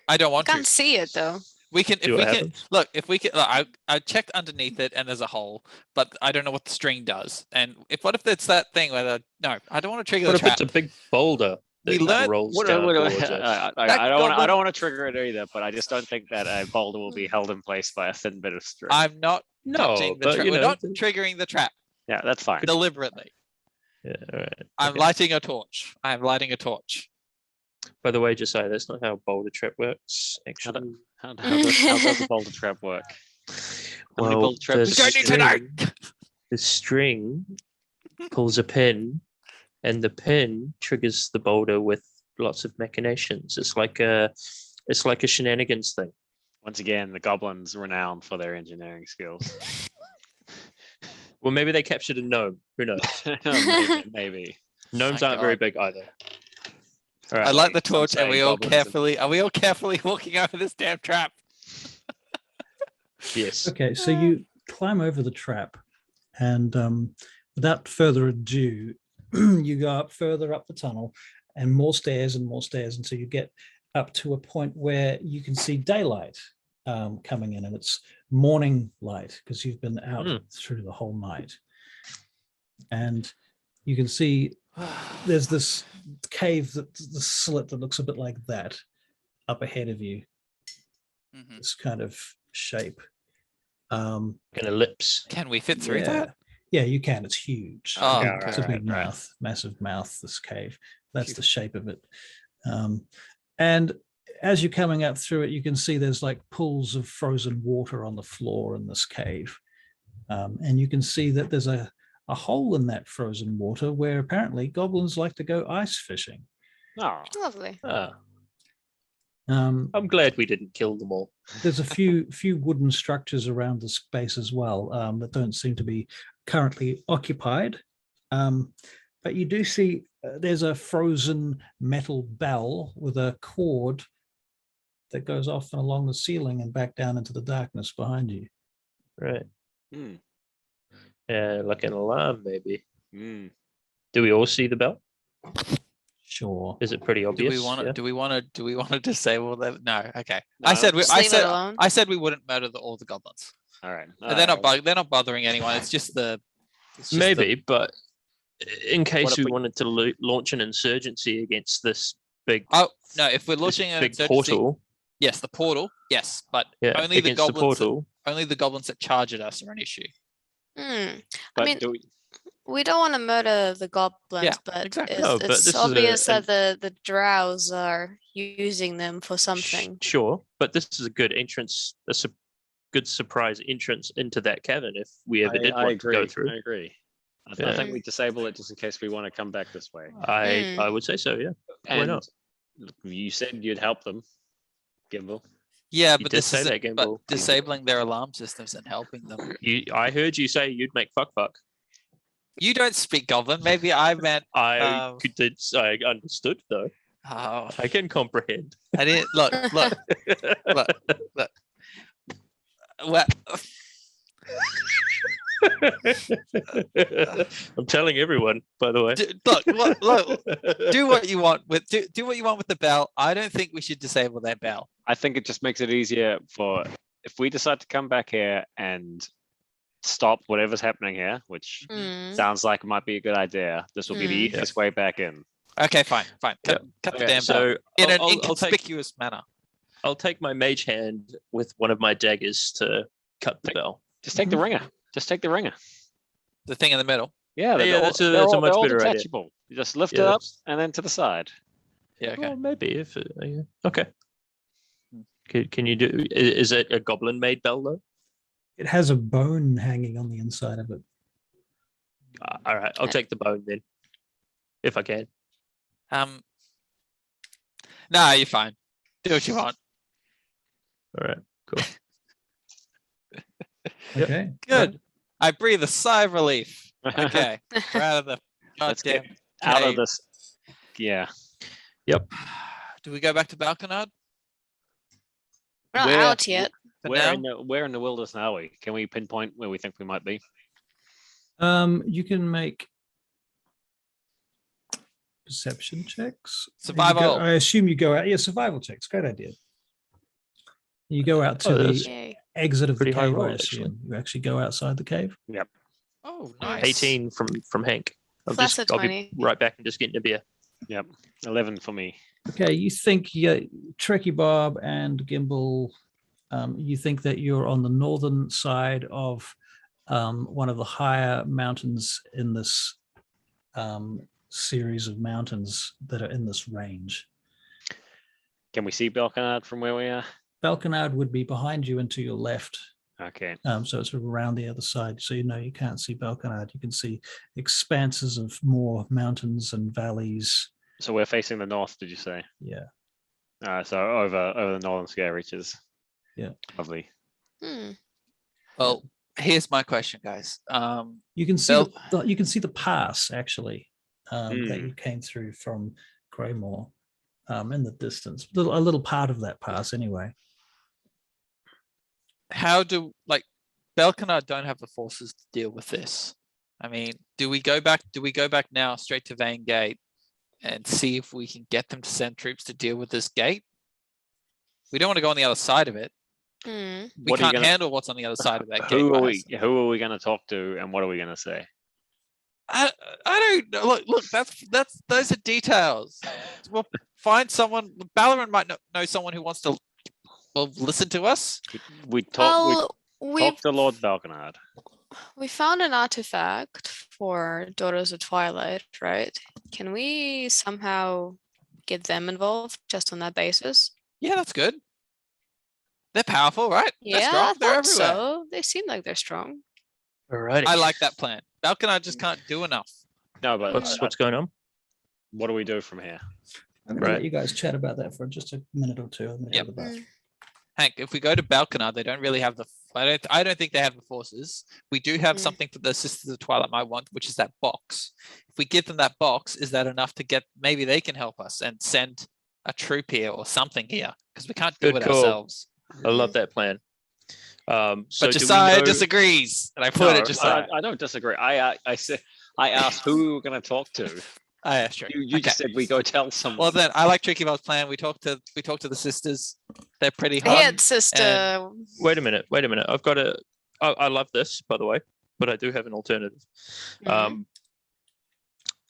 I don't I want can't to. see it though. We can, if See we what can, happens. look, if we can, look, I checked underneath it and there's a hole, but I don't know what the string does. And what if it's that thing where no, I don't want to trigger What the if trap. it's a big boulder We that learned- rolls down towards us? I don't goblin- want to trigger it either, but I just don't think that a boulder will be held in place by a thin bit of string. I'm not No, touching the but trap. you We're know, not triggering the trap Yeah, that's fine. deliberately. yeah, all right. I'm okay. lighting a torch. I'm lighting a torch. By the way, Josiah, that's not how a boulder trap works. Actually, How does a boulder trap work? How many well, boulder traps We don't need to know. the string pulls a pin, and the pin triggers the boulder with lots of machinations. It's like a shenanigans thing. Once again, the goblins renowned for their engineering skills. Well, maybe they captured a gnome. Who knows? Maybe. Gnomes My aren't very God. big either. All right. I light the Some torch, and say we all goblins and- carefully. Are we all carefully walking over this damn trap? Yes. Okay, so you climb over the trap, and without further ado, you go up further up the tunnel, and more stairs until you get up to a point where you can see daylight coming in, and it's morning light because you've been out through the whole night. And you can see there's this cave, the slit that looks a bit like that up ahead of you, Mhm. this kind of shape. An ellipse. Can we fit through yeah. that? Yeah, you can. It's huge. Oh, It's a big right. mouth, massive mouth, this cave. That's the shape of it. And as you're coming up through it, you can see there's like pools of frozen water on the floor in this cave. And you can see that there's a hole in that frozen water where apparently goblins like to go ice fishing. Oh, Lovely. Um, I'm glad we didn't kill them all. there's a few wooden structures around the space as well that don't seem to be currently occupied. But you do see there's a frozen metal bell with a cord that goes off and along the ceiling and back down into the darkness behind you. Right. Hmm. Yeah, like an alarm, maybe. Hmm. Do we all see the bell? Sure. Is it pretty Do obvious? we want to? Yeah? Do we want to? Do we want to disable that? No. Okay. No. I said. Just leave it alone. I said we wouldn't murder all the goblins. All right. They're not. They're not bothering anyone. It's just the. it's just the- Maybe, but in case if we we- wanted to launch an insurgency against this big, Oh no! If we're this launching an big insurgency, portal, yes, the portal, yes, but yeah, only the against the goblins. portal. Only the goblins that charge at us are an issue. But mean, do we, We don't want to murder the goblins, but exactly. it's, No, but this it's is obvious a- that the drows are using them for something. Sure, but this is a good entrance, good surprise entrance into that cavern if we ever did I want agree. to go through. I agree. I Yeah. think we disable it just in case we want to come back this way. I would say so, yeah. Why And not? you said you'd help them, Gimbal. Yeah, You but did this say is that, but Gamble. disabling their alarm systems and helping them. I heard you say you'd make fuck. You don't speak Goblin. Maybe I meant. I I understood though. Oh, I can comprehend. I didn't look. Look. Well, I'm telling everyone, by the way. look. Do what you want with do what you want with the bell. I don't think we should disable that bell. I think it just makes it easier for if we decide to come back here and stop whatever's happening here, which Mm. sounds like it might be a good idea. This will be the Mm. easiest way back in. Okay, fine. Cut Yeah. the Okay, damn bell so in an I'll take inconspicuous manner. I'll take my mage hand with one of my daggers to cut the bell. Just take the ringer. Just take the ringer. The thing in the middle. Yeah, Yeah, all- that's a they're all- much they're all better idea. detachable. You just lift Yeah, it up that's- and then to the side. Yeah. Okay. Well, maybe if yeah. Okay. Hmm. Can you do? Is it a goblin made bell though? It has a bone hanging on the inside of it. All right, I'll take the bone then, if I can. No, you're fine. Do what you want. All right, cool. Yep. Okay. Good. I breathe a sigh of relief. Okay. We're out of the Let's get goddamn out of cave. this. Yeah. Do we go back to Balconard? We're not Where- out yet. For Where in the wilderness are we? Can we pinpoint where we think we might be? You can make perception checks. You Survival. I assume you go out. Yeah, survival checks. Great idea. You go out to Oh, the that's Yay. exit of the pretty high cave, I roll, assume. actually. You actually go outside the cave. Oh, nice. 18 from Hank. So that's a I'll be 20. right back and just getting a beer. 11 for me. Okay, you think Tricky Bob and Gimbal, you think that you're on the northern side of one of the higher mountains in this series of mountains that are in this range. Can we see Belkanard from where we are? Belkanard would be behind you and to your left. Okay. So it's around the other side. So you can't see Belkanard. You can see expanses of more mountains and valleys. So we're facing the north, did you say? Yeah. So over the northern scale reaches. Yeah. Lovely. Well, here's my question, guys. You can see Bel- you can see the pass actually that you came through from Greymoor in the distance. A little part of that pass anyway. How do Belkanard don't have the forces to deal with this? I mean, do we go back now straight to Vane Gate and see if we can get them to send troops to deal with this gate? We don't want to go on the other side of it. We What are you can't gonna- handle what's on the other side of that gate. Who by are we? ourselves. Who are we going to talk to, and what are we going to say? I don't know. Look. That's those are details. We'll find someone. Ballarin might know someone who wants to listen to us. We talk. Well, We talk to Lord Belkanard. we found an artifact for Daughters of Twilight, right? Can we somehow get them involved just on that basis? Yeah, that's good. They're powerful, right? They're Yeah, strong. I They're thought everywhere. so. They seem like they're strong. Alrighty. I like that plan. Belkanard just can't do enough. No, but What's going on? what do we do from here? I'm going to let Right. you guys chat about that for just a minute or two. I'm gonna go Yep. to the bathroom. Hank, if we go to Belkanard, they don't really have the. I don't think they have the forces. We do have Mm. something that the Sisters of Twilight might want, which is that box. If we give them that box, is that enough to get? Maybe they can help us and send a troop here or something here because we can't do Good it call. ourselves. I love that plan. So But do we Josiah know- disagrees, and I put No, it Josiah. I don't disagree. I asked who we were going to talk to. Oh, yeah, sure. You Okay. just said we go tell someone. Well, then I like Tricky Bob's plan. We talked to the sisters. They're pretty hot. Yeah, sister. Wait a minute. I've got a. I love this, by the way, but I do have an alternative. Mhm.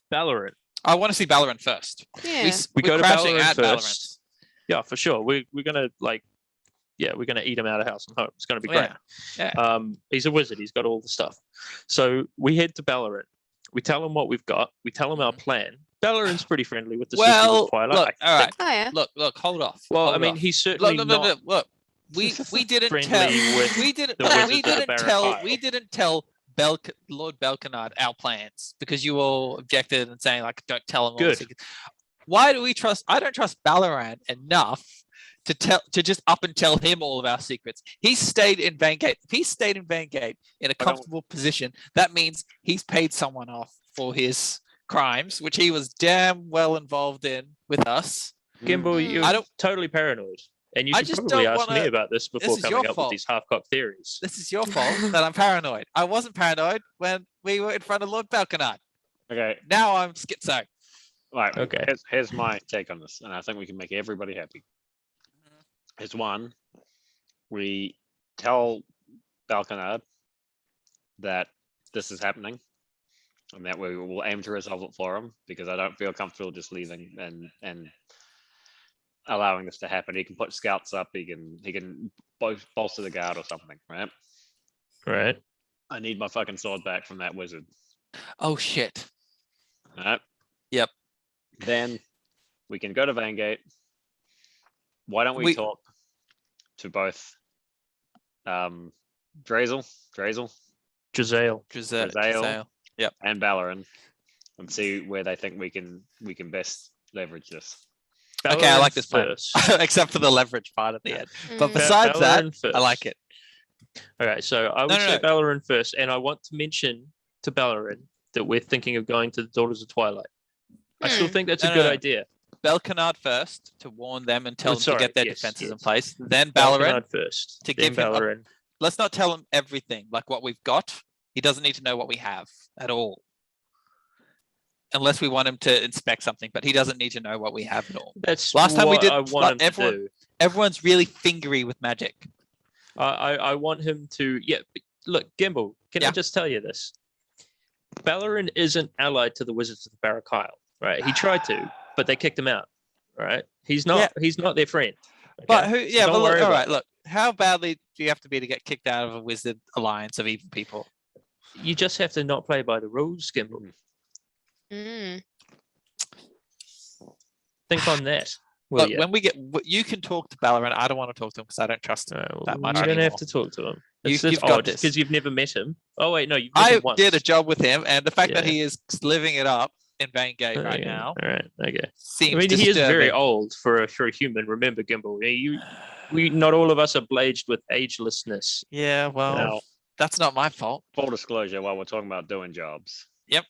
Ballarat. I want to see Ballarin first. Yeah. We We're go to crashing Ballarat at first. Yeah, for sure. We're gonna we're gonna eat him out of house and home. It's gonna be great. Yeah. He's a wizard. He's got all the stuff. So we head to Ballarat. We tell him what we've got. We tell him our plan. Ballarin's pretty friendly with the Sisters Well, of Twilight. look, I all right. think. Oh yeah. Look, hold off. Well, hold I mean, off. he's certainly not. Look. We didn't friendly tell. with We didn't. the We Wizards of the didn't Barren tell. Isle. We didn't tell Lord Belkanard our plans because you all objected and saying like, don't tell him. all the Good. secrets. Why do we trust? I don't trust Ballaran enough to just up and tell him all of our secrets. He stayed in Vangate. If he stayed in Vangate in a comfortable position, that means he's paid someone off for his crimes, which he was damn well involved in with us. Gimbal, Mm. you're I don't- totally paranoid. And you I should just probably don't ask me wanna- about this before is coming your up with fault. these half-cocked theories. This is your fault that I'm paranoid. I wasn't paranoid when we were in front of Lord Belkanard. Okay, Now I'm schizo. right. Okay. Here's my take on this, and I think we can make everybody happy. Here's one. We tell Belkanard that this is happening, and that we will aim to resolve it for him because I don't feel comfortable just leaving and allowing this to happen. He can put scouts up. He can bolster the guard or something, right? Right. I need my fucking sword back from that wizard. Oh shit. Right? Yep. Then we can go to Vangate. Why don't we talk to both Drazel, Giselle. Giselle. Giselle. and Ballarin and see where they think we can best leverage this. Okay, I like Ballarin this plan. first. Except for the leverage part at the end. But Mm. besides that, Ballarin first. I like it. Okay, so I would No, say no. Ballarin first, and I want to mention to Ballarin that we're thinking of going to the Daughters of Twilight. I still Hmm. think that's No, a good no. idea. Belkanard first to warn them and tell them sorry, to get their yes, defenses in yes. place. Then Ballarin. Belkanard first. to then give him a- Ballarin. Let's not tell him everything, like what we've got. He doesn't need to know what we have at all. unless we want him to inspect something, but he doesn't need to know what we have at all. That's Last time we what did, I want him to everyone- do. Everyone's really fingery with magic. I want him to. Yeah, look, Gimbal. Can I Yeah. just tell you this? Balarin isn't allied to the Wizards of the Barrock Isle, right? He tried to, but they kicked him out. Right? He's not. He's not their friend. But okay? who? Yeah, don't but look, worry all about right. Look, how badly do you have to be to get kicked out of a wizard alliance of evil people? You just have to not play by the rules, Gimbal. Mm. Think on that. Will Look, you? when we get, you can talk to Balaran. I don't want to talk to him because I don't trust him that much You're gonna anymore. have to talk to him. You- It's just you've got odd this. because you've never met him. Oh wait, no, you've met I him once. did a job with him, and the fact that Yeah. he is living it up in Vangate right Okay, now All right. Okay. seems I mean, he is very disturbing. old for a human. Remember, Gimbal. We not all of us are blaged with agelessness. Yeah, well, Now, that's not my fault. full disclosure, while we're talking about doing jobs. Yep.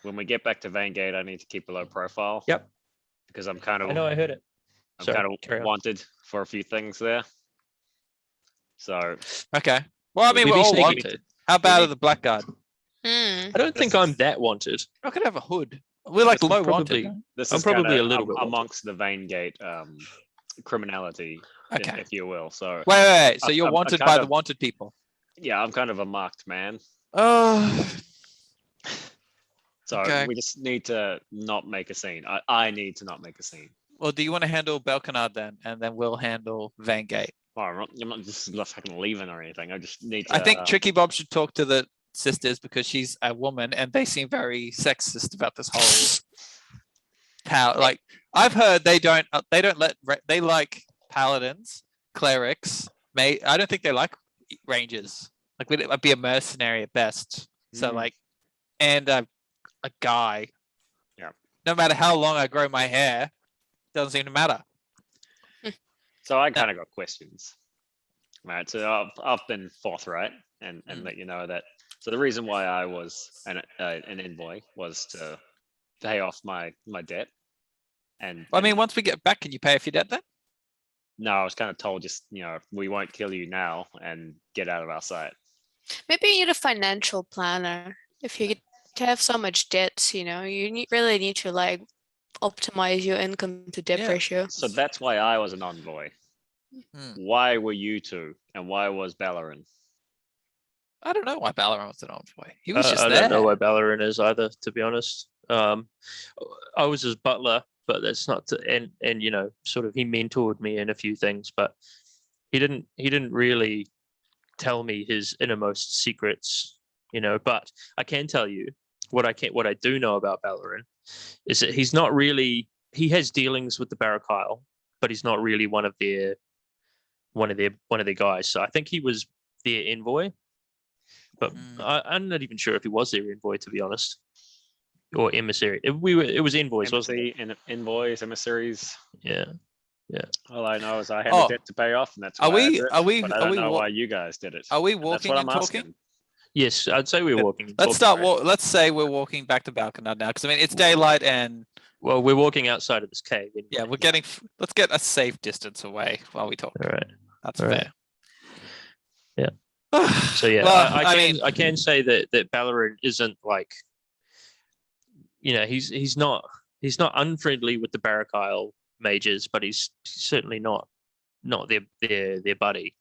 When we get back to Vangate, I need to keep a low profile. Yep. Because I'm kind I of know. I heard it. I'm Sorry, kind carry of on. wanted for a few things there. So Okay. Well, I mean, Maybe we're all sneaky. wanted. How bad need- are the Blackguard? Hmm. I don't think I'm that wanted. I could have a hood. We're like This is low probably- wanted. this I'm is probably kinda a little bit wanted. amongst the Vangate criminality, Okay. if you will. So Wait. So I'm- you're I'm wanted kind by the of- wanted people. yeah, I'm kind of a marked man. Oh, So Okay. we just need to not make a scene. I need to not make a scene. well, do you want to handle Belcanard then, and then we'll handle Vangate? Well, I'm not just fucking leaving or anything. I just need to. I think Tricky Bob should talk to the sisters because she's a woman, and they seem very sexist about this whole power. Like I've heard they don't they like paladins, clerics. I don't think they like rangers. Like I'd be a mercenary at best. So Mm. like, and a guy. Yeah. No matter how long I grow my hair, doesn't seem to matter. So I kind of got questions. Right. So I've been forthright and let you know that. So the reason why I was an envoy was to pay off my debt. And I mean, once we get back, can you pay off your debt then? no, I was kind of told just we won't kill you now and get out of our sight. Maybe you need a financial planner. If you get to have so much debt, you really need to like optimize your income to debt Yeah. ratio. So that's why I was an envoy. Hmm. Why were you two, and why was Balaran? I don't know why Balaran was an envoy. He was just I there. don't know why Balarin is either, to be honest. I was his butler, but that's not to, and sort of he mentored me in a few things, but he didn't really tell me his innermost secrets, but I can tell you what I do know about Balarin is that he's not really, he has dealings with the Barrock Isle, but he's not really one of their guys. So I think he was their envoy, but I'm not even sure if he was their envoy, to be honest, or emissary. It was envoys, wasn't it? Embassy, envoys, emissaries. Yeah. All I know is I had Oh. a debt to pay off, and that's Are why I we- did it, are we- but I are don't we know wa- why you guys did it. Are we And that's walking what and I'm talking? asking. Yes, I'd say we're walking. and Let's talking, right? let's say we're walking back to Balkanad now, because I mean it's daylight and Well, we're walking outside of this cave. Anyway. yeah, we're getting. Let's get a safe distance away while we talk. All right. That's all right. fair. Yeah. So yeah, Well, I can say that Balarin isn't like, he's not unfriendly with the Barrock Isle mages, but he's certainly not their buddy.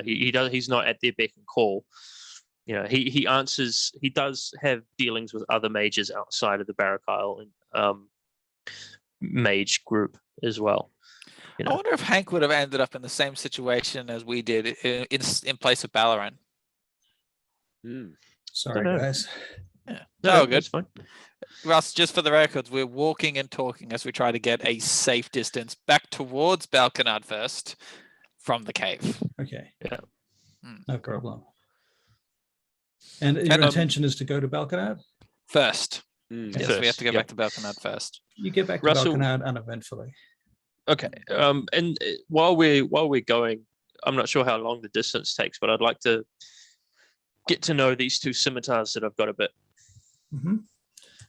He's not at their beck and call. He answers. He does have dealings with other mages outside of the Barrock Isle and mage group as well. I wonder if Hank would have ended up in the same situation as we did in place of Balaran. Hmm. Sorry, Dunno. guys. Yeah. No, good. that's fine. Russ, just for the records, we're walking and talking as we try to get a safe distance back towards Balkanad first from the cave. Okay. Yeah. No problem. And your intention is to go to Balkanad? First. Hmm. Yes, we have to go Yep. back to Balkanad first. You get back to Russell- Balkanad uneventfully. Okay. And while we're going, I'm not sure how long the distance takes, but I'd like to get to know these two scimitars that I've got a bit. Hmm.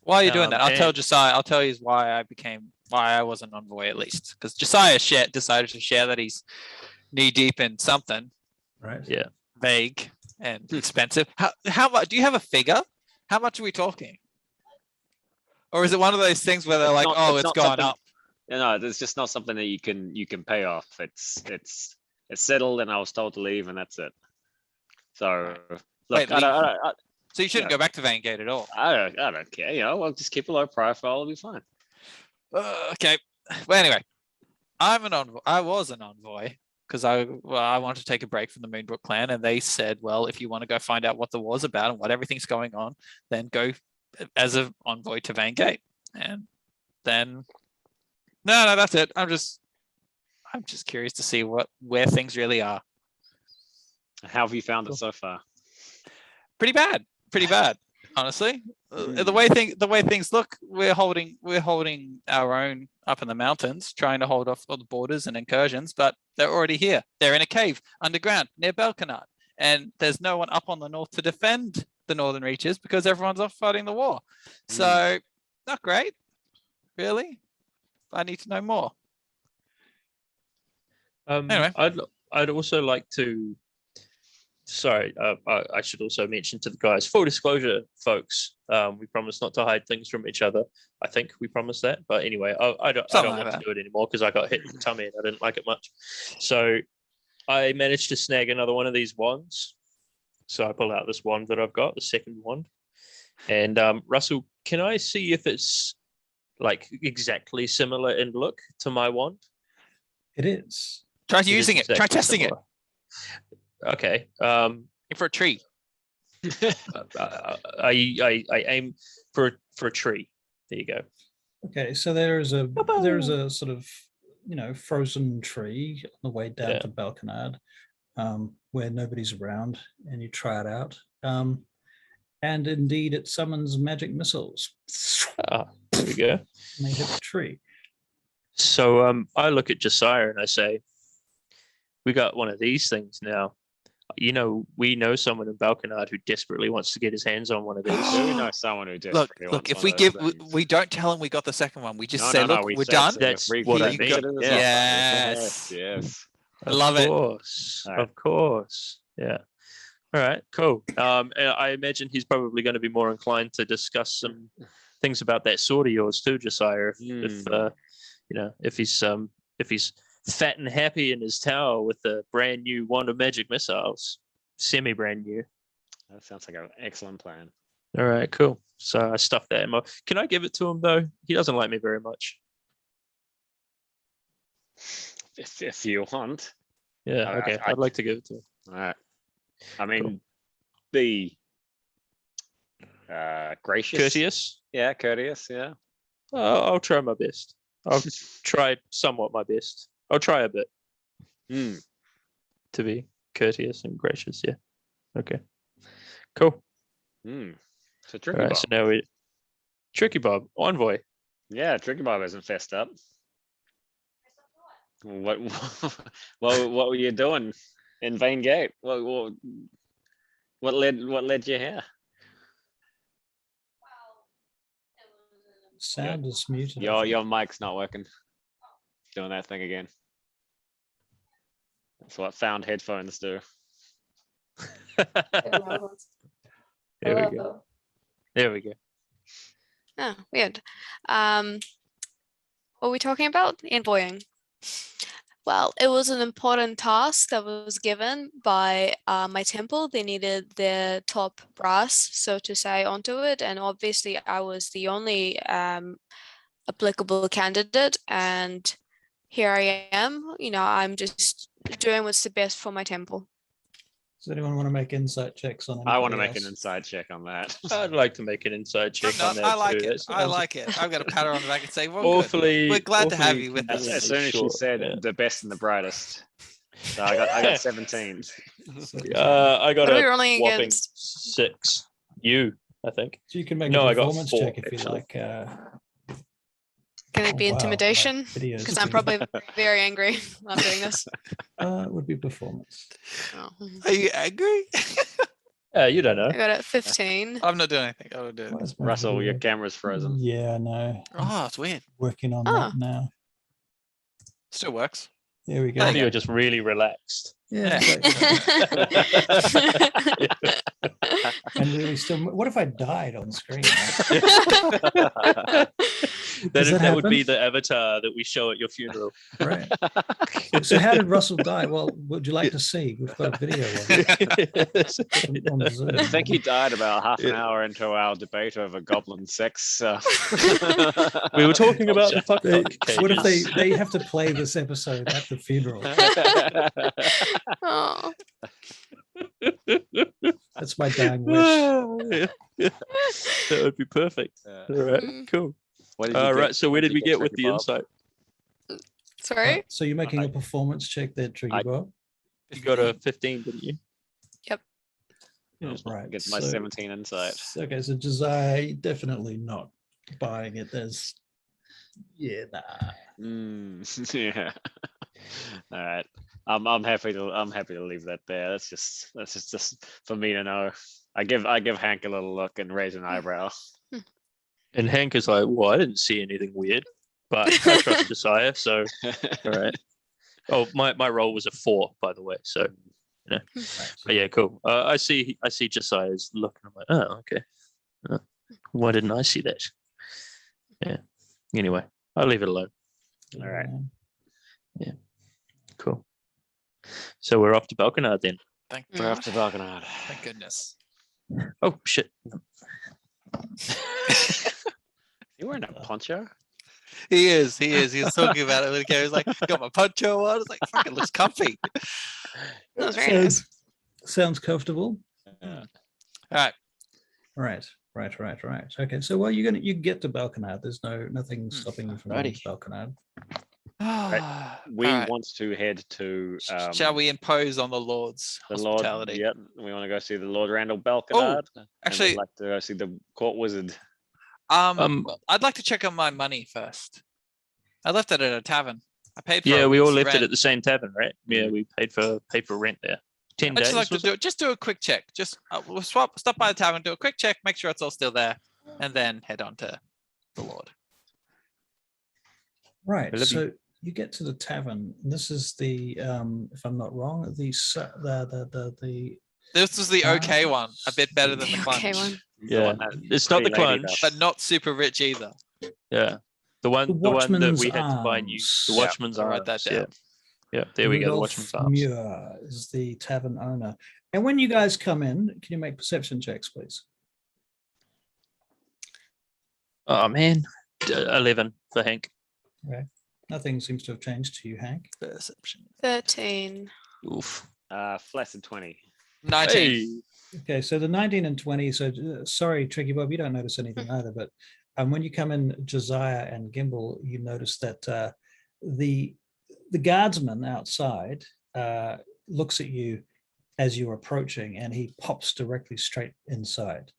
While you're doing that, I'll and- tell Josiah. I'll tell you why I was an envoy at least, because Josiah decided to share that he's knee deep in something Right. Yeah. vague and expensive. How much? Do you have a figure? How much are we talking? Or is it one of those things where they're It's like, not- oh, it's it's not gone something- up? It's just not something that you can pay off. It's settled, and I was told to leave, and that's it. So look, Wait, I So you shouldn't yeah. go back to Vangate at all. don't care. Well, just keep a low profile. It'll be fine. Okay. Well, anyway, I'm an envoy. I was an envoy because I wanted to take a break from the Moonbrook clan, and they said, well, if you want to go find out what the war's about and what everything's going on, then go as an envoy to Vangate. And then no, that's it. I'm just curious to see where things really are. How have you found it so far? Pretty bad, honestly. The way things look, we're holding our own up in the mountains, trying to hold off all the borders and incursions, but they're already here. They're in a cave underground near Belkanard, and there's no one up on the north to defend the northern reaches because everyone's off fighting the war. So not great, really. I need to know more. Anyway. I'd also like to. Sorry, I should also mention to the guys. Full disclosure, folks. We promised not to hide things from each other. I think we promised that. But anyway, I don't want to do it anymore because I got hit in the tummy and I didn't like it much. So I managed to snag another one of these wands. So I pull out this wand that I've got, the second wand. And Russell, can I see if it's like exactly similar in look to my wand? It is. Try It is using it. Try exactly testing similar. Okay. it for a tree. I aim for a tree. There you go. Okay, so there's a sort of frozen tree on the way down to Belkanard, where nobody's around, and you try it out. And indeed, it summons magic missiles. There we go. And they hit the tree. So I look at Josiah and I say, we got one of these things now. We know someone in Balkanard who desperately wants to get his hands on one of these. We know someone who desperately Look. wants If one we of give, those things. we don't tell him we got the second one. We just No, say, no, no, look, we we're said done. so. That's We what I mean. consider it as Yes. Yes. I love it. All right. Of course. Yeah. All right, cool. And I imagine he's probably going to be more inclined to discuss some things about that sword of yours too, Josiah. If he's fat and happy in his tower with a brand new wand of magic missiles, semi brand new. That sounds like an excellent plan. All right, cool. So I stuffed that in my. Can I give it to him though? He doesn't like me very much. If you want. Yeah, okay. I'd like to give it to him. All right. I mean, be gracious. Courteous. Yeah, courteous. Yeah. I'll try my best. I'll try somewhat my best. I'll try a bit to be courteous and gracious. Yeah. Okay. Cool. So Tricky All right. Bob. So now Tricky Bob, envoy. Yeah, Tricky Bob isn't fessed up. What were you doing in Vain Gate? What led you here? Sound is muted. Your mic's not working. Doing that thing again. That's what found headphones do. There we go. There we go. Oh, weird. What are we talking about? Envoying. Well, it was an important task that was given by my temple. They needed their top brass, so to say, onto it. And obviously, I was the only applicable candidate. And here I am. I'm just doing what's the best for my temple. Does anyone want to make insight checks on I want to anybody make an else? inside check on that. I'd like to make an inside check on that I like too. it. That I sounds like it. I've got a pat her on the back and say, well, awfully. we're glad to have awfully you with As, us. as soon as she short, said yeah. the best and the brightest. So I got 17. I got What are we a rolling whopping against? 6. You, I think. So you can make No, a I got performance 4, check if you actually. like. Can it be wow, intimidation? videos. Because I'm probably very angry while I'm doing this. It would be performance. Oh. Are you angry? You don't know. I got it 15. I'm not doing anything. I'm not doing Why anything. is my Russell, your video- camera's frozen. Yeah, I know. Oh, it's weird. Working on Oh. that now. Still works. There we go. I think you're just really relaxed. Yeah. And really still, what if I died on screen? That that would be happen? the avatar that we show at your funeral. Right. So how did Russell die? Well, would you like to see? We've got a video of it on Zoom. I think he died about half an hour into our debate over goblin sex. We were talking about the fuck. What if they have to play this episode at the funeral? Oh. That's my dying wish. That would be perfect. All right, cool. All right, so where did we get with the insight? Sorry? So you're making a performance check there, Tricky Bob? You got a 15, didn't you? Yep. Right. Get my so- 17 insight. Okay, so Josiah, definitely not buying it. There's, yeah, nah. Yeah. All right. I'm happy to leave that there. That's just for me to know. I give Hank a little look and raise an eyebrow. And Hank is like, well, I didn't see anything weird, but I trust Josiah, so all right. Oh, my roll was a 4, by the way. So, you know, but yeah, cool. I see Josiah's look, and I'm like, oh, okay. Why didn't I see that? Yeah. Anyway, I'll leave it alone. All right. Yeah. Cool. So we're off to Balconard then. We're off to Balconard. Thank goodness. Oh shit. You wearing a poncho? He is. He was talking about it when he was like, got my poncho on. It's like, fucking looks comfy. That was very nice. Sounds comfortable. All right. Right. Okay, so well, you get to Balconard. There's nothing stopping you from going to Balconard. We All right. want to head to. Shall we impose on the Lord's the Lord? hospitality? Yep. We want to go see the Lord Randall Balconard. and actually- we'd like to go see the court wizard. I'd like to check on my money first. I left it at a tavern. I paid for Yeah, a we all week's left it rent. at the same tavern, right? Yeah, we paid for rent there. 10 I'd days. just like to was it? do a quick check. Just we'll stop by the tavern, do a quick check, make sure it's all still there, and then head on to the Lord. Right. I love So you get to the tavern. This is the, if I'm not wrong, the This was the okay one, a bit better than the The clunch, okay one. Yeah, it's not the pretty lady clunch. but not super rich either. Yeah, the one that Watchman's we had to find you. The Arms. Watchman's I'll write that Arms. down. Yeah, there we go. The Rudolph Watchman's Arms. Muir is the tavern owner. And when you guys come in, can you make perception checks, please? Oh man, 11 for Hank. Okay. Nothing seems to have changed to you, Hank. Perception. 13. Oof. Flaccid 20. 19. Hey. Okay, so the 19 and 20. So sorry, Tricky Bob, you don't notice anything either. But when you come in, Josiah and Gimbal, you notice that the guardsman outside looks at you as you're approaching, and he pops directly straight inside,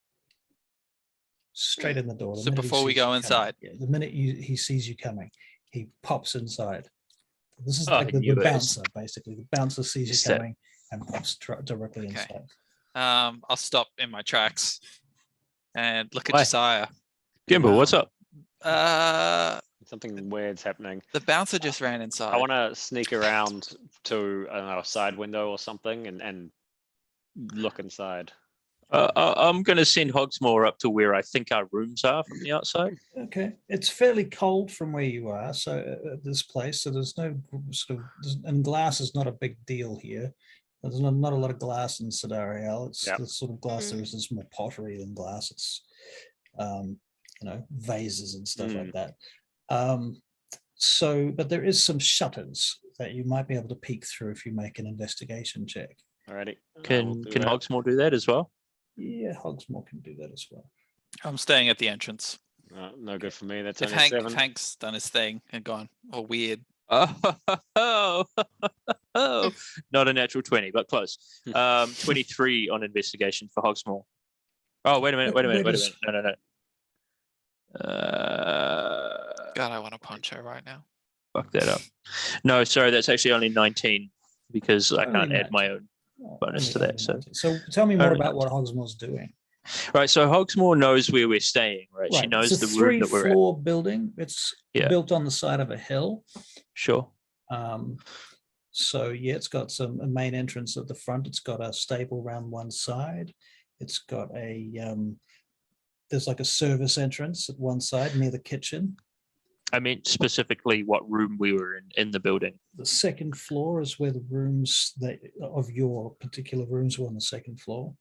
straight in the door. The So minute he before we sees you go coming. inside? Yeah, the minute he sees you coming, he pops inside. This is Oh, like the yes. bouncer, basically. The bouncer sees Yes, you that- coming and pops directly Okay. inside. I'll stop in my tracks and look at Why? Josiah. Gimbal, what's up? Something weird's happening. The bouncer just ran inside. I want to sneak around to I don't know, a side window or something and look inside. I'm going to send Hogsmoor up to where I think our rooms are from the outside. Okay, it's fairly cold from where you are, so this place. So there's no sort of, and glass is not a big deal here. There's not a lot of glass in Sidariel. It's Yep. the sort of glass there is more pottery than glass. It's vases and stuff like that. So, but there is some shutters that you might be able to peek through if you make an investigation check. Alrighty. Can Hogsmoor do that as well? Yeah, Hogsmoor can do that as well. I'm staying at the entrance. No good for me. That's If only 7. Hank's done his thing and gone, oh, weird. Oh, not a natural 20, but close. 23 on investigation for Hogsmoor. Oh, wait a minute. No. God, I want a poncho right now. Fuck that up. No, sorry, that's actually only 19 because I Only can't add my 19. own bonus to that. So, tell me more Only about what Hogsmoor's doing. right. So Hogsmoor knows where we're staying, right? She knows it's the a room that we're at. three-floor building. It's Yeah. built on the side of a hill. Sure. So yeah, it's got a main entrance at the front. It's got a stable around one side. It's got a there's like a service entrance at one side near the kitchen. I mean, specifically what room we were in the building. The second floor is where the rooms of your particular rooms were on the second floor.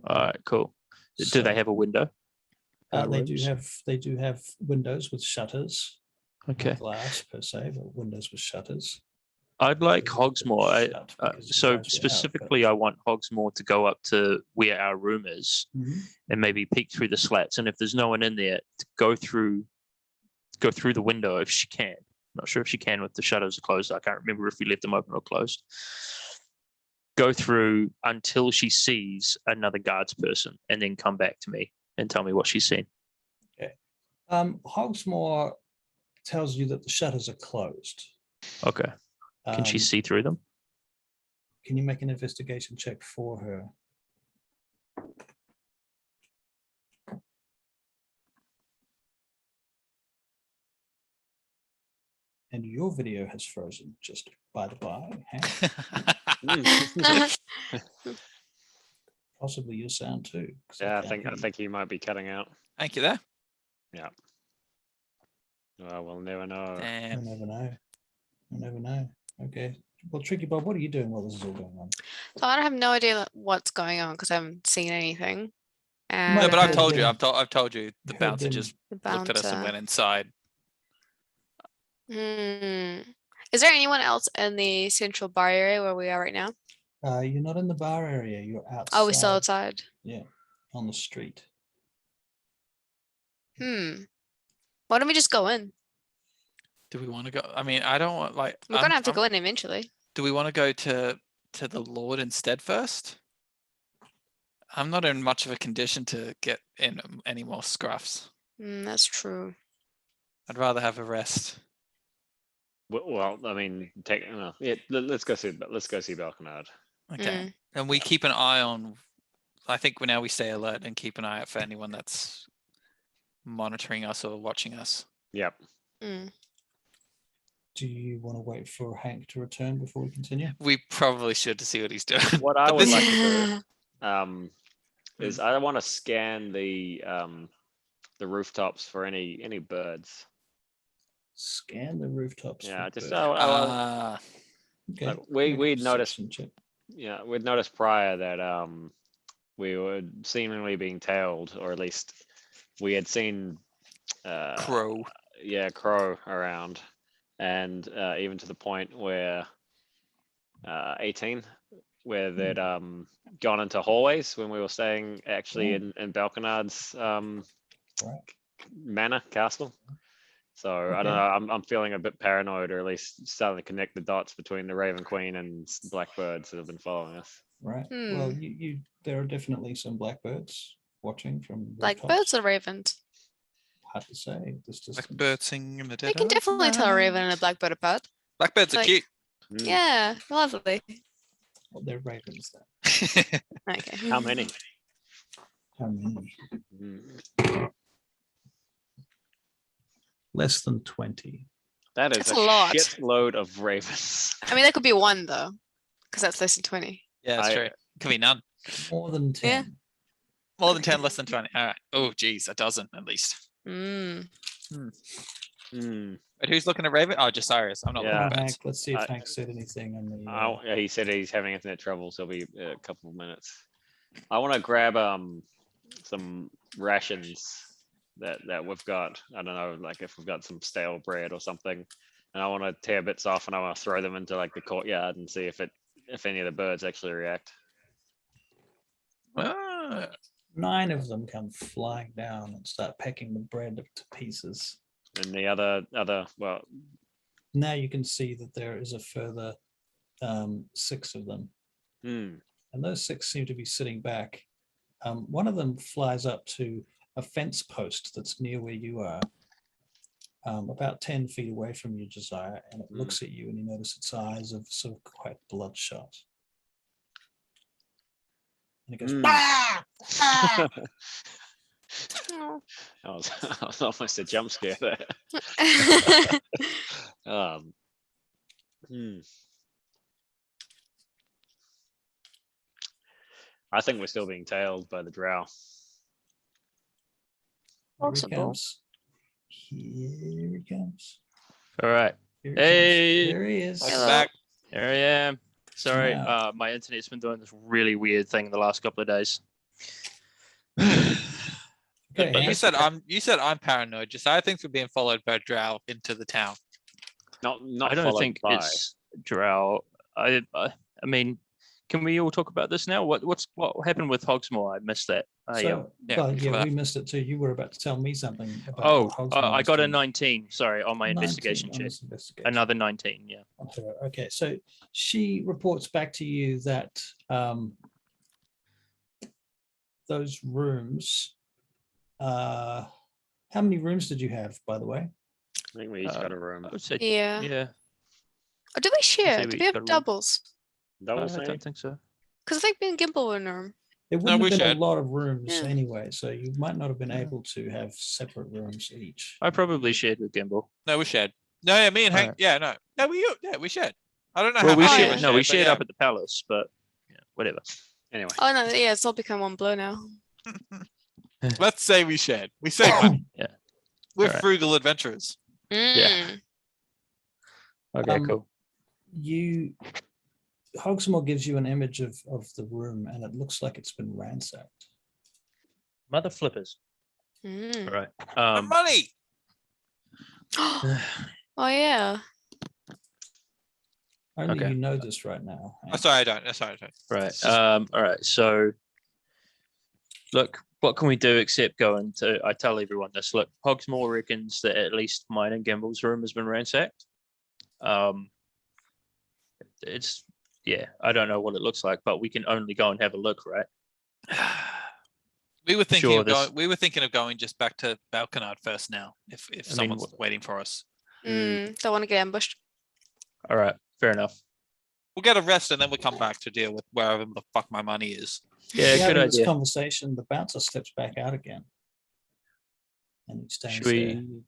All right, cool. Do So, they have a window? they do have windows with shutters. Okay. Not glass per se, but windows with shutters. I'd like Hogsmoor. Shut because you So guys were out, specifically, I want Hogsmoor to go up to where our room is Mhm. and maybe peek through the slats. And if there's no one in there, to go through the window if she can. Not sure if she can with the shutters closed. I can't remember if we left them open or closed. Go through until she sees another guards person, and then come back to me and tell me what she's seen. Hogsmoor tells you that the shutters are closed. Okay. Can she see through them? Can you make an investigation check for her? And your video has frozen, just by the by. Hank. Possibly your sound too. 'cause Yeah, I can't think hear you. you might be cutting out. Thank you there. Well, we'll never know. You'll never know. You'll never know. Okay. Well, Tricky Bob, what are you doing while this is all going on? So I have no idea what's going on because I haven't seen anything. And No, but I've heard told you. them- I've told you. The heard bouncer them- just the looked at us and bouncer. went inside. Is there anyone else in the central bar area where we are right now? You're not in the bar area. You're outside. Oh, we're still outside. Yeah, on the street. Why don't we just go in? Do we want to go? I mean, I don't want like. We're gonna have to go in eventually. Do we want to go to the Lord instead first? I'm not in much of a condition to get in any more scruffs. That's true. I'd rather have a rest. Well, I mean, let's go see Balconard. Okay. And we keep an eye on. I think now we stay alert and keep an eye out for anyone that's monitoring us or watching us. Yep. Do you want to wait for Hank to return before we continue? We probably should to see what he's doing. What I But would this- like to do is I want to scan the rooftops for any birds. Scan the rooftops. Yeah, for just birds. Okay. like, we'd noticed. Perception check. Yeah, we'd noticed prior that we were seemingly being tailed, or at least we had seen Crow. Yeah, crow around, and even to the point where 18, where they'd gone into hallways when we were staying actually in Balconard's Right. manor castle. So I don't know. I'm feeling a bit paranoid, or at least starting to connect the dots between the Raven Queen and blackbirds that have been following us. Right. Well, there are definitely some blackbirds watching from Like rooftops. birds or ravens? Hard to say. This distance. Blackbird singing in the dead. You can of definitely tell a raven and a night. blackbird apart. Blackbirds are like- cute. Yeah, lovely. Well, they're ravens then. Okay. How many? How many? Mm. Less than 20. That is That's a a lot. shitload of ravens. I mean, that could be one though, because that's less than 20. Yeah, that's I- true. Could be none. More than 10. Yeah. More than 10, less than 20. All right. Oh, geez, a dozen at least. Mm. But who's looking at Raven? Oh, just Cyrus. I'm not Yeah. looking Oh, at Hank, birds. let's see if I- Hank said anything on the. Yeah, he said he's having internet trouble, so it'll be a couple of minutes. I want to grab some rations that we've got. I don't know, like if we've got some stale bread or something, and I want to tear bits off and I want to throw them into like the courtyard and see if any of the birds actually react. Ah, 9 of them come flying down and start pecking the bread to pieces. And the other, well, Now you can see that there is a further 6 of them. And those 6 seem to be sitting back. One of them flies up to a fence post that's near where you are, about 10 feet away from you, Josiah, and it looks at you and you notice its eyes are sort of quite bloodshot. And it goes, "Ah! Ah!" Oh. that was almost a jump scare there. I think we're still being tailed by the drow. Here he Possible. comes. Here he comes. All right. Here he Hey. comes. There he is. Welcome Hello. back. There I am. Sorry, Now. my internet's been doing this really weird thing the last couple of days. Okay, But Hank, you said I'm paranoid. Josiah thinks we're being followed by drow into the town. Not I don't followed think by. it's drow. I mean, can we all talk about this now? What happened with Hogsmoor? I missed that. so, yeah, well, thanks for yeah, that. we missed it too. You were about to tell me something about Oh, what Hogsmeade I was got a doing. 19. Sorry, on my 19 investigation on check. this investigation. Another 19. Yeah. On her. Okay, so she reports back to you that those rooms. How many rooms did you have, by the way? I think we each got a room. I would say. Yeah. Yeah. Or do we share? say Do we we have got a room. doubles? Double I thing? don't think so. Because I think me and Gimble were in a room. There wouldn't we have been shared. a lot of rooms Yeah. anyway, so you might not have been Yeah. able to have separate rooms each. I probably shared with Gimbal. No, we shared. No, yeah, me and Hank. Alright. Yeah, no, we shared. I don't know Well, how we many shared- of shared. us No, we but shared yeah. up at the palace, but yeah, whatever. Anyway, Oh no, yeah, it's all become one blow now. Let's say we shared. We saved money. Yeah. We're Alright. frugal adventurers. Mm. Okay, Um, cool. Hogsmoor gives you an image of the room, and it looks like it's been ransacked. Mother flippers. Mm. All right. My money. Oh yeah. Only Okay. you know this right now. Oh, sorry, I don't. Sorry, I don't. Right. It's just- All right. So, look, what can we do except go into? I tell everyone this. Look, Hogsmoor reckons that at least mine and Gimble's room has been ransacked. It's yeah. I don't know what it looks like, but we can only go and have a look, right? We were thinking Sure, of this- going. We were thinking of going just back to Balconard first. Now, if mean, someone's waiting for us, Don't want to get ambushed. All right. Fair enough. we'll get a rest and then we'll come back to deal with wherever the fuck my money is. Yeah. You're Good having this idea. conversation, the bouncer steps back out again. And he stands Should there. we?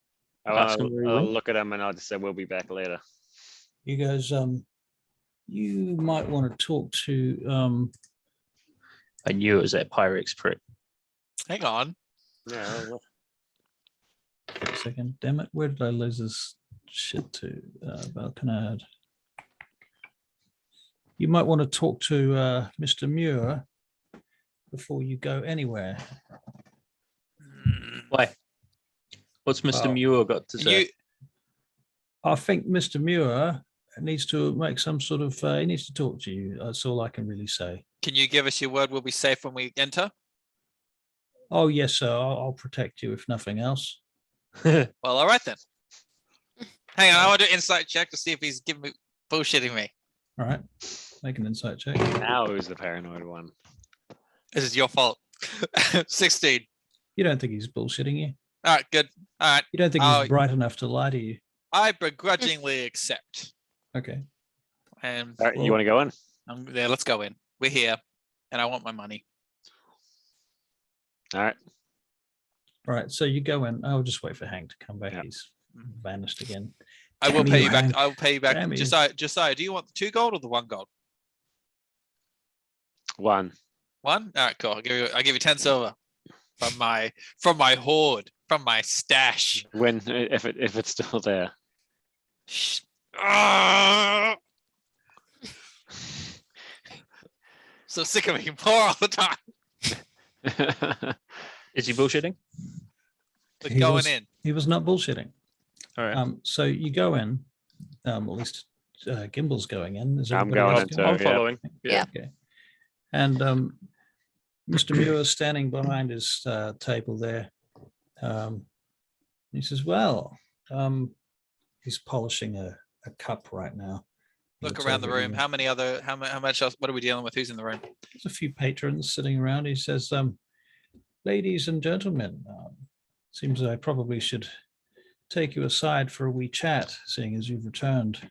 Ask him where he I'll went? look at him and I'll just say we'll be back later. He goes, you might want to talk to I knew it was that Pyrex prick. Hang on. Yeah. a second. Damn it, where did I lose this shit to? Balconard. You might want to talk to Mr. Muir before you go anywhere. Why? What's Mr. Well, Muir got to say? You, I think Mr. Muir needs to make some sort of, he needs to talk to you. That's all I can really say. can you give us your word we'll be safe when we enter? Oh, yes, sir. I'll protect you if nothing else. Well, all right then. Hang on, I want to do an insight check to see if he's giving me bullshitting me. All right. Make an insight check. Now who's the paranoid one? This is your fault. 16. You don't think he's bullshitting you? All right, good. All right, You don't think Oh, he's bright enough to lie to you? I begrudgingly accept. Okay. And All right, you Well- want to go in? yeah, let's go in. We're here, and I want my money. All right. All right. So you go in. I'll just wait for Hank to come back. Yeah. He's vanished again. I will Damn pay you, you back. Hank. I will pay you back. Damn you. Josiah, do you want the 2 gold or the 1 gold? 1. 1? All right, cool. I'll give you 10 silver from my hoard, from my stash. When if it's still there. Shh. Ah! So sick of being poor all the time. Is he bullshitting? We're He going was- in. He was not bullshitting. All right. So you go in. At least Gimble's going in. Is I'm everybody going else in, going? so- I'm yeah. following. Yeah. Okay. And Mr. Muir is standing behind his table there. He says, "Well," he's polishing a cup right now. He Look looks around the over at room. you. How much else? What are we dealing with? Who's in the room? There's a few patrons sitting around. He says, "Ladies and gentlemen, seems I probably should take you aside for a wee chat, seeing as you've returned.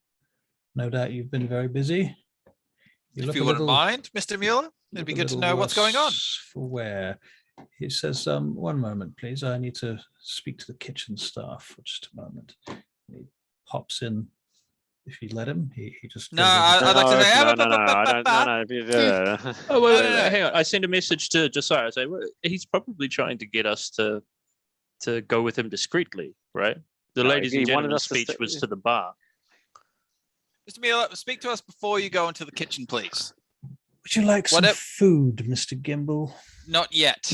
No doubt you've been very busy. If look you a wouldn't little- mind, Mr. Mueller, it'd look be a good to little know what's going on. worse for wear." He says, "One moment, please. I need to speak to the kitchen staff for just a moment." He pops in if you let him. He just No, goes into- I'd like to No, say. no, no, no, I don't, no, no. Oh wait, No, wait, no, wait, no. hang on. I sent a message to Josiah. Say he's probably trying to get us to go with him discreetly, right? The No, ladies he and wanted gentlemen us to speech stay- was to the bar. Mr. Miller, speak to us before you go into the kitchen, please. Would you like some What if- food, Mr. Gimble? Not yet.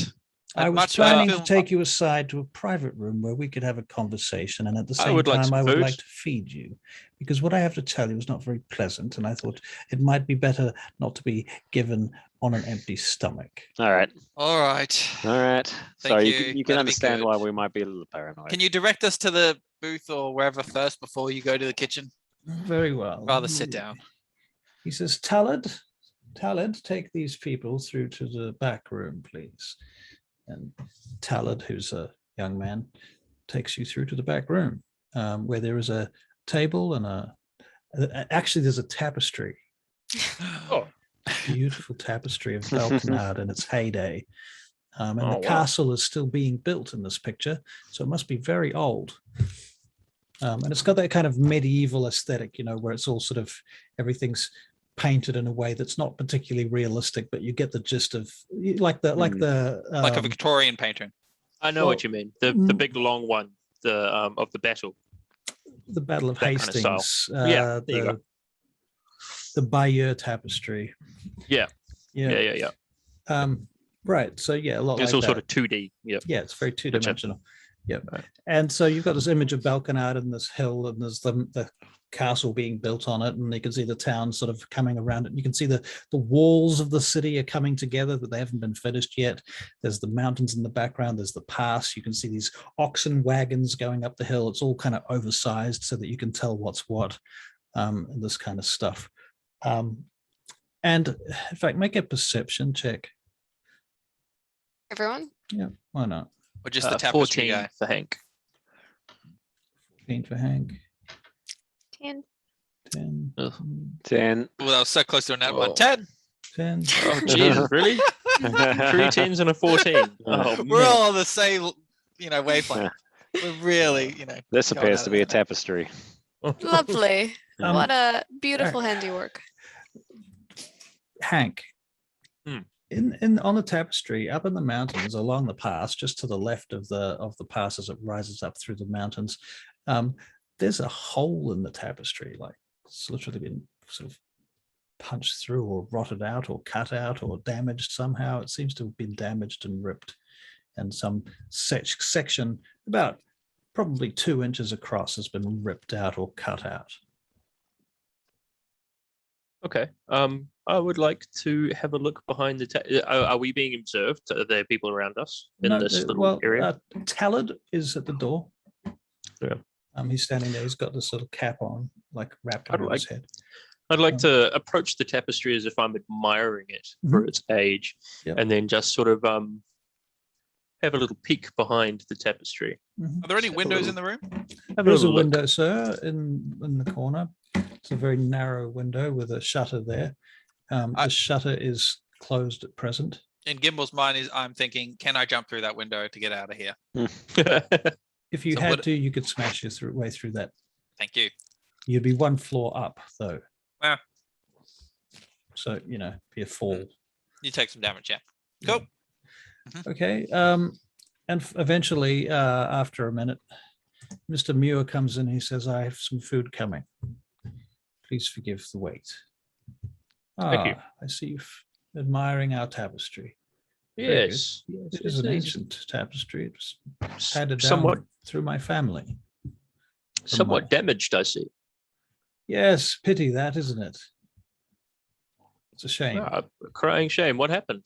I I'd was much rather planning to feel- take you aside to a private room where we could have a conversation, and at the I same would like time, some I would food. like to feed you, because what I have to tell you is not very pleasant, and I thought it might be better not to be given on an empty stomach. All right, All right. all right. So Thank you you. can, you can That'd be understand good. why we might be a little paranoid. Can you direct us to the booth or wherever first before you go to the kitchen? Very well. Rather sit down. He says, Talad, take these people through to the back room, please. And Talad, who's a young man, takes you through to the back room, where there is a table and actually there's a tapestry, Oh, beautiful tapestry of Belkanard in its heyday. And Oh, the wow. castle is still being built in this picture, so it must be very old. And it's got that kind of medieval aesthetic, where it's all sort of everything's painted in a way that's not particularly realistic, but you get the gist of like the Like a um, Victorian painter. I know Well, what you mean. The big long one, the of the battle. the Battle of that kind of style. Hastings, Yeah, there you go. the Bayeux tapestry. Yeah. Yeah. Yeah. Right. So yeah, a lot It's like all that. sort of 2D. Yeah. Yeah, it's very two-dimensional. Yep. Right. And so you've got this image of Belkanard and this hill, and there's the castle being built on it, and you can see the town sort of coming around it. You can see the walls of the city are coming together, but they haven't been finished yet. There's the mountains in the background. There's the pass. You can see these oxen wagons going up the hill. It's all kind of oversized so that you can tell what's what, and this kind of stuff. And in fact, make a perception check. Everyone? Yeah, why not? Or just the tapestry 14 guy. for Hank. 14 for Hank. 10. 10. Ugh. 10. Well, that was so close to a nat Oh. one. 10. 10. Oh, Jesus, really? 3 10s and a 14. Oh, We're man. all on the same, wavelength. We're really, This going appears at to it. be a tapestry. Lovely. Um, What a beautiful handiwork. Hank, Hmm. in on the tapestry up in the mountains along the pass, just to the left of the pass as it rises up through the mountains, there's a hole in the tapestry, like it's literally been sort of punched through or rotted out or cut out or damaged somehow. It seems to have been damaged and ripped, and some section about probably 2 inches across has been ripped out or cut out. Okay. I would like to have a look behind the. Are we being observed? Are there people around us in No, this little area? Talad is at the door. Yeah. He's standing there. He's got this little cap on, like wrapped I'd around his like- head. I'd like to approach the tapestry as if I'm admiring it for its age, Yep. and then just sort of have a little peek behind the tapestry. Are there any windows in the room? Have There's a little look. window, sir, in the corner. It's a very narrow window with a shutter there. The shutter is closed at present. In Gimble's mind, I'm thinking, can I jump through that window to get out of here? If you So had what- to, you could smash your way through that. Thank you. You'd be one floor up, though. Ah. So, be a fall. You take some damage, yeah. Cool. Okay. And eventually, after a minute, Mr. Muir comes in. He says, I have some food coming. Please forgive the wait. Thank you. I see you admiring our tapestry. Very good. Yes. It is an ancient tapestry. It was handed down Somewhat through my family. somewhat my- damaged, I see. Yes, pity that, isn't it? It's a shame. Ah, crying shame. What happened?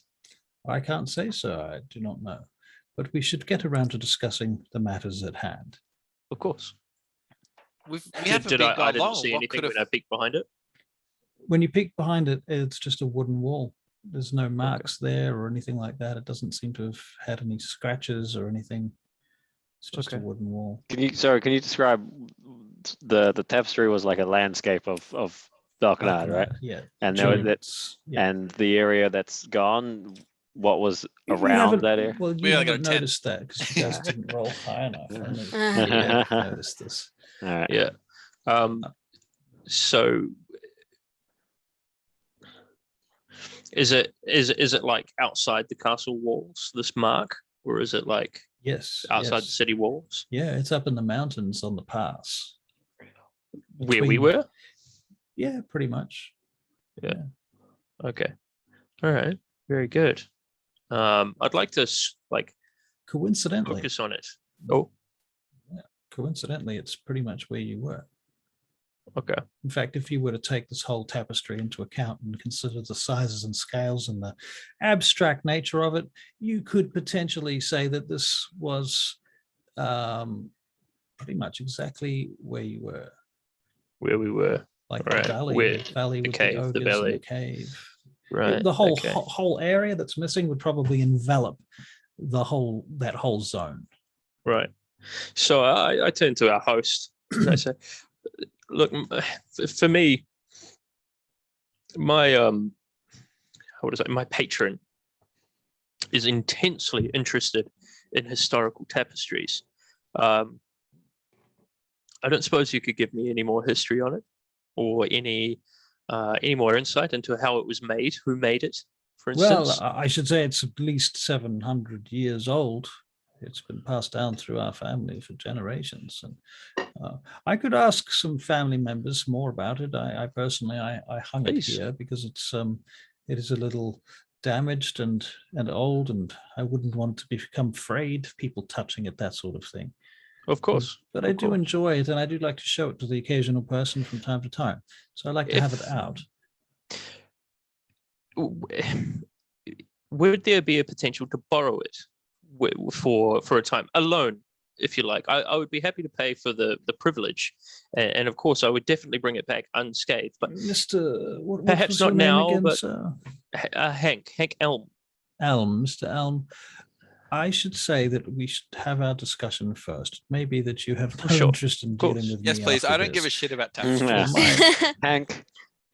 I can't say so. I do not know. But we should get around to discussing the matters at hand. Of course. We haven't Did been I gone didn't long. see What anything could when I peeked behind it. When you peek behind it, it's just a wooden wall. There's no marks there or anything like that. It doesn't seem to have had any scratches or anything. It's just a Okay. wooden wall. Can you describe the tapestry was like a landscape of Balkanad, right? Yeah. And there was that, Giants, yeah. and the area that's gone, what was You around haven't- that area? Well, We you only got a haven't 10. noticed that because you guys didn't roll high enough. I mean, Uh-huh. you haven't noticed this. All right. Yeah. So is it like outside the castle walls, this mark, or is it like Yes. outside the yes. city walls? Yeah, it's up in the mountains on the pass. Where we Between- were? Yeah, pretty much. Okay. All right. Very good. I'd like to Coincidentally, focus on it. Oh, coincidentally, it's pretty much where you were. okay. In fact, if you were to take this whole tapestry into account and consider the sizes and scales and the abstract nature of it, you could potentially say that this was pretty much exactly where you were. Where we were. Like Right, the valley, where the valley the with cave, the the ogres and valley. the cave. Right. The whole okay. whole area that's missing would probably envelop that whole zone. Right. So I turn to our host and I say, look, for me, my my patron is intensely interested in historical tapestries. I don't suppose you could give me any more history on it, or any more insight into how it was made, who made it, for instance. Well, I should say it's at least 700 years old. It's been passed down through our family for generations, and I could ask some family members more about it. I personally hung it Please. here because it is a little damaged and old, and I wouldn't want to become afraid of people touching it, that sort of thing. Of course. But I of do course. enjoy it, and I do like to show it to the occasional person from time to time. So I like to have it If- out. Would there be a potential to borrow it for a time alone, if you like? I would be happy to pay for the privilege, and of course I would definitely bring it back unscathed. But Mr. What perhaps was your not name now, again, but- sir? Hank Elm. Elm, Mr. Elm. I should say that we should have our discussion first. Maybe that you have no Sure, interest in course. dealing with Yes, me. please. after I don't give a this. shit about Mhm. tapestries. Yeah. Hank,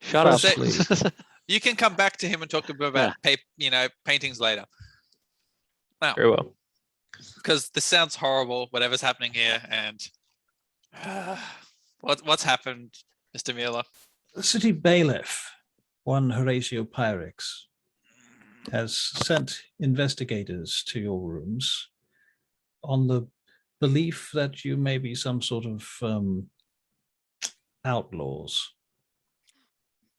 shut up. Firstly, You can come back to him and talk about paintings later. Now, Very well. because this sounds horrible, whatever's happening here, and what's happened, Mr. Mueller? the city bailiff, one Horatio Pyrex, has sent investigators to your rooms on the belief that you may be some sort of outlaws.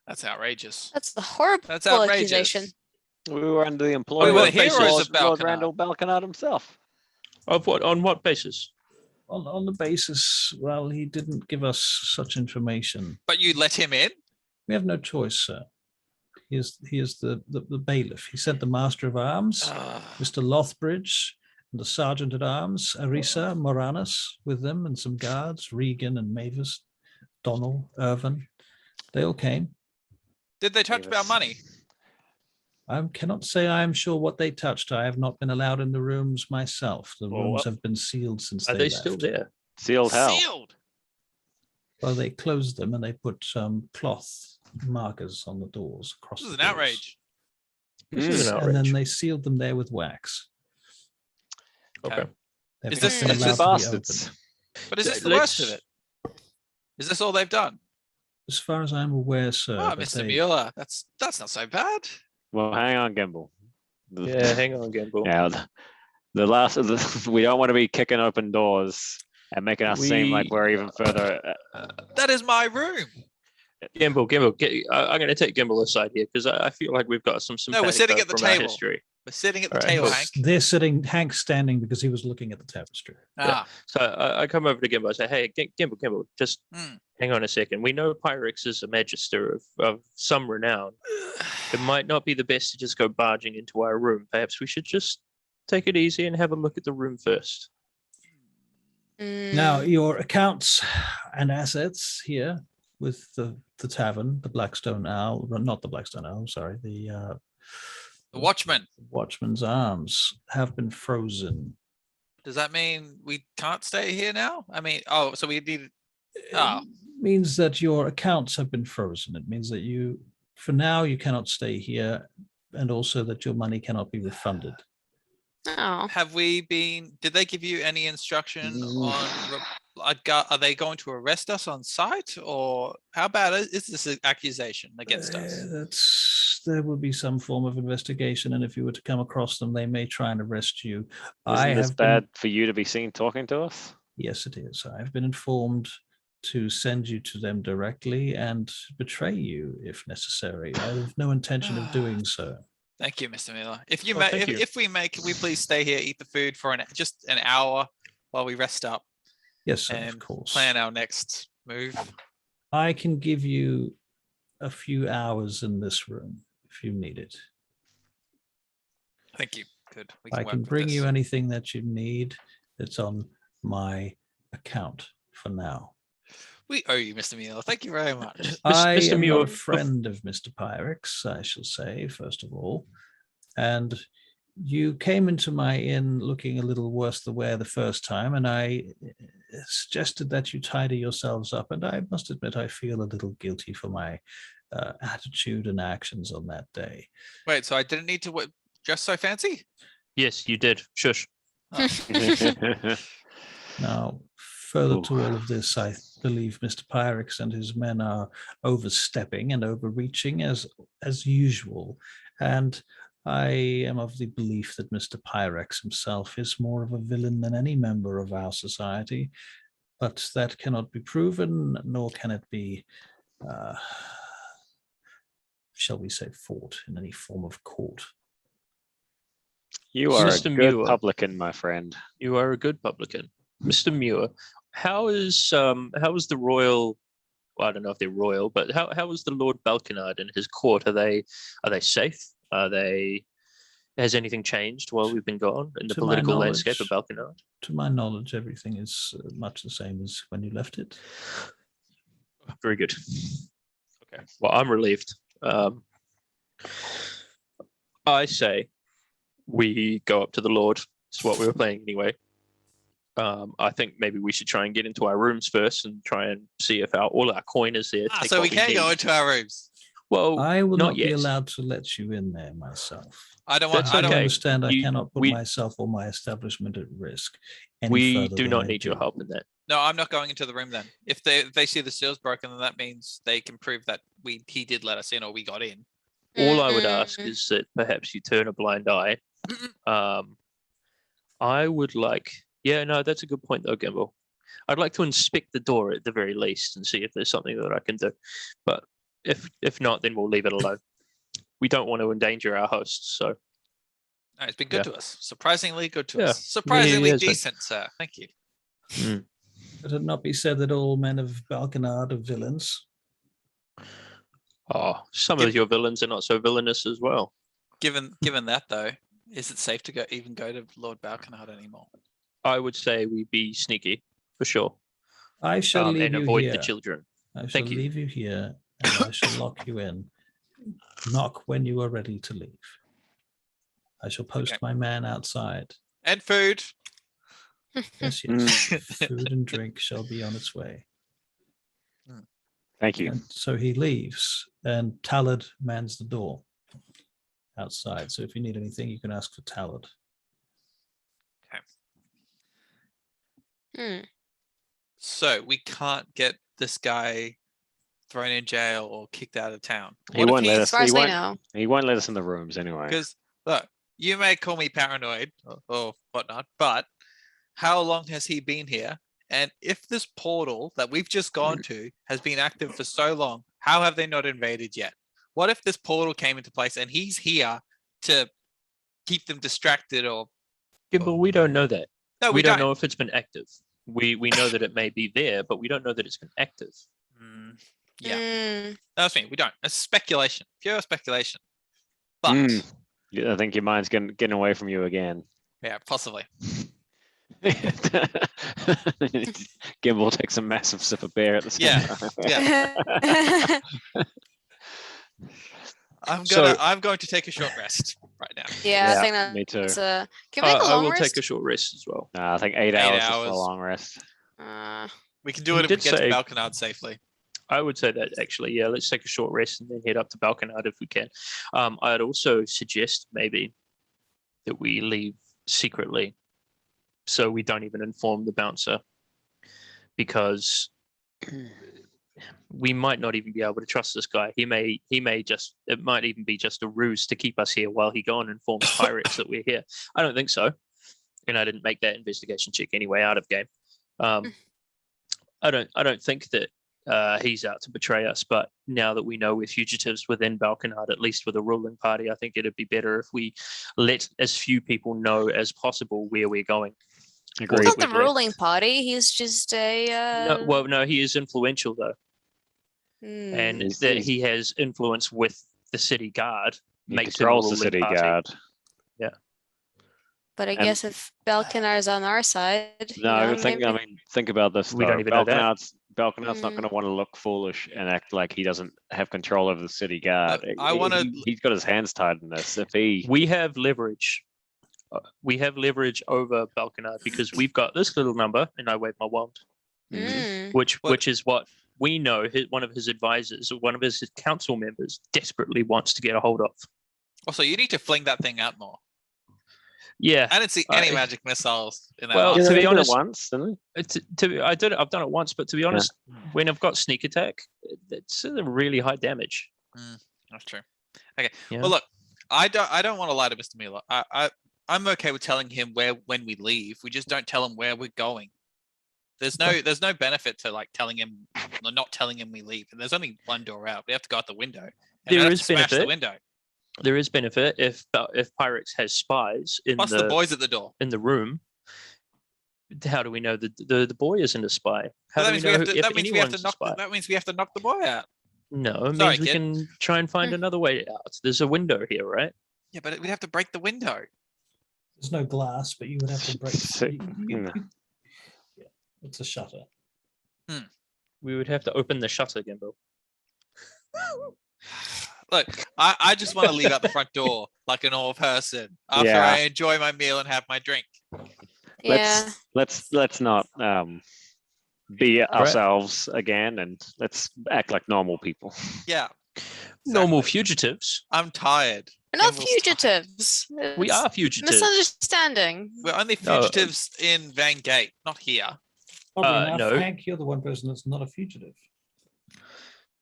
That's outrageous. That's a horrible That's outrageous. accusation. We were under the We employment were of the heroes Lord of Balconard. Randall Balconard himself. Of what? On what basis? On the basis, well, he didn't give us such information. But you let him in? We have no choice, sir. He is the bailiff. He sent the master of arms, Mr. Lothbridge, and the sergeant at arms, Arisa Moranis, with them, and some guards, Regan and Mavis, Donald, Irvin. They all came. Did they touch our Davis. money? I cannot say I am sure what they touched. I have not been allowed in the rooms myself. The Well, rooms what- have been sealed since Are they they left. still there? Sealed hell. Sealed. Well, they closed them and they put cloth markers on the doors across. This is the an doors. outrage. This is an And then outrage. they sealed them there with wax. Okay. They've Is not this- been is allowed this- to be Bastards. opened. But is this the Let's- worst of it? Is this all they've done? As far as I'm aware, sir. Oh, but Mr. they- Mueller, that's not so bad. Well, hang on, Gimbal. Yeah, hang on, Gamble. Yeah, the last of the, we don't want to be kicking open doors and making us seem like we're even further. That is my room. Gamble, I'm going to take Gamble aside here because I feel like we've got some No, we're sympathetic sitting folk at the from our table. history. We're sitting at the All right, table, cool. Hank. They're sitting, Hank's standing because he was looking at the tapestry. Ah, So I come over to Gamble. I say, "Hey, Gamble, just Hmm. hang on a second. We know Pyrex is a magister of some renown. It might not be the best to just go barging into our room. Perhaps we should just take it easy and have a look at the room first." Now, your accounts and assets here with the tavern, the Blackstone Owl, well, not the Blackstone Owl, sorry, the the Watchman. Watchman's Arms have been frozen. Does that mean we can't stay here now? I mean, so we need. Oh. It means that your accounts have been frozen. It means that you, for now, you cannot stay here, and also that your money cannot be refunded. Oh, Have we been? Did they give you any instruction on Are they going to arrest us on sight, or how bad is this an accusation against us? There will be some form of investigation, and if you were to come across them, they may try and arrest you. Isn't this bad for you to be seen talking to us? Yes, it is. I've been informed to send you to them directly and betray you if necessary. I have no intention of doing so. Thank you, Mr. Miller. If you Oh, may, thank you. if we may, can we please stay here, eat the food for just an hour while we rest up Yes, sir, and of course. plan our next move? I can give you a few hours in this room if you need it. Thank you. Good. We I work can with bring this. you anything that you need that's on my account for now. We owe you, Mr. Miller. Thank you very much. I Mr. am not Muir, a friend of Mr. Pyrex, I shall say, first of all. And you came into my inn looking a little worse the wear the first time, and I suggested that you tidy yourselves up. And I must admit, I feel a little guilty for my attitude and actions on that day. Wait, so I didn't need to dress so fancy? Yes, you did. Shush. Oh. Now, further to Ooh. all of this, I believe Mr. Pyrex and his men are overstepping and overreaching as usual. And I am of the belief that Mr. Pyrex himself is more of a villain than any member of our society, but that cannot be proven, nor can it be, shall we say, fought in any form of court. You are a Mr. good Muir. publican, my friend. You are a good publican. Mr. Muir, how is the royal, well, I don't know if they're royal, but how is the Lord Balconard and his court? Are they safe? Has anything changed while we've been gone in the To my political landscape of knowledge- Balconard? To my knowledge, everything is much the same as when you left it. Very good. Okay. Well, I'm relieved. I say we go up to the Lord. It's what we were playing anyway. I think maybe we should try and get into our rooms first and try and see if all our coin is there. take So we what can go need. into our rooms. Well, I will not not be yet. allowed to let you in there myself. I don't want. That's I I don't. okay. understand I You- cannot put we- myself or my establishment at risk. Any We further do than not I need your do. help in that. No, I'm not going into the room then. If they see the seal's broken, then that means they can prove that he did let us in or we got in. All I would ask Mm. is that perhaps you turn a blind eye. I would like, yeah, no, that's a good point though, Gimbal. I'd like to inspect the door at the very least and see if there's something that I can do. But if not, then we'll leave it alone. We don't want to endanger our hosts, so No, it's been good Yeah. to us. Surprisingly good to Yeah. us. Surprisingly has been. decent, sir. Thank you. Let it not be said that all men of Balconard are villains. Oh, some Give- of your villains are not so villainous as well. Given that though, is it safe to go to Lord Balconard anymore? I would say we be sneaky for sure, I shall leave and you avoid here. the children. I shall Thank you. leave you here, and I shall lock you in. Knock when you are ready to leave. I shall post Okay. my man outside. And food. Yes, yes. Food and drink shall be on its way. Thank you. And so he leaves, and Talad mans the door outside. So if you need anything, you can ask for Talad. Hmm. So we can't get this guy thrown in jail or kicked out of town. He What if won't let he's- us. As far as we know. He won't let us in the rooms anyway. Because look, you may call me paranoid or whatnot, but how long has he been here? And if this portal that we've just gone to has been active for so long, how have they not invaded yet? What if this portal came into place and he's here to keep them distracted or Gimbal, we don't know that. no, we don't know if it's been active. We know that it may be there, but we don't know that it's been active. Yeah, Mm. that's me. We don't. It's speculation, pure speculation. But Yeah, I think your mind's getting away from you again. yeah, possibly. Gimbal takes a massive sip of beer at the same Yeah, time. yeah. I'm going to take a short rest right now. Yeah, Yeah, I think me too. that's can we make a I long will rest? take a short rest as well. I think 8 8 hours is hours. a long rest. We can do You it if we did get to say- Balconard safely. I would say that actually, yeah, let's take a short rest and then head up to Balconard if we can. I'd also suggest maybe that we leave secretly so we don't even inform the bouncer. because we might not even be able to trust this guy. He may just, it might even be just a ruse to keep us here while he go and informs pirates that we're here. I don't think so. And I didn't make that investigation check anyway out of game. I don't think that he's out to betray us, but now that we know we're fugitives within Balkanard, at least with a ruling party, I think it'd be better if we let as few people know as possible where we're going. He's Agreed. not the ruling party. He's just a. No, he is influential though, and that he has influence with the city guard He makes him a controls the ruling city party. guard. But I And- guess if Balkanar's on our side, No, think about this. We don't though. even know that. Balkanard's not Mm. going to want to look foolish and act like he doesn't have control over the city guard. I wanna- He's got his hands tied in this. If he, We have leverage. We have leverage over Balkanard because we've got this little number, and I wave my wand, which is what we know. One of his advisors, or one of his council members, desperately wants to get a hold of. Also, you need to fling that thing out more. Yeah. I didn't see any magic missiles in that. Well, last to one. be he did it honest- once, didn't he? I've done it once, but to be honest, when I've got sneak attack, it's a really high damage. That's true. Okay. Yeah. Well, look, I don't want to lie to Mr. Miller. I'm okay with telling him when we leave. We just don't tell him where we're going. There's no benefit to like telling him or not telling him we leave. And there's only one door out. We have to go out the window. And we There have is to smash the benefit. window. There is benefit if Pyrex has spies in Plus the boys at the door. in the room. How do we know the boy isn't a spy? How That do means we we know have to. if That means we have to anyone's a knock. spy? That means we have to knock the boy out. No, it Sorry, means we kid. can try and find another way out. There's a window here, right? Yeah, but we'd have to break the window. There's no glass, but you would have to break. So- Yeah, it's a shutter. We would have to open the shutter, Gimbo. Look, I just want to leave out the front door like a normal person after Yeah. I enjoy my meal and have my drink. Yeah. Let's not be ourselves again, and let's act like normal people. Yeah. Normal exactly. fugitives. I'm tired. We're not Gimble's tired. fugitives. We It's are fugitives. misunderstanding. We're only No. fugitives in Van Gate, not here. Oddly enough, no. Hank, you're the one person that's not a fugitive.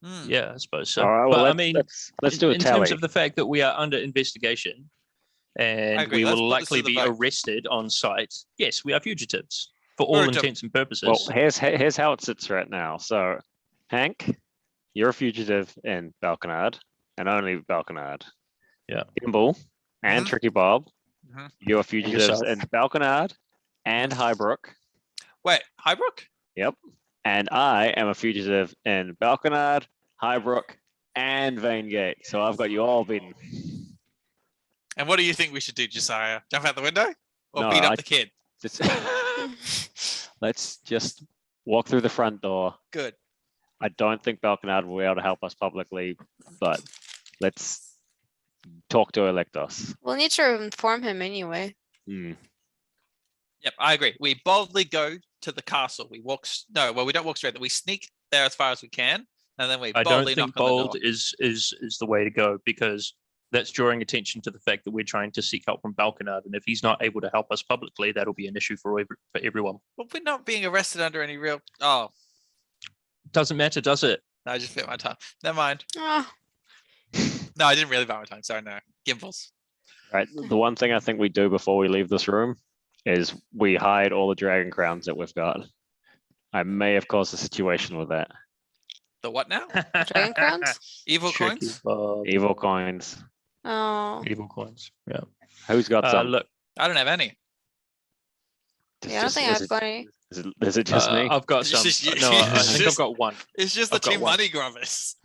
Hmm. Yeah, I suppose so. All right, well, but I let's, mean, let's do a in tally. terms of the fact that we are under investigation and agree. we Let's will put this to likely the be vote. arrested on site, yes, we are fugitives for all We're a- intents and purposes. Well, here's how it sits right now. So, Hank, you're a fugitive in Balkanard, and only Balkanard. Yeah. Gimbal and Mhm. Tricky Bob, Mhm. you're fugitives yourself. in Balkanard and Highbrook. Wait, Highbrook? Yep. And I am a fugitive in Balkanard, Highbrook, and Vanegate. So I've got you all beaten. And what do you think we should do, Josiah? Jump out the window? Or No, beat up I- the kid? Just- Let's just walk through the front door. Good. I don't think Balkanard will be able to help us publicly, but let's talk to Electos. We'll need to inform him anyway. Hmm. Yep, I agree. We boldly go to the castle. We walk. We don't walk straight. We sneak there as far as we can, and then we I don't boldly think knock on the bold door. is the way to go because that's drawing attention to the fact that we're trying to seek help from Balkanard, and if he's not able to help us publicly, that'll be an issue for everyone. But we're not being arrested under any real. Oh, Doesn't matter, does it? no, I just bit my tongue. Never mind. Oh, No, I didn't really bite my tongue. Sorry, no. Gimbals. Right. The one thing I think we do before we leave this room is we hide all the dragon crowns that we've got. I may have caused a situation with that. The what now? dragon crowns? Evil Tricky coins? Bob. Evil coins. Oh, Evil coins. Yeah. Who's got some? Look, I don't have any. yeah, I don't think I've got any. Is it just me? I've got It's some. just you- No, I it's think I've just- got one. It's just the I've got two one. money grubbers.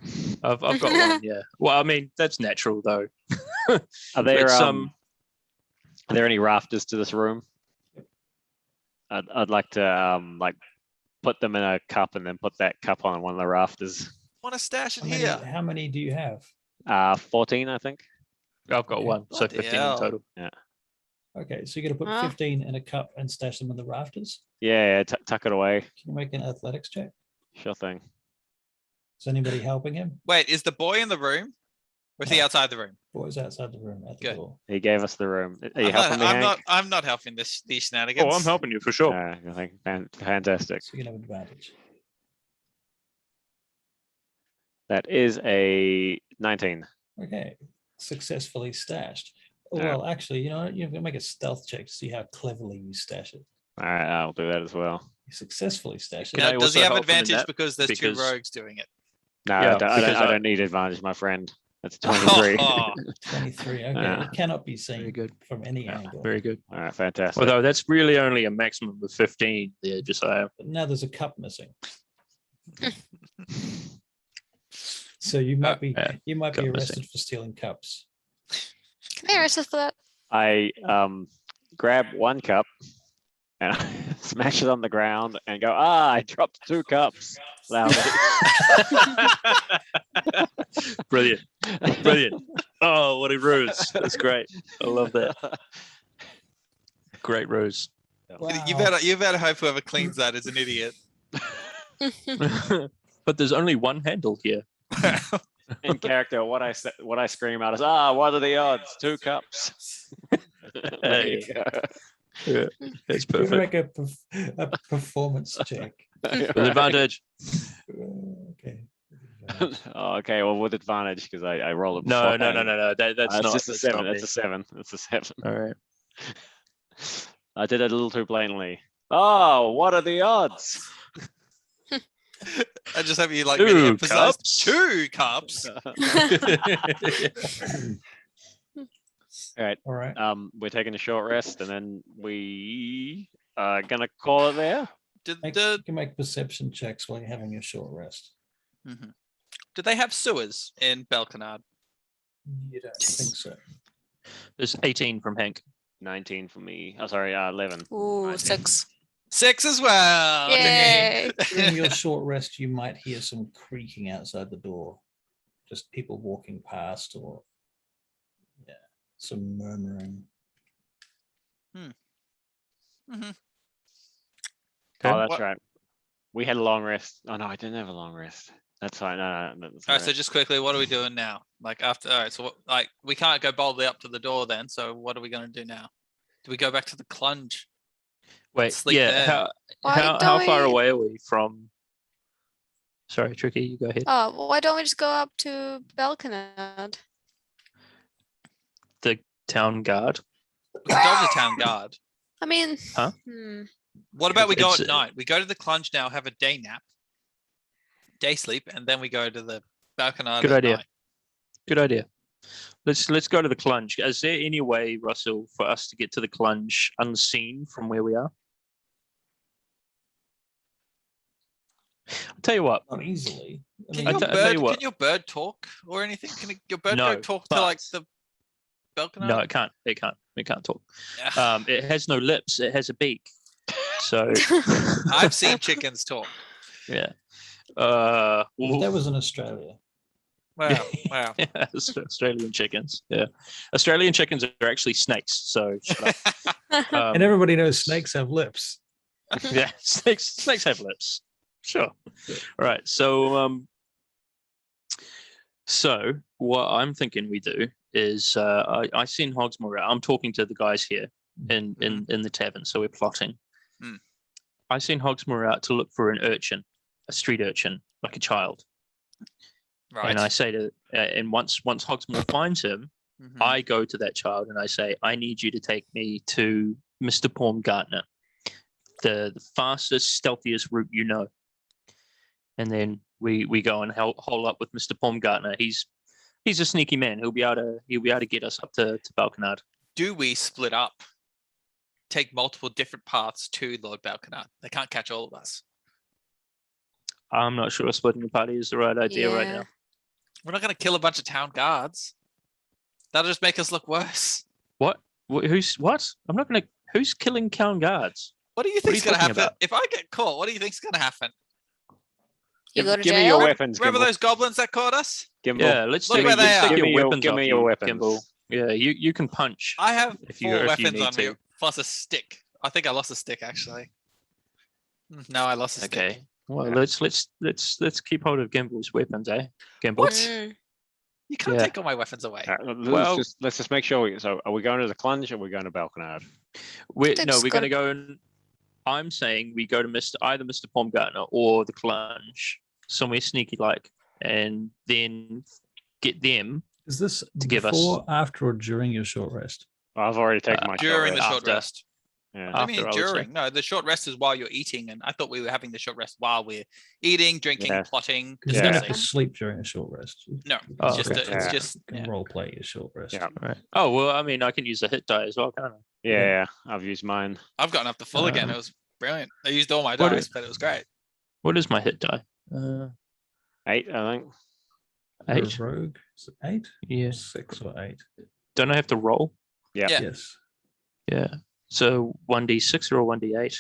I've got one. Yeah. Well, I mean, that's natural though. Are there It's, are there any rafters to this room? I'd like to like put them in a cup and then put that cup on one of the rafters. Want to stash it How many, here? how many do you have? 14, I think. I've got one, so Bloody 15 in hell. total. Okay, so you're going to put Ah. 15 in a cup and stash them in the rafters. Yeah, tuck it away. Can you make an athletics check? Sure thing. Is anybody helping him? Wait, is the boy in the room? Or is he outside the room? Boys outside the room at the Good. door. He gave us the room. Are you helping me, Hank? I'm not helping these shenanigans. Oh, I'm helping you for sure. I think fantastic. So you can have advantage. That is a 19. Okay. Successfully stashed. Oh, Yeah. well, actually, you know what? You can make a stealth check to see how cleverly you stash it. All right, I'll do that as well. You successfully stash it. Can I Now, does he also have help him in advantage that? because there's two Because- rogues doing it? No, Yeah, I because don't, I- I don't need advantage, my friend. That's 23. Oh, 23. Okay. Yeah. It cannot be seen Very good. from any Yeah, angle. very good. All right, fantastic. Although that's really only a maximum of 15 there, Josiah. But now there's a cup missing. So you might be yeah, you might be cup arrested missing. for stealing cups. Can I arrest us for that? I grab one cup and I smash it on the ground and go, I dropped 2 cups. Loudly. Brilliant. Brilliant. Oh, what a ruse. That's great. I love that. Great ruse. you better hope whoever cleans that is an idiot. But there's only one handle here. In character, what I scream out is, what are the odds? 2 cups. There you go. Yeah, that's You perfect. make a performance check. With advantage. Okay. Okay, well, with advantage because I rolled it. No. beforehand. That's It's not. just a that's 7. not It's me. a 7. It's a 7. All right. I did it a little too blatantly. Oh, what are the odds? I just have you like 2 really emphasize cups. 2 cups. All right. All right. We're taking a short rest and then we are gonna call it there. Did You can make perception checks while you're having your short rest. Mhm. Did they have sewers in Belcanard? You don't think so. There's 18 from Hank. 19 for me. Oh, sorry, 11. Ooh, 19. 6. 6 as well. Yay. During your short rest, you might hear some creaking outside the door. Just people walking past or some murmuring. Mhm. Okay. Oh, that's What- right. We had a long rest. Oh no, I didn't have a long rest. That's fine. No, that's All right, so right. just quickly, what are we doing now? Like after, all right, so what, like we can't go boldly up to the door then. So what are we going to do now? Do we go back to the clunge? Wait, Sleep yeah. there. How Why how don't far we- away are we from? Sorry, Tricky, you go ahead. Oh, well, why don't we just go up to Belcanad? The town guard. We can go to the town guard. I mean, Huh? What about we go It's- at night? We go to the clunge now, have a day nap, day sleep, and then we go to the Belcanard. Good at idea. night. Good idea. Let's go to the clunge. Is there any way, Russell, for us to get to the clunge unseen from where we are? I'll tell you what. Not easily. I Can mean, your, I tell you bird, what. can your bird talk or anything? Can your bird No, go talk to like but- the Belcanard? No, it can't. It can't. It can't talk. Yeah. It has no lips. It has a beak. So I've seen chickens talk. yeah. that Well, was in Australia. Wow, wow. Australian chickens. Yeah, Australian chickens are actually snakes. So shut up. And everybody knows snakes have lips. Yeah, snakes have lips. Sure. All right. So so what I'm thinking we do is I seen Hogsmoor out. I'm talking to the guys here in the tavern, so we're plotting. Mm. I seen Hogsmoor out to look for an urchin, a street urchin, like a child. Right. And I say to and once Hogsmoor finds him, Mhm. I go to that child and I say, I need you to take me to Mr. Paumgartner, the fastest, stealthiest route you know. And then we go and hole up with Mr. Paumgartner. He's a sneaky man. He'll be able to get us up to Balkanard. Do we split up? Take multiple different paths to Lord Balcanard. They can't catch all of us. I'm not sure splitting the party is the right idea right Yeah. now. We're not going to kill a bunch of town guards. That'll just make us look worse. What? Who's what? I'm not gonna. Who's killing town guards? What do you are think's you going to talking happen? about? If I get caught, what do you think's going to happen? You go to give me your jail? weapons, Remember Gimbal. those goblins that caught us? Gimbal. Yeah, let's Look take, where they let's are. take Give your me your- weapons give off me you, your weapons. Gimbal. Yeah, you can punch. I have If you- four if you weapons need on me, to. plus a stick. I think I lost a stick actually. No, I lost a stick. Okay. Well, Yeah. let's keep hold of Gimbal's weapons, eh? Gimbal. Mm. You can't Yeah. take all my weapons away. Well- let's just make sure. So, are we going to the Clunge or are we going to Balconard? We're Just going to gotta- go. I'm saying we go to either Mr. Baumgartner or the Clunge, somewhere sneaky like, and then get them. Is this To give us- before, after, or during your short rest? I've already taken my During the shot short After. rest. rest. I Yeah. mean, After, I would say. during. No, the short rest is while you're eating, and I thought we were having the short rest while we're eating, drinking, Yeah. plotting, 'Cause you don't have to discussing. sleep during a short rest. No, Oh, it's just okay. it's Yeah. just You can yeah. role play your short rest. Yeah. Right. Oh well, I mean, I can use the hit die as well, can't I? Yeah, I've used mine. I've gotten up to full again. Um, It was brilliant. I used all my what dice, is- but it was great. What is my hit die? 8, I think. You're a 8. rogue. Is it 8? Yeah. 6 or 8? Don't I have to roll? Yeah. Yes. Yeah. So 1d6 or 1d8?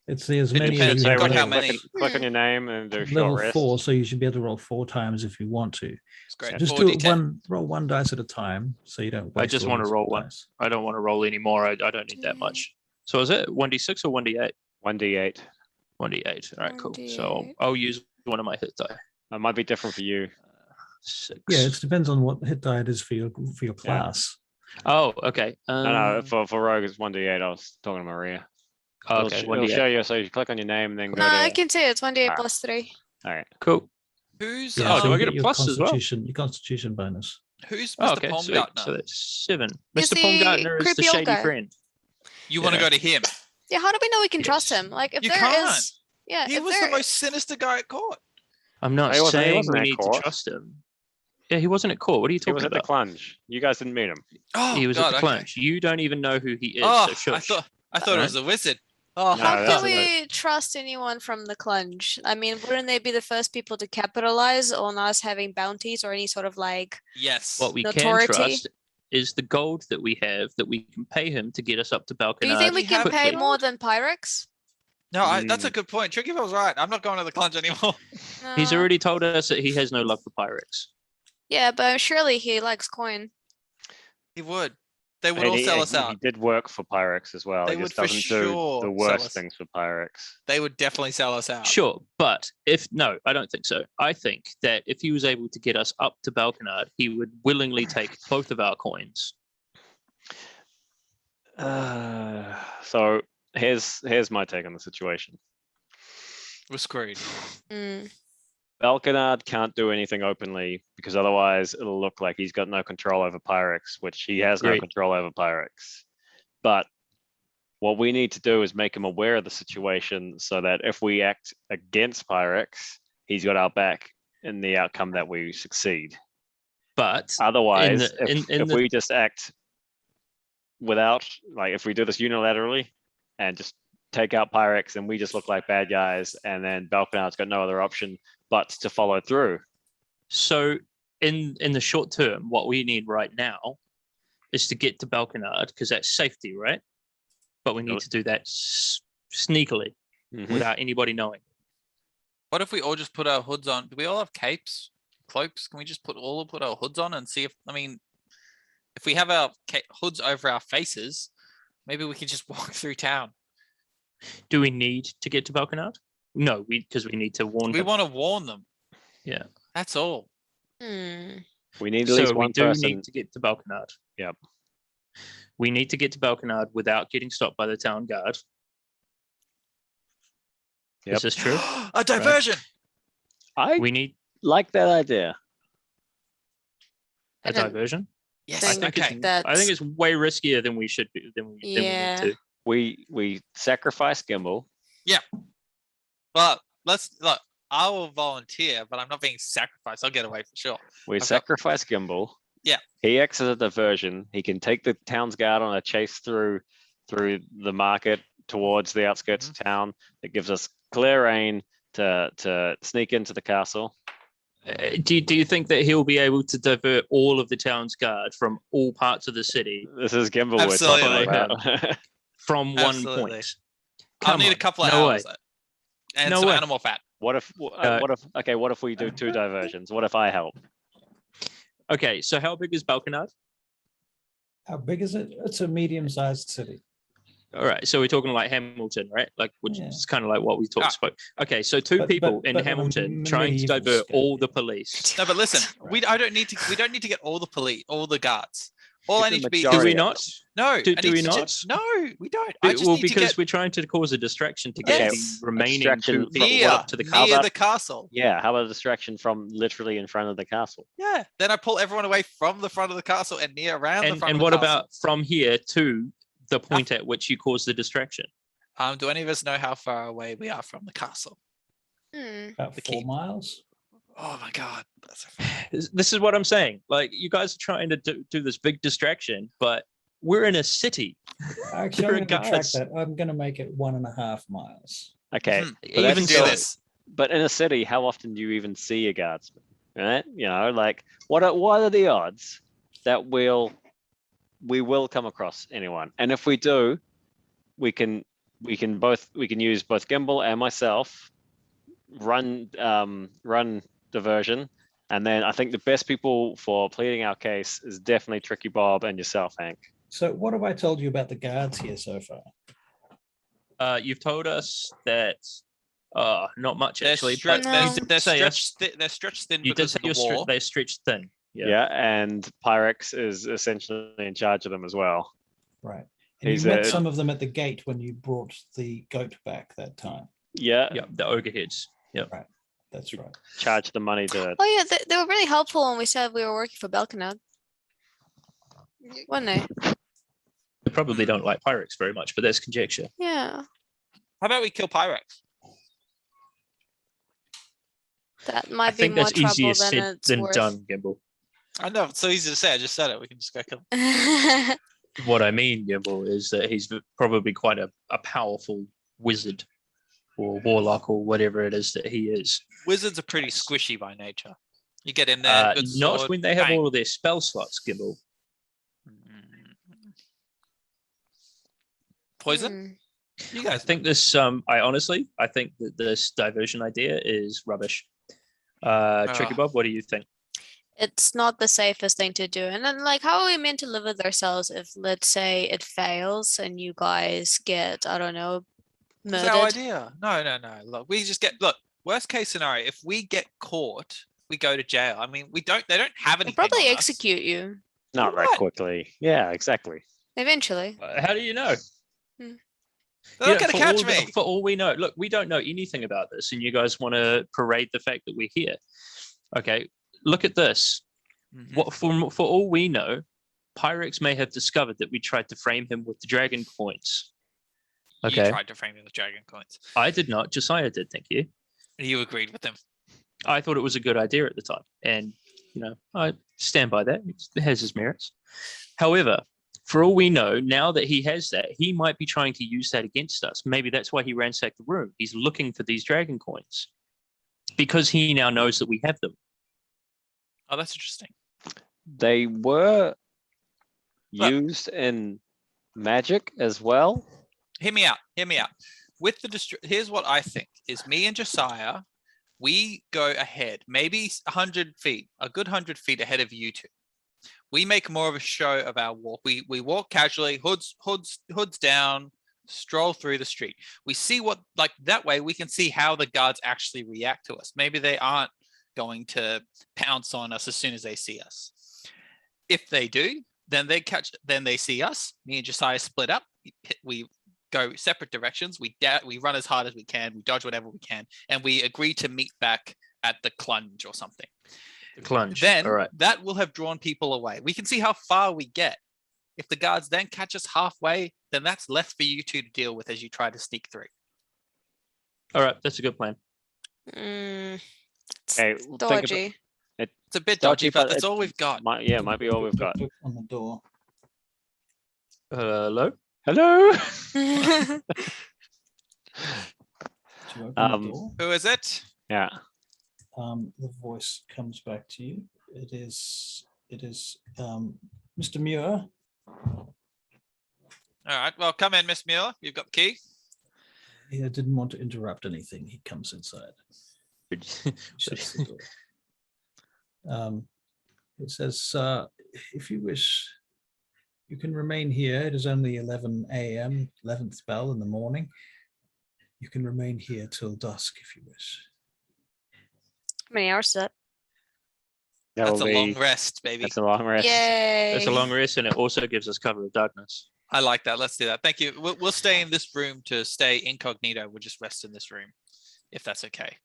It's as It many depends. as You've you got have. how left. many? Click on your name and do Level short rest. 4, so you should be able to roll 4 times if you want to. It's great. Just do it 4d10. roll one dice at a time, so you don't. I waste just all wanna these roll one. dice. I don't want to roll anymore. I don't need that much. So is it 1d6 or 1d8? 1d8. 1d8. All right, cool. So 1d8. I'll use one of my hit die. That might be different for you. 6. Yeah, it depends on what hit die it is for your class. Oh, okay. No, for Rogue it's 1d8. I was talking to Maria. oh, It'll okay. it'll show 1d8. you. So you click on your name and then go No, to. I can see it's 1d8 Ah. plus 3. All right. Cool. Who's Yeah, Oh, so do you I get a your plus as well? Your constitution bonus. who's Oh, Mr. okay. Sweet. Baumgartner? So that's 7. He's Mr. the Baumgartner is the creepy old shady guy. friend. You want to Yeah. go to him? Yeah, how do we know we can trust Yes. him? Like, if You there can't. is, yeah, He if was the there, most sinister guy at court. I'm not He wasn't- he saying wasn't we at need court. to trust him. Yeah, he wasn't at court. What are you He talking was at the about? Clunge. You guys didn't meet him. Oh, He was God, at the okay. Clunge. You don't even know who he is. Oh, so I shush. thought it was a wizard. Oh, No, how that's can it. we trust anyone from the Clunge? I mean, wouldn't they be the first people to capitalize on us having bounties or any sort of like? yes. What we can Notoriety. trust is the gold that we have that we can pay him to get us up to Balconard. Do you think we we can have pay gold? more than Pyrex? No, that's a good point. Tricky was right. I'm not going to the Clunge anymore. He's No. already told us that he has no love for Pyrex. Yeah, but surely he likes coin. He would. They would And all he, sell us he out. did work for Pyrex as well. They He would just for doesn't sure do the sell worst us. things for Pyrex. They would definitely sell us out. Sure, but I don't think so. I think that if he was able to get us up to Balconard, he would willingly take both of our coins. So here's my take on the situation. We're screwed. Mm. Balconard can't do anything openly because otherwise it'll look like he's got no control over Pyrex, which he has no Agreed. control over Pyrex. But what we need to do is make him aware of the situation so that if we act against Pyrex, he's got our back in the outcome that we succeed. But Otherwise, the- if in the- we just act without, like, if we do this unilaterally and just take out Pyrex and we just look like bad guys, and then Balconard's got no other option but to follow through. so in the short term, what we need right now is to get to Balconard because that's safety, right? But we need Really? to do that sneakily without anybody knowing. What if we all just put our hoods on? Do we all have capes, cloaks? Can we just put our hoods on and see if? I mean, if we have our hoods over our faces, maybe we can just walk through town. Do we need to get to Balconard? No, because we need to warn We him. want to warn them. Yeah. That's all. Hmm. We need at least So we one do person. need to get to Balconard. Yep. We need to get to Balconard without getting stopped by the town guard. Yep. Is this true? A diversion. I We need like that idea. a I don't diversion. Yes. think Okay. I think it's way riskier than we should be. Than we Yeah. need to. We sacrifice Gimbal. Well, look. I will volunteer, but I'm not being sacrificed. I'll get away for sure. We I've got- sacrifice Gimbal. Yeah. He acts as a diversion. He can take the town's guard on a chase through the market towards the outskirts of town. It gives us clear rein to sneak into the castle. Do you think that he'll be able to divert all of the town's guard from all parts of the city This is Gimbal we're Absolutely. talking about. from one Absolutely. point? I'll Come need a on, couple of no hours way. and No some way. animal fat. What if we do 2 diversions? What if I help? Okay, so how big is Balconard? How big is it? It's a medium-sized city. All right, so we're talking like Hamilton, right? Like, which Yeah. is kind of like what we talked about. Okay, so two But- people but in on a Hamilton trying to medieval divert scale, all the yeah. police. No, but listen, we Right. don't need to get all the guards. All I The need to be Do majority we of not? no. Do I need we to not? no, we don't. I just Well, need to because get we're trying to cause a distraction to get Yes. the remaining Distraction two from- people near up to the How near about- the castle. Yeah, how about a distraction from literally in front of the castle? Yeah. Then I pull everyone away from the front of the castle and near around the front And of the what castle. about from here to the point at which you cause the distraction? Do any of us know how far away we are from the castle? Hmm. About The 4 keep. miles. Oh my god. That's This is what I'm saying. Like, you guys are trying to do this big distraction, but we're in a city. Actually, There are I'm going to retract guards. that. I'm going to make it 1.5 miles. Okay, Mhm. but We Even can do so, this. but in a city, how often do you even see a guardsman? Right? You know, like what are the odds that we will come across anyone? And if we do, we can use both Gimbal and myself run diversion, and then I think the best people for pleading our case is definitely Tricky Bob and yourself, Hank. So, what have I told you about the guards here so far? You've told us that not much They're actually, stretched. but No. you did say us- They're stretched thin you did because say of the war. they're stretched thin. Yeah, and Pyrex is essentially in charge of them as well. Right. And He's you met a- some of them at the gate when you brought the goat back that time. Yeah, Yeah, the ogre heads. Yep. That's right. charge the money to Oh yeah, they were really helpful when we said we were working for Belkanad. Weren't they? They probably don't like Pyrex very much, but that's conjecture. Yeah, How about we kill Pyrex? that I might be think more that's trouble easier than said it's than worth. done, Gimbal. I know it's so easy to say. I just said it. We can just go kill. What I mean, Gimbal, is that he's probably quite a powerful wizard or warlock or whatever it is that he is. Wizards are pretty squishy by nature. You get in there, good Not sword, when they have bang. all of their spell slots, Gimbal. Poison. You I guys think this. I think that this diversion idea is rubbish. Tricky Ah. Bob, what do you think? It's not the safest thing to do. And then, like, how are we meant to live with ourselves if, let's say, it fails and you guys get, I don't know, It's our murdered? idea. No. Look, we just get worst case scenario, if we get caught, we go to jail. I mean, they don't have They'll anything. probably on us. execute you not that What? quickly. Yeah, exactly. eventually. How do you know? They're not gonna catch me. For all we know, look, we don't know anything about this, and you guys want to parade the fact that we're here. Okay, look at this. Mhm. What for all we know, Pyrex may have discovered that we tried to frame him with the dragon coins. You Okay. tried to frame him with dragon coins. I did not. Josiah did. Thank you. You agreed with them. I thought it was a good idea at the time, and I stand by that. It has its merits. However, for all we know, now that he has that, he might be trying to use that against us. Maybe that's why he ransacked the room. He's looking for these dragon coins because he now knows that we have them. Oh, that's interesting. They were Look. used in magic as well. Hear me out. With here's what I think is me and Josiah, we go ahead, maybe 100 feet, a good 100 feet ahead of you two. We make more of a show of our walk. We walk casually, hoods down, stroll through the street. We see that way we can see how the guards actually react to us. Maybe they aren't going to pounce on us as soon as they see us. If they do, then they see us. Me and Josiah split up. We go separate directions. We run as hard as we can. We dodge whatever we can, and we agree to meet back at the clunge or something. The clunge. Then all right. that will have drawn people away. We can see how far we get. If the guards then catch us halfway, then that's left for you two to deal with as you try to sneak through. All right. That's a good plan. It's Okay, think about- dodgy. It's a bit Dodgy, dodgy, but but that's all we've got. might be all we've got. On the door. Hello. Hello. Do you open the door? Who is it? Yeah. The voice comes back to you. It is Mr. Muir. All right. Well, come in, Miss Muir. You've got the key. He didn't want to interrupt anything. He comes inside. Shuts the door. It says, if you wish You can remain here. It is only 11 a.m., 11th bell in the morning. You can remain here till dusk if you wish. How many hours is that? That That's a will long be- rest, baby. That's a long rest. Yay! It's a long rest, and it also gives us cover of darkness. I like that. Let's do that. Thank you. We'll stay in this room to stay incognito. We'll just rest in this room, if that's okay.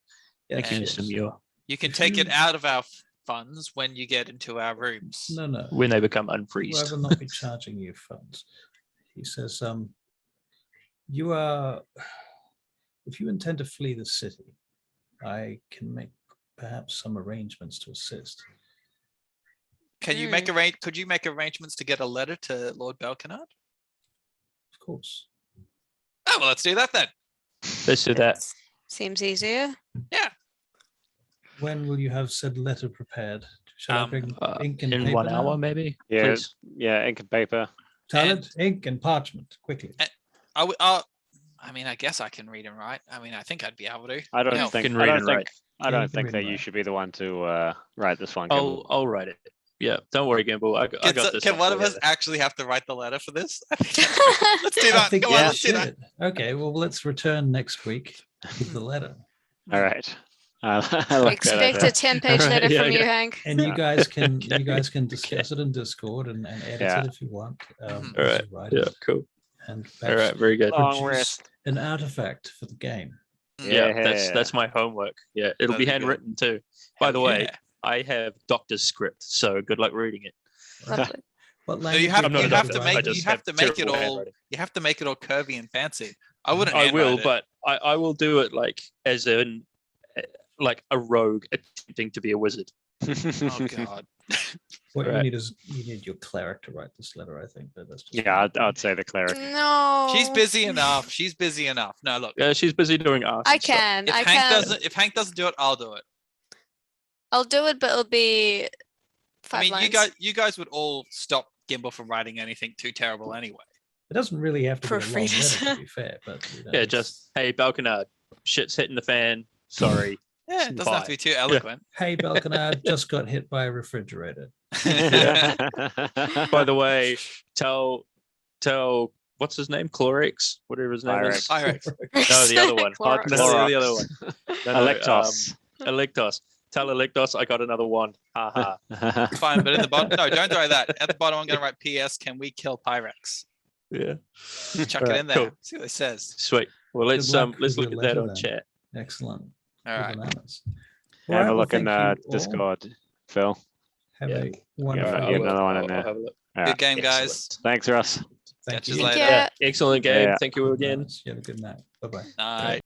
Thank you, And Mr. Muir. you can If take it you- out of our funds when you get into our rooms. No. When they become I unfreezed. will not be charging you funds. He says, you are, if you intend to flee the city, I can make perhaps some arrangements to assist. Can you make could you make arrangements to get a letter to Lord Belcanard? Of course. Oh, well, let's do that then. Let's do that. Seems easier. When will you have said letter prepared? Shall I bring ink and In paper 1 now? hour, maybe. Yeah, Please. yeah, ink and paper. Talent, ink and parchment, quickly. I mean, I guess I can read and write. I mean, I think I'd be able to. I don't No. think. Can I read don't and think. write. I Yeah, don't you can think read that and you write. should be the one to write this one. Kimball. I'll write it. Yeah, don't worry, Gamble. I got this. Can one of us together. actually have to write the letter for this? Let's do I that. think Come you on, let's do that. should. Okay, well, let's return next week with the letter. All right. I like that Expect idea. a 10-page Alright, letter yeah, from you, yeah. Hank. And you guys can Okay, you guys can discuss it in Discord and edit Yeah. it if you want. Mhm. as Alright, you write Yeah, it, cool. and All perhaps right, very good. Long produce rest. an artifact for the game. Yeah, that's my homework. Yeah, it'll That'd be be good. handwritten too. By the Hell way, yeah. I have doctor's script, so good luck reading it. Lovely. What No, language you have, I'm not you a have doctor, to I make just you have have to make it terrible all handwriting. you have to make it all curvy and fancy. I wouldn't. I will, handwrite it. but I will do it like as in like a rogue attempting to be a wizard. Oh god. What you Right. need is you need your cleric to write this letter, I think. But that's just Yeah, I'd say the cleric. No. She's busy enough. She's busy enough. No, look. She's busy doing art. I and stuff. can. If I Hank can. doesn't do it, I'll do it. I'll do it, but it'll be 5 I mean, lines. you guys would all stop Gimbal from writing anything too terrible anyway. It doesn't really have to be a long Proofreaders. letter, to be fair. But you know, Yeah, it's- just hey, Balkanard, shit's hitting the fan. Sorry. Yeah, it doesn't have to be too eloquent. hey, Balkanard just got hit by a refrigerator. By the way, tell what's his name? Chlorix, whatever his name is. Pyrex. No, the other one. Clorox. No, the other one. No, Electos. Electos. Tell Electos I got another one. Ha ha. Fine, but in the bottom, no, don't write that. At the bottom, I'm going to write P.S. Can we kill Pyrex? Yeah. Chuck it Alright, in there. cool. See what it says. Sweet. Well, let's Good luck let's with look your at that letter on then. chat. Excellent. All right. Bananas. Have Alright, a well, look in thank you all. Discord, Phil. Have Yeah. a wonderful Yeah, I'll get day. another one in I'll there. have a look. All Good right. game, guys. Excellent. Thanks, Russ. Thank Catch you. you Thank later. you. Yeah, excellent game. Yeah. Thank you again. You have a good night. Bye bye. Night.